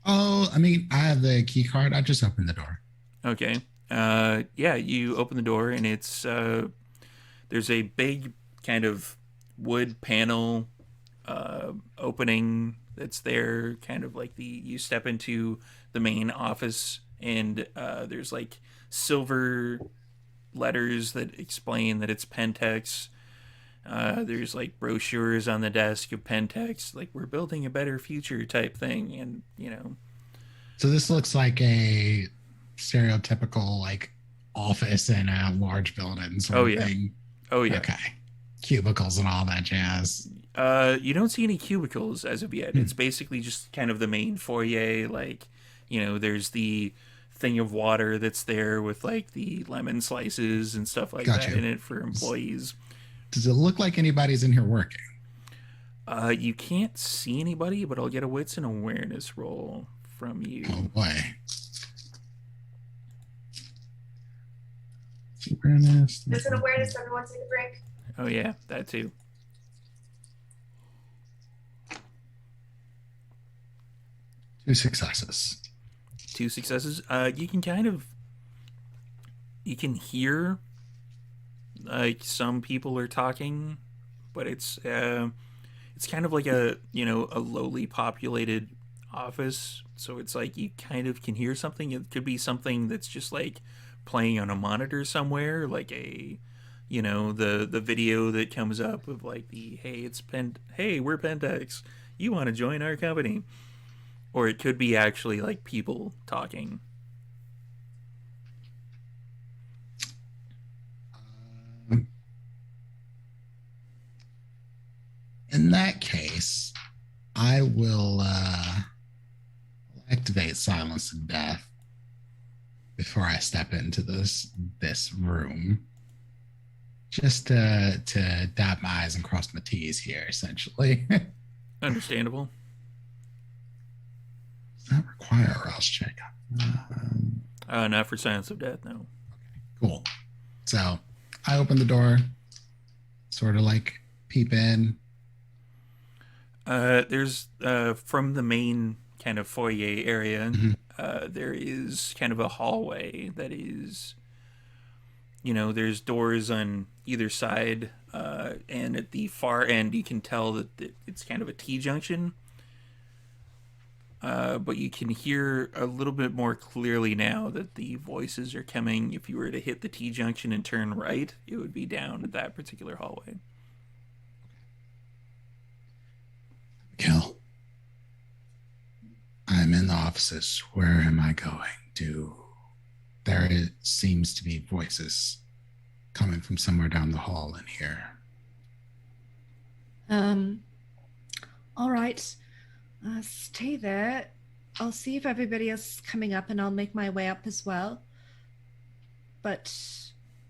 C: Oh, I mean, I have the key card. I just opened the door.
A: Okay. Yeah, you open the door and it's there's a big kind of wood panel opening that's there, kind of like you step into the main office, and there's like silver letters that explain that it's Pentex. There's like brochures on the desk of Pentex, like we're building a better future type thing, and
C: So this looks like a stereotypical like office in a large building sort of thing.
A: Oh yeah.
C: Okay. Cubicles and all that jazz.
A: You don't see any cubicles as of yet. It's basically just kind of the main foyer. Like, there's the thing of water that's there with like the lemon slices and stuff like
C: Gotcha.
A: that in it for employees.
C: Does it look like anybody's in here working?
A: You can't see anybody, but I'll get a wits and awareness roll from you.
C: Oh boy. Awareness.
D: There's an awareness. Everyone take a drink.
A: Oh yeah, that too.
C: Two successes.
A: Two successes. You can hear like some people are talking, but it's kind of like a lowly populated office, so it's like you kind of can hear something. It could be something that's just like playing on a monitor somewhere, like a the video that comes up of like the hey, we're Pentex, you want to join our company. Or it could be actually like people talking.
C: In that case, I will activate Silence and Death before I step into this room. Just to dot my I's and cross my T's here, essentially.
A: Understandable.
C: not require a rouse check.
A: Not for Silence of Death, no.
C: Cool. So I open the door, sort of like peep in.
A: There's from the main kind of foyer area, there is kind of a hallway that is, there's doors on either side, and at the far end you can tell that it's kind of a T-junction. But you can hear a little bit more clearly now that the voices are coming. If you were to hit the T-junction and turn right, it would be down at that particular hallway.
C: Kill. I'm in the offices. Where am I going? There seems to be voices coming from somewhere down the hall in here.
B: All right. Stay there. I'll see if everybody else is coming up, and I'll make my way up as well. But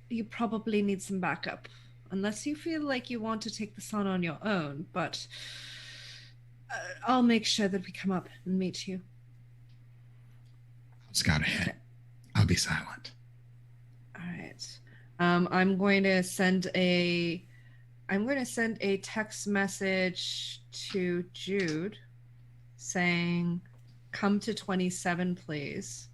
B: you probably need some backup, unless you feel like you want to take this on your own. But I'll make sure that we come up and meet you.
C: Scout ahead. I'll be silent.
B: All right. I'm going to send a text message to Jude saying, "Come to 27, please."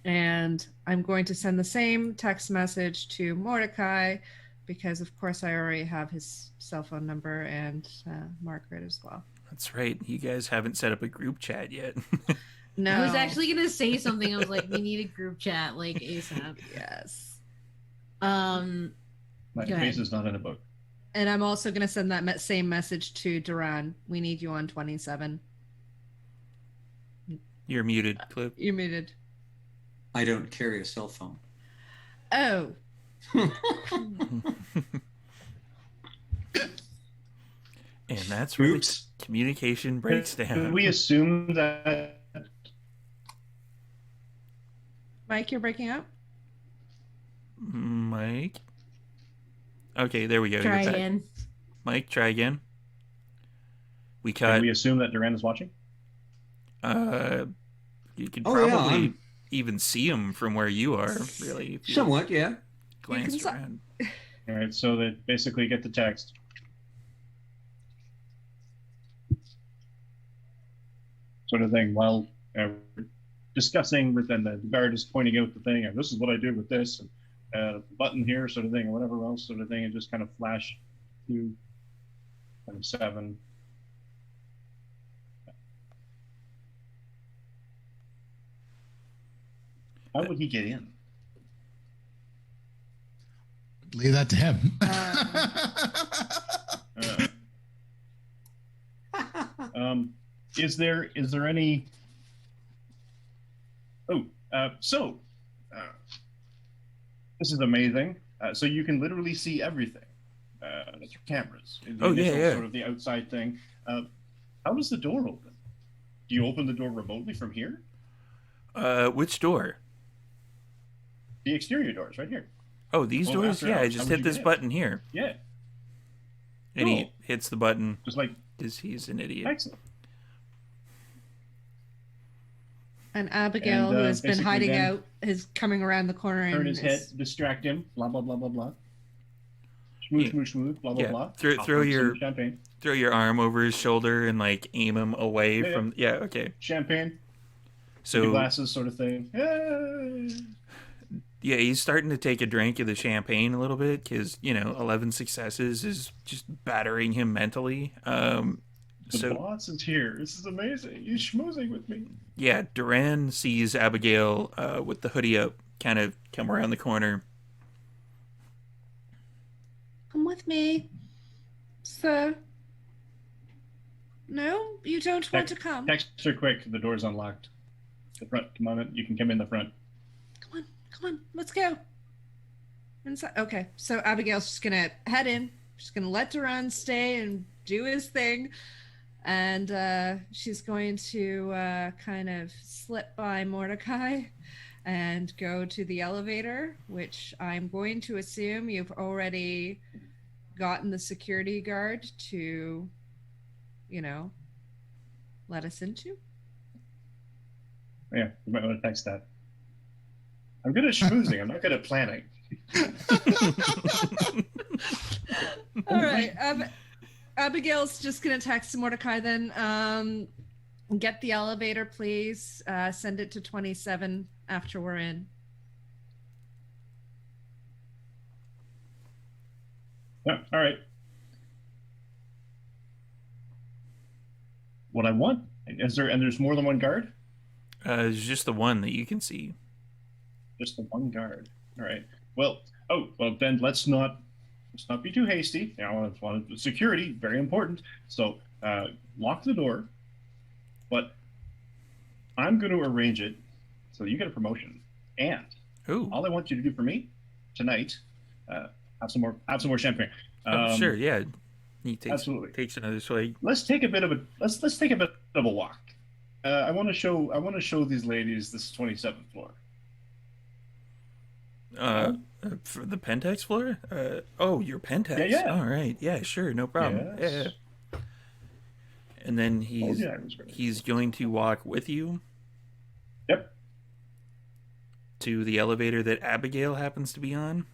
B: And I'm going to send the same text message to Mordecai because, of course, I already have his cell phone number, and Margaret as well.
A: That's right. You guys haven't set up a group chat yet.
B: No.
E: I was actually going to say something. I was like, we need a group chat, like, ASAP.
B: Yes.
F: My
E: Go
F: face
E: ahead.
F: is not in a book.
B: And I'm also going to send that same message to Duran. We need you on 27.
A: You're muted, Cliff.
B: You're muted.
G: I don't carry a cell phone.
B: Oh.
A: And that's where the
G: Oops.
A: communication breaks
F: Can
A: down.
F: we assume that
B: Mike, you're breaking up?
A: Mike? Okay, there we go.
E: Try
A: You're back.
E: again.
A: Mike, try again. We
F: can
A: cut.
F: we assume that Duran is watching?
A: You could
G: Oh, yeah,
A: probably
G: I'm-
A: even see him from where you are, really. If you
G: Somewhat, yeah.
A: glanced
B: You can
A: around.
F: All right, so they basically get the text. Sort of thing while discussing within the guard is pointing out the thing, and this is what I do with this, and button here, sort of thing, or whatever else, sort of thing, and just kind of flash to 7. How would he get in?
C: Leave that to him.
F: Is there any? This is amazing. So you can literally see everything through cameras. The initial sort of the outside thing. How does the door open? Do you open the door remotely from here?
A: Which door?
F: The exterior doors, right here.
A: Oh, these
F: Well,
A: doors?
F: after
A: Yeah, I
F: hours,
A: just
F: how would
A: hit
F: you
A: this
F: get in?
A: button here.
F: Yeah,
A: And he
F: Cool.
A: hits the button
F: just like
A: because he's an idiot.
F: excellent.
B: And Abigail,
F: And,
B: who has been
F: basically
B: hiding
F: then
B: out, is coming around the corner
F: Turn
B: and
F: his
B: is-
F: head, distract him. Blah blah blah blah blah. Schmoosh,
A: Yeah.
F: schmoosh, schmoosh, blah blah
A: Yeah.
F: blah.
A: Throw
F: Offer him
A: your-
F: some champagne.
A: Throw your arm over his shoulder and like aim him away
F: Yeah.
A: from. Yeah, okay.
F: Champagne.
A: So
F: Glasses, sort of thing. Yay!
A: yeah, he's starting to take a drink of the champagne a little bit because 11 successes is just battering him mentally.
F: The
A: So
F: boss is here. This is amazing. He's schmoozing with me.
A: yeah, Duran sees Abigail with the hoodie up, kind of come around the corner.
B: Come with me, sir. No, you don't want to come.
F: Text her quick. The door's unlocked. The front. Come on, you can come in the front.
B: Come on, let's go. Inside. Okay, so Abigail's just gonna head in. She's gonna let Duran stay and do his thing, and she's going to kind of slip by Mordecai and go to the elevator, which I'm going to assume you've already gotten the security guard to, let us into.
F: Yeah, you might want to text that. I'm good at schmoozing. I'm not good at planning.
B: All right. Abigail's just gonna text Mordecai then. Get the elevator, please. Send it to 27 after we're in.
F: Yeah, all right. What I want is there, and there's more than one guard.
A: It's just the one that you can see.
F: Just the one guard. All right. Well, then let's not be too hasty. I want security, very important. So lock the door. But I'm going to arrange it so you get a promotion. And all I want you to do for me tonight, have some more champagne.
A: Sure, yeah. He
F: absolutely
A: takes another swig.
F: Let's take a bit of a walk. I want to show these ladies this 27th floor.
A: For the Pentex floor? Your Pentex.
F: Yeah.
A: All right. Yeah, sure, no problem.
F: Yes.
A: Yeah. And then he's going to walk with you.
F: Yep.
A: To the elevator that Abigail happens to be on.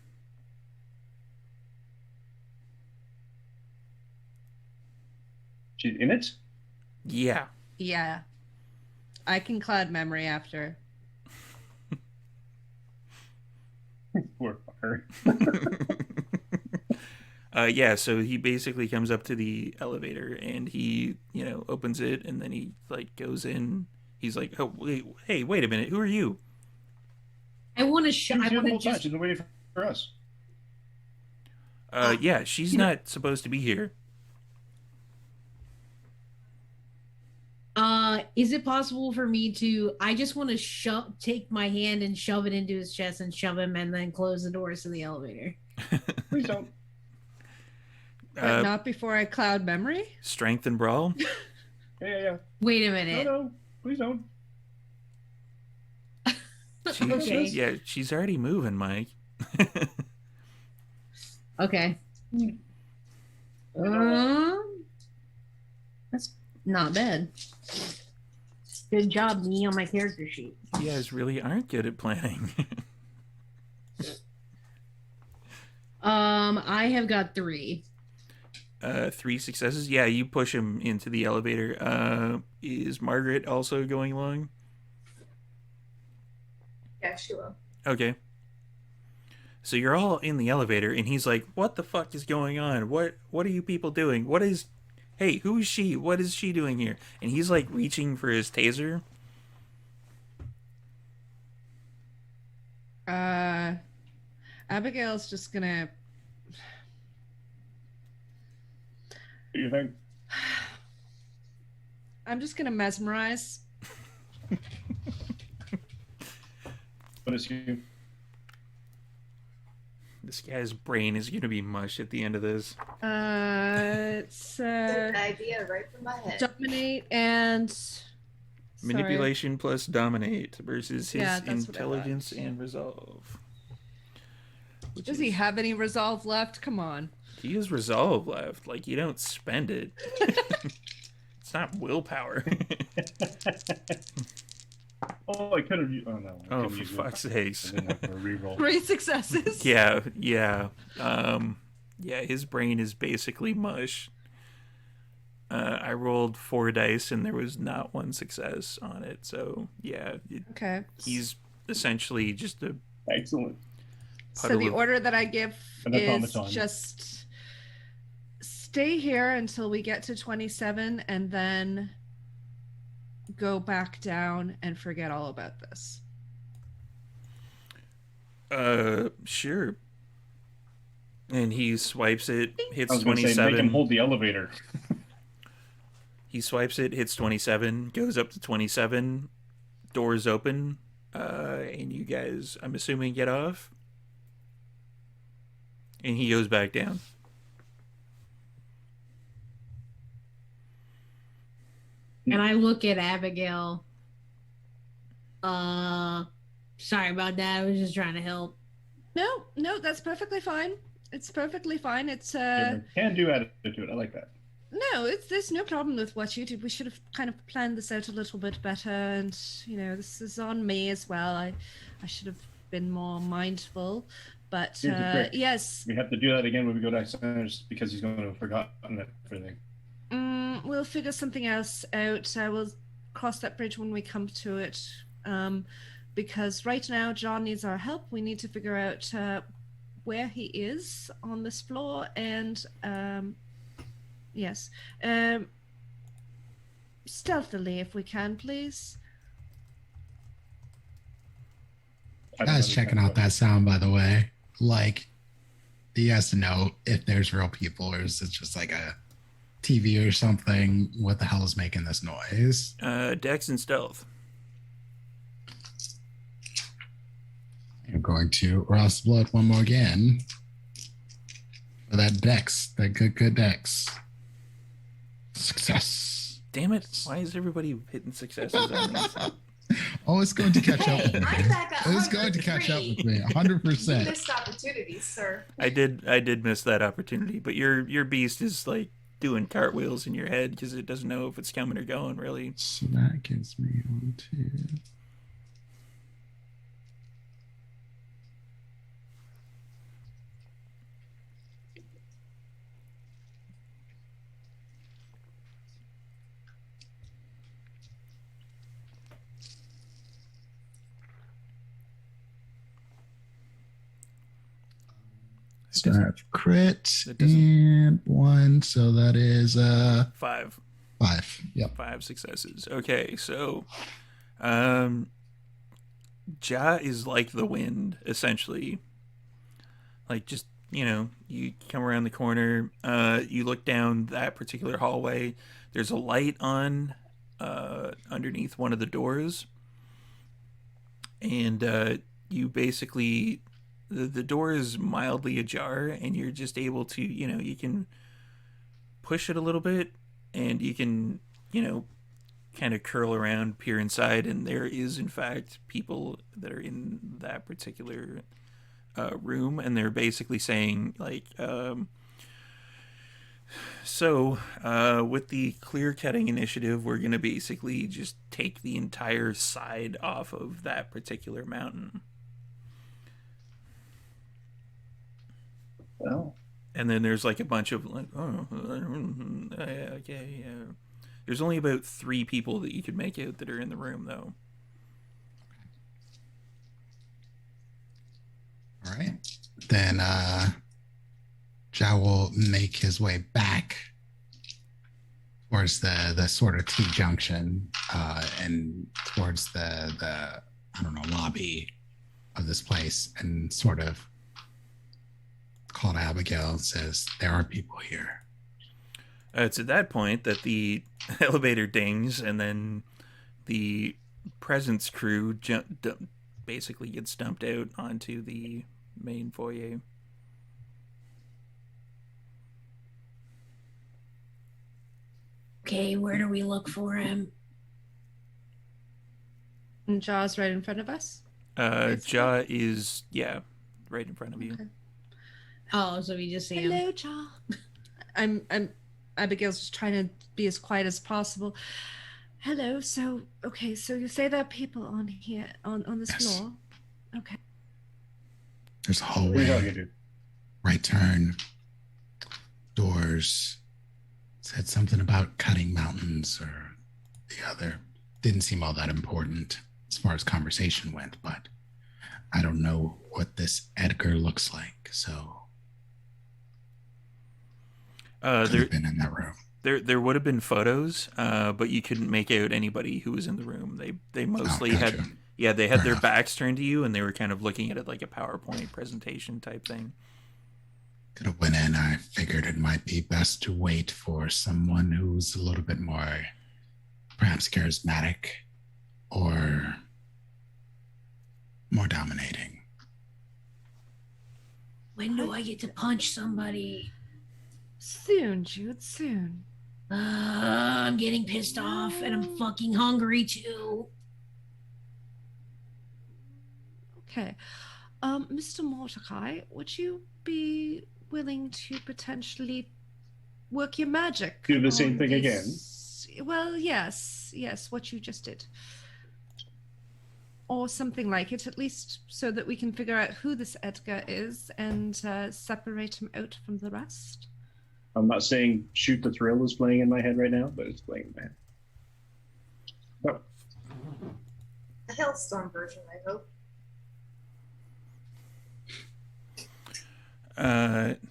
F: She's in it?
A: Yeah.
B: Yeah. I can cloud memory after.
F: Poor fucker.
A: Yeah, so he basically comes up to the elevator and he, opens it and then he goes in. He's like, "Oh, wait a minute. Who are you?"
E: I want to
F: She's been waiting for us.
A: Yeah, she's not supposed to be here.
E: Is it possible for me to? I just want to take my hand and shove it into his chest and shove him, and then close the doors to the elevator.
F: Please don't.
B: But not before I cloud memory?
A: Strength and brawl?
F: Yeah.
E: Wait a minute.
F: No, please don't.
E: Okay.
A: She's already moving, Mike.
E: Okay. That's not bad. Good job, me on my character sheet.
A: You guys really aren't good at planning.
E: I have got 3.
A: 3 successes. Yeah, you push him into the elevator. Is Margaret also going along?
D: Yeah, she will.
A: Okay. So you're all in the elevator, and he's like, "What the fuck is going on? What are you people doing? Hey, who is she? What is she doing here?" And he's reaching for his taser.
B: Abigail's just gonna.
F: What do you think?
B: I'm just gonna mesmerize.
F: What is you?
A: This guy's brain is gonna be mush at the end of this.
B: It's
D: Good idea, right from my head.
B: dominate and
A: manipulation plus dominate versus his
B: Yeah, that's what I
A: intelligence and resolve.
B: Does he have any resolve left? Come on.
A: He has resolve left. You don't spend it. It's not willpower.
F: Oh, I could have. Oh no.
A: Oh, for fuck's sakes.
F: Reroll.
B: 3 successes.
A: Yeah. His brain is basically mush. I rolled 4 dice and there was not 1 success on it. So yeah.
B: Okay.
A: He's essentially just a
F: excellent.
B: So the order that I give is
F: automaton.
B: just stay here until we get to 27 and then go back down and forget all about this.
A: Sure. And he swipes it, hits
F: I was gonna
A: 27.
F: say, make him hold the elevator.
A: He swipes it, hits 27, goes up to 27, doors open, and you guys, I'm assuming, get off. And he goes back down.
E: And I look at Abigail. Sorry about that. I was just trying to help.
B: No, that's perfectly fine. It's perfectly fine. It's
F: Can do attitude. I like that.
B: No, there's no problem with what you did. We should have kind of planned this out a little bit better, and this is on me as well. I should have been more mindful, but
F: Here's the trick.
B: yes,
F: We have to do that again when we go downstairs because he's going to have forgotten everything.
B: we'll figure something else out. We'll cross that bridge when we come to it. Because right now John needs our help. We need to figure out where he is on this floor, and yes, stealthily if we can, please.
C: Guys checking out that sound, by the way. Like, he has to know if there's real people or is it just like a TV or something. What the hell is making this noise?
A: Dex and stealth.
C: I'm going to Ross Blood one more again. For that Dex, that good Dex. Success.
A: Damn it. Why is everybody hitting successes on these?
C: Oh, it's going to catch up with me.
D: I'm back at
C: It's going to catch up with me, 100%.
D: Missed opportunities, sir.
A: I did miss that opportunity, but your beast is like doing cartwheels in your head because it doesn't know if it's coming or going, really.
C: So that gives me 1, 2. So I have crit and 1, so that is
A: 5.
C: 5. Yep.
A: 5 successes. Okay, so Ja is like the wind, essentially. Like, just, you come around the corner, you look down that particular hallway, there's a light on underneath one of the doors, and you basically, the door is mildly ajar, and you're just able to, you can push it a little bit, and you can, kind of curl around, peer inside, and there is, in fact, people that are in that particular room, and they're basically saying, like, with the clear cutting initiative, we're going to basically just take the entire side off of that particular mountain.
F: Well,
A: and then there's like a bunch of like, okay. There's only about 3 people that you could make out that are in the room, though.
C: All right. Then Ja will make his way back towards the sort of T-junction and towards the I don't know, lobby of this place, and sort of call to Abigail and says, there are people here.
A: It's at that point that the elevator dings, and then the presence crew basically gets dumped out onto the main foyer.
E: Okay, where do we look for him?
B: And Ja's right in front of us.
A: Ja is right in front of you.
B: Okay.
E: Oh, so we just see him.
B: Hello, Ja. I'm Abigail's just trying to be as quiet as possible. Hello. So you say there are people on here on this floor. Okay.
C: There's a hallway. Right turn. Doors. Said something about cutting mountains or the other. Didn't seem all that important as far as conversation went, but I don't know what this Edgar looks like, so could have been in that room.
A: There would have been photos, but you couldn't make out anybody who was in the room. They mostly had their backs turned to you, and they were kind of looking at it like a PowerPoint presentation type thing.
C: Could have went in. I figured it might be best to wait for someone who's a little bit more, perhaps charismatic or more dominating.
E: When do I get to punch somebody?
B: Soon, Jude, soon.
E: I'm getting pissed off, and I'm fucking hungry too.
B: Okay. Mr. Mordecai, would you be willing to potentially work your magic.
F: Do the same
B: on
F: thing again?
B: Well, yes, what you just did. Or something like it, at least so that we can figure out who this Edgar is and separate him out from the rest.
F: I'm not saying Shoot the Thrill is playing in my head right now, but it's playing in my head. Oh.
D: A Hailstorm version, I hope.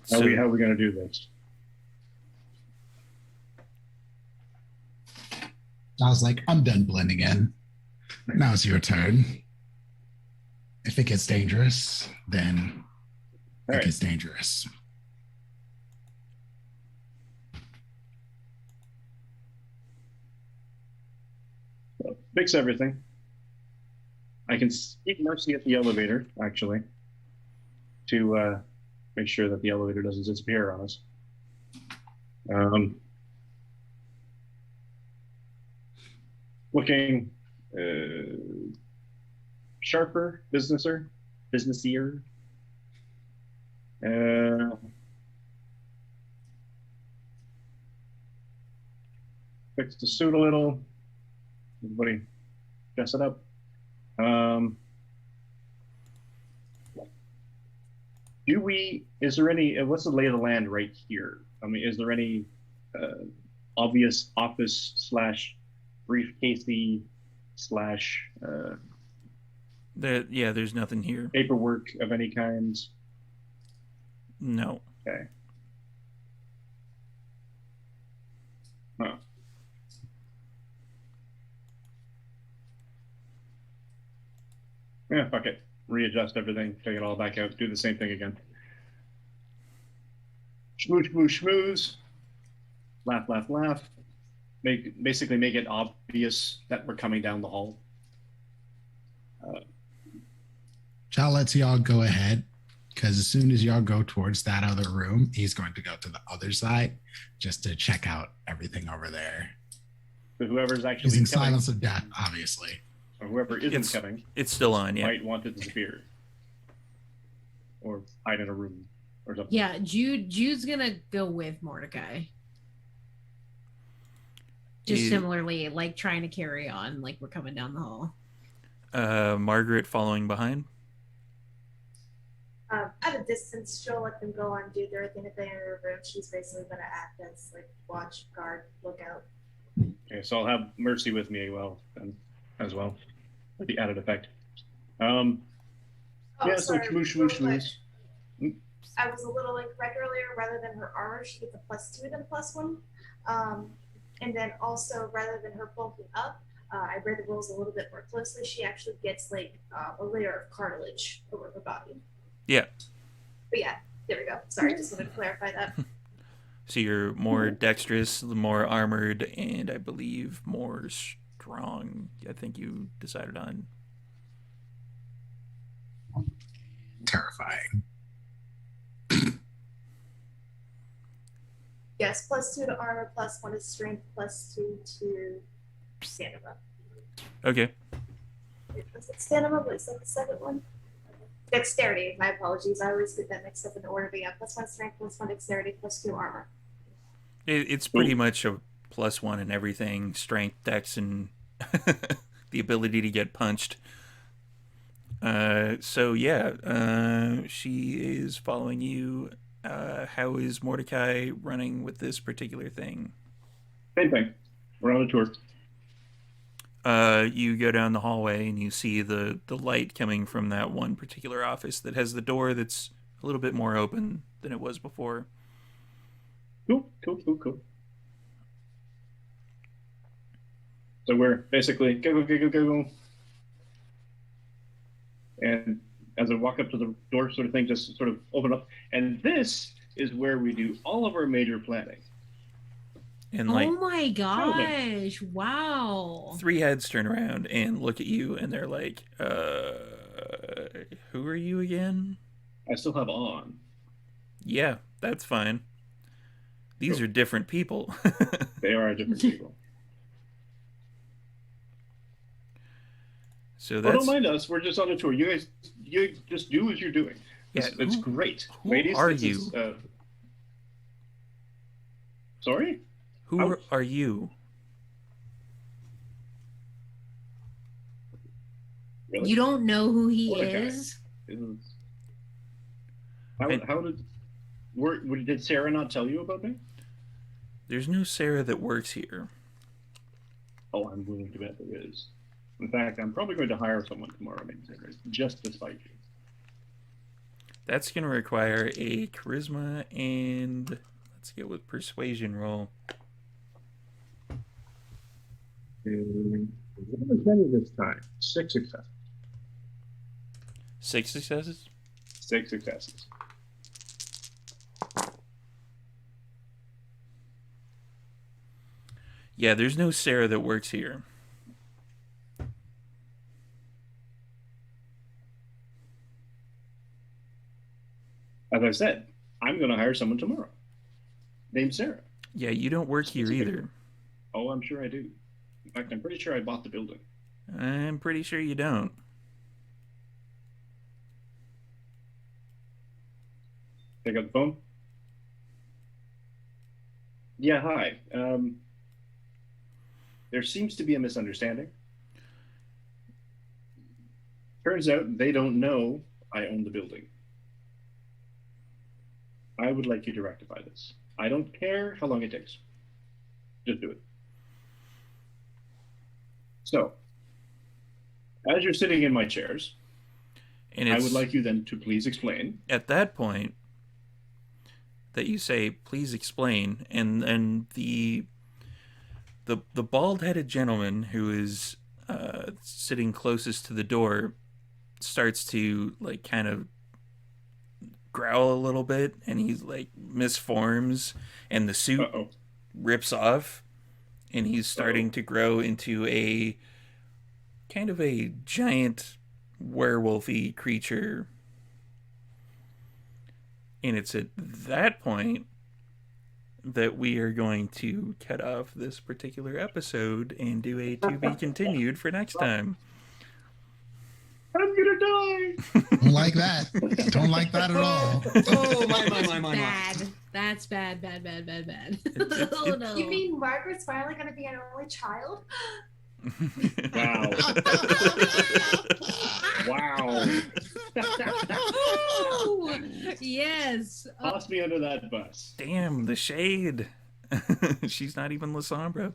A: So,
F: How are we going to do this?
C: I was like, I'm done blending in. Now it's your turn. If it gets dangerous, then
F: All
C: it
F: right.
C: gets dangerous.
F: So, fix everything. I can seek mercy at the elevator, actually, to make sure that the elevator doesn't disappear on us. Looking sharper, busiessier. Fix the suit a little. Everybody dress it up. Is there any, what's the lay of the land right here? I mean, is there any obvious office / briefcasey /
A: there's nothing here.
F: paperwork of any kind?
A: No.
F: Okay. Huh. Yeah, fuck it. Readjust everything, take it all back out, do the same thing again. Schmooze, schmooze, schmooze. Laugh, laugh, laugh. Basically make it obvious that we're coming down the hall.
C: Chow lets y'all go ahead because as soon as y'all go towards that other room, he's going to go to the other side just to check out everything over there.
F: So whoever's actually
C: Using
F: coming,
C: silence of death, obviously.
F: or whoever isn't coming,
A: It's still on, yeah.
F: might want to disappear. Or hide in a room or something.
E: Yeah, Jude's gonna go with Mordecai. Just
A: You-
E: similarly, like trying to carry on, like we're coming down the hall.
A: Margaret following behind.
D: At a distance, she'll let them go on, do their thing. If they're in her room, she's basically going to act as like watch, guard, lookout.
F: Okay, so I'll have Mercy with me as well. With the added effect.
D: Oh,
F: Yeah, so
D: sorry,
F: schmoosh,
D: real
F: schmoosh,
D: quick.
F: schmoosh.
D: I was a little incorrect earlier. Rather than her armor, she gets a +2 than +1. And then also, rather than her bulking up, I read the rules a little bit more closely. She actually gets like a layer of cartilage over her body.
A: Yeah.
D: But yeah, there we go. Sorry, just wanted to clarify that.
A: So you're more dexterous, more armored, and I believe more strong. I think you decided on.
C: Terrifying.
D: Yes, +2 to armor, +1 is strength, +2 to stamina.
A: Okay.
D: Wait, was it stamina? Was that the second one? Dexterity, my apologies. I always get that mixed up in the order. But yeah, +1 strength, +1 dexterity, +2 armor.
A: It's pretty much a +1 in everything. Strength, dex, and the ability to get punched. So yeah, she is following you. How is Mordecai running with this particular thing?
F: Same thing. We're on a tour.
A: You go down the hallway and you see the light coming from that one particular office that has the door that's a little bit more open than it was before.
F: Cool. So we're basically go. And as I walk up to the door, sort of thing, just sort of open up. And this is where we do all of our major planning.
A: And like
E: Oh my gosh! Wow.
A: 3 heads turn around and look at you, and they're like, who are you again?
F: I still have on.
A: Yeah, that's fine. These are different people.
F: They are different people.
A: So
F: Well,
A: that's
F: don't mind us. We're just on a tour. You guys, you just do what you're doing. It's
A: Yeah,
F: great.
A: who
F: Ladies,
A: are
F: this
A: you?
F: is, Sorry?
A: Who
F: Ouch.
A: are you?
F: Really?
E: You don't know who he
F: What a guy.
E: is?
A: And-
F: How did Sarah not tell you about me?
A: There's no Sara that works here.
F: Oh, I'm willing to bet there is. In fact, I'm probably going to hire someone tomorrow named Sarah, just to spite you.
A: That's going to require a charisma and let's get with persuasion roll.
F: As many this time. 6 successes.
A: 6 successes?
F: 6 successes.
A: Yeah, there's no Sara that works here.
F: As I said, I'm going to hire someone tomorrow named Sarah.
A: Yeah, you don't work here either.
F: Oh, I'm sure I do. In fact, I'm pretty sure I bought the building.
A: I'm pretty sure you don't.
F: Pick up the phone. Yeah, hi. There seems to be a misunderstanding. Turns out they don't know I own the building. I would like you to rectify this. I don't care how long it takes. Just do it. So, as you're sitting in my chairs,
A: And
F: I would like you then to please explain.
A: at that point that you say, "Please explain," and then the bald-headed gentleman who is sitting closest to the door starts to like kind of growl a little bit, and he like misforms, and the suit
F: Uh-oh.
A: rips off, and he's starting to grow into a kind of a giant werewolfy creature. And it's at that point that we are going to cut off this particular episode and do a to be continued for next time.
F: I'm gonna die.
C: Don't like that. Don't like that at all.
G: Oh, my.
E: Bad. That's bad.
A: It's-
E: Oh no.
D: You mean Margaret's finally going to be an only child?
F: Wow. Wow.
E: Oh, yes.
F: Toss me under that bus.
A: Damn, the shade. She's not even Lasombra.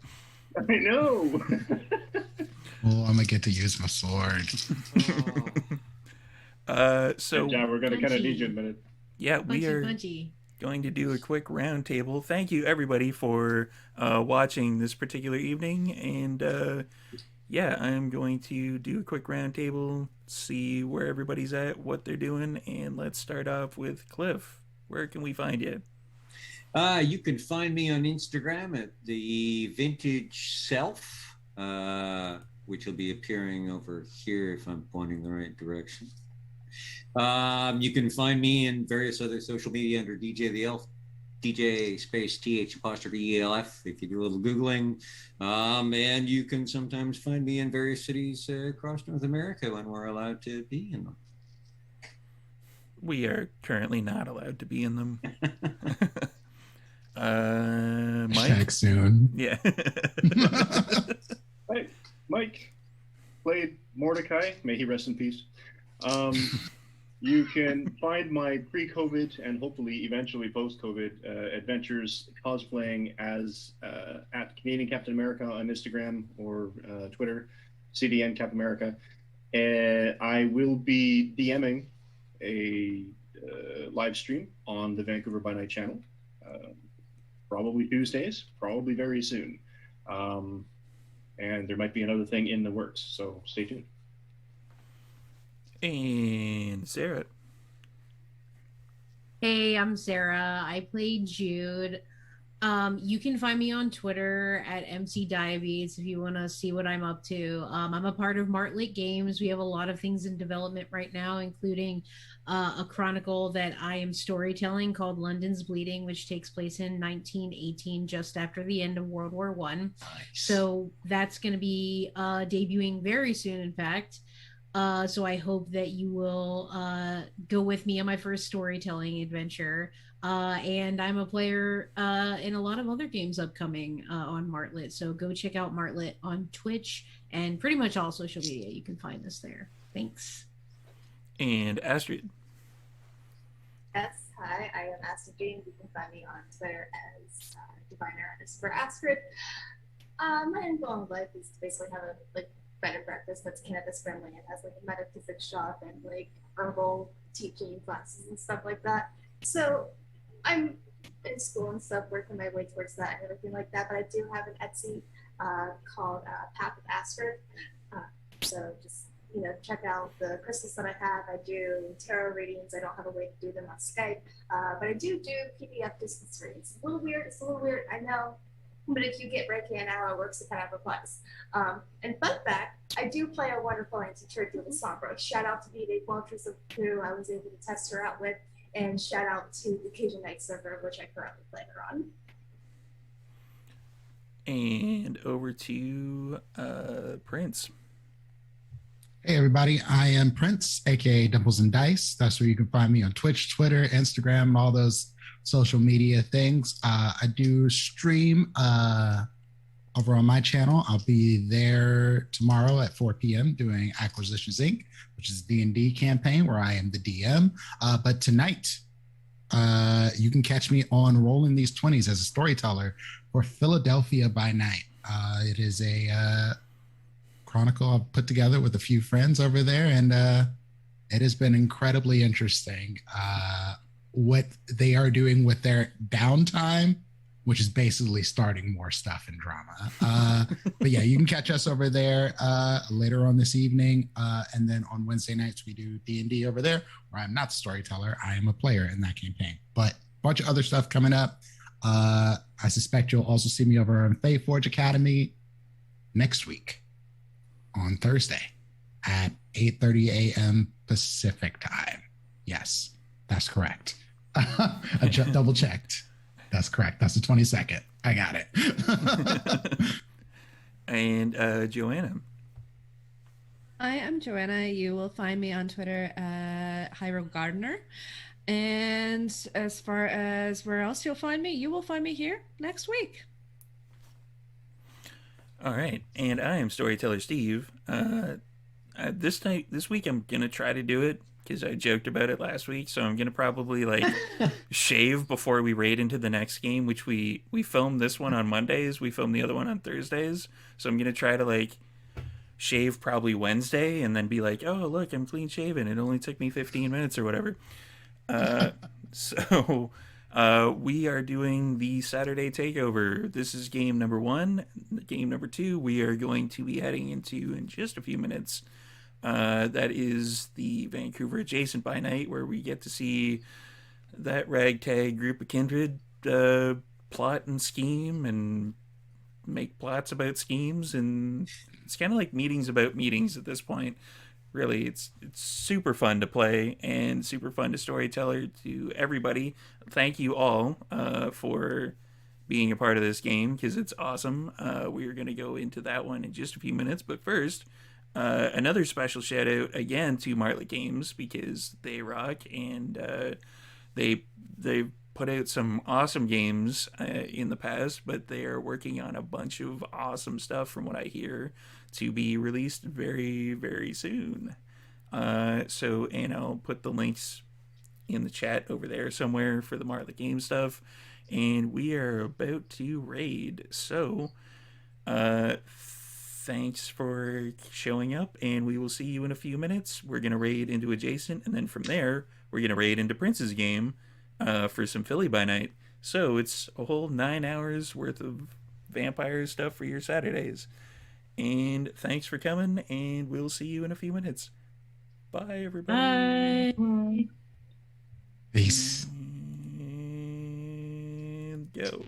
F: I know.
C: Oh, I'm gonna get to use my sword.
A: So
F: Yeah, we're gonna kind of
E: Punchy.
F: need you in a minute.
A: yeah, we are
E: Punchy.
A: going to do a quick round table. Thank you everybody for watching this particular evening, and yeah, I'm going to do a quick round table, see where everybody's at, what they're doing, and let's start off with Cliff. Where can we find you?
G: You can find me on Instagram at the Vintage Self, which will be appearing over here if I'm pointing the right direction. You can find me in various other social media under DJ the Elf, DJ space TH''ELF if you do a little Googling. And you can sometimes find me in various cities across North America when we're allowed to be in them.
A: We are currently not allowed to be in them. Mike?
C: Hashtag soon.
A: Yeah.
F: Hi, Mike played Mordecai. May he rest in peace. You can find my pre-COVID and hopefully eventually post-COVID adventures cosplaying as at Canadian Captain America on Instagram or Twitter, CDN Captain America. I will be DMing a live stream on the Vancouver by Night channel, probably Tuesdays, probably very soon. And there might be another thing in the works, so stay tuned.
A: And Sarah.
E: Hey, I'm Sarah. I play Jude. You can find me on Twitter at MC Diabetes if you want to see what I'm up to. I'm a part of Martlet Games. We have a lot of things in development right now, including a chronicle that I am storytelling called London's Bleeding, which takes place in 1918, just after the end of World War One. So that's going to be debuting very soon, in fact. So I hope that you will go with me on my first storytelling adventure. And I'm a player in a lot of other games upcoming on Martlet. So go check out Martlet on Twitch and pretty much all social media. You can find us there. Thanks.
A: And Astrid.
D: Yes, hi, I am Astrid. You can find me on Twitter as diviner_Astrid. My end goal in life is to basically have a bed and breakfast that's cannabis friendly and has a metaphysics shop and herbal teaching classes and stuff like that. So I'm in school and stuff, working my way towards that and everything like that. But I do have an Etsy called Path of Astrid. So just check out the crystals that I have. I do tarot readings. I don't have a way to do them on Skype, but I do PDF distance readings. It's a little weird, I know. But if you get Reiki and how it works, it kind of applies. And fun fact, I do play a wonderful anti-church with a Sombra. Shout out to B.D. Walters, who I was able to test her out with, and shout out to the Cajun Night server, which I currently play her on.
A: And over to Prince.
C: Hey everybody, I am Prince, aka Doubles and Dice. That's where you can find me on Twitch, Twitter, Instagram, and all those social media things. I do stream over on my channel. I'll be there tomorrow at 4 p.m. doing Acquisitions Inc., which is a D&D campaign where I am the DM. But tonight, you can catch me on Rolling These 20s as a storyteller for Philadelphia by Night. It is a chronicle I've put together with a few friends over there, and it has been incredibly interesting what they are doing with their downtime, which is basically starting more stuff in drama. But yeah, you can catch us over there later on this evening, and then on Wednesday nights we do D&D over there, where I'm not the storyteller, I am a player in that campaign. But a bunch of other stuff coming up. I suspect you'll also see me over on Faeforge Academy next week on Thursday at 8:30 a.m. Pacific time. Yes, that's correct. I double checked. That's correct. That's the 22nd. I got it.
A: And Joanna.
B: I am Joanna. You will find me on Twitter at Hyro Gardner. And as far as where else you'll find me, you will find me here next week.
A: All right, and I am Storyteller Steve. This week I'm gonna try to do it because I joked about it last week, so I'm gonna probably shave before we raid into the next game, which we filmed this one on Mondays, we filmed the other one on Thursdays, so I'm gonna try to shave probably Wednesday and then be oh look, I'm clean shaven. It only took me 15 minutes or whatever. So we are doing the Saturday takeover. This is game number 1. Game number 2 we are going to be heading into in just a few minutes. That is the Vancouver adjacent by night, where we get to see that ragtag group of kindred plot and scheme and make plots about schemes, and it's kind of like meetings about meetings at this point. Really, it's super fun to play and super fun to storyteller to everybody. Thank you all for being a part of this game, because it's awesome. We are going to go into that one in just a few minutes, but first, another special shout out again to Martlet Games, because they rock, and they put out some awesome games in the past, but they are working on a bunch of awesome stuff, from what I hear, to be released very, very soon. And I'll put the links in the chat over there somewhere for the Martlet Game stuff. And we are about to raid. So, thanks for showing up, and we will see you in a few minutes. We're going to raid into Adjacent, and then from there, we're going to raid into Prince's game for some Philly by Night. So it's a whole 9 hours worth of vampire stuff for your Saturdays. And thanks for coming, and we'll see you in a few minutes. Bye, everybody.
E: Bye.
C: Peace.
A: And go.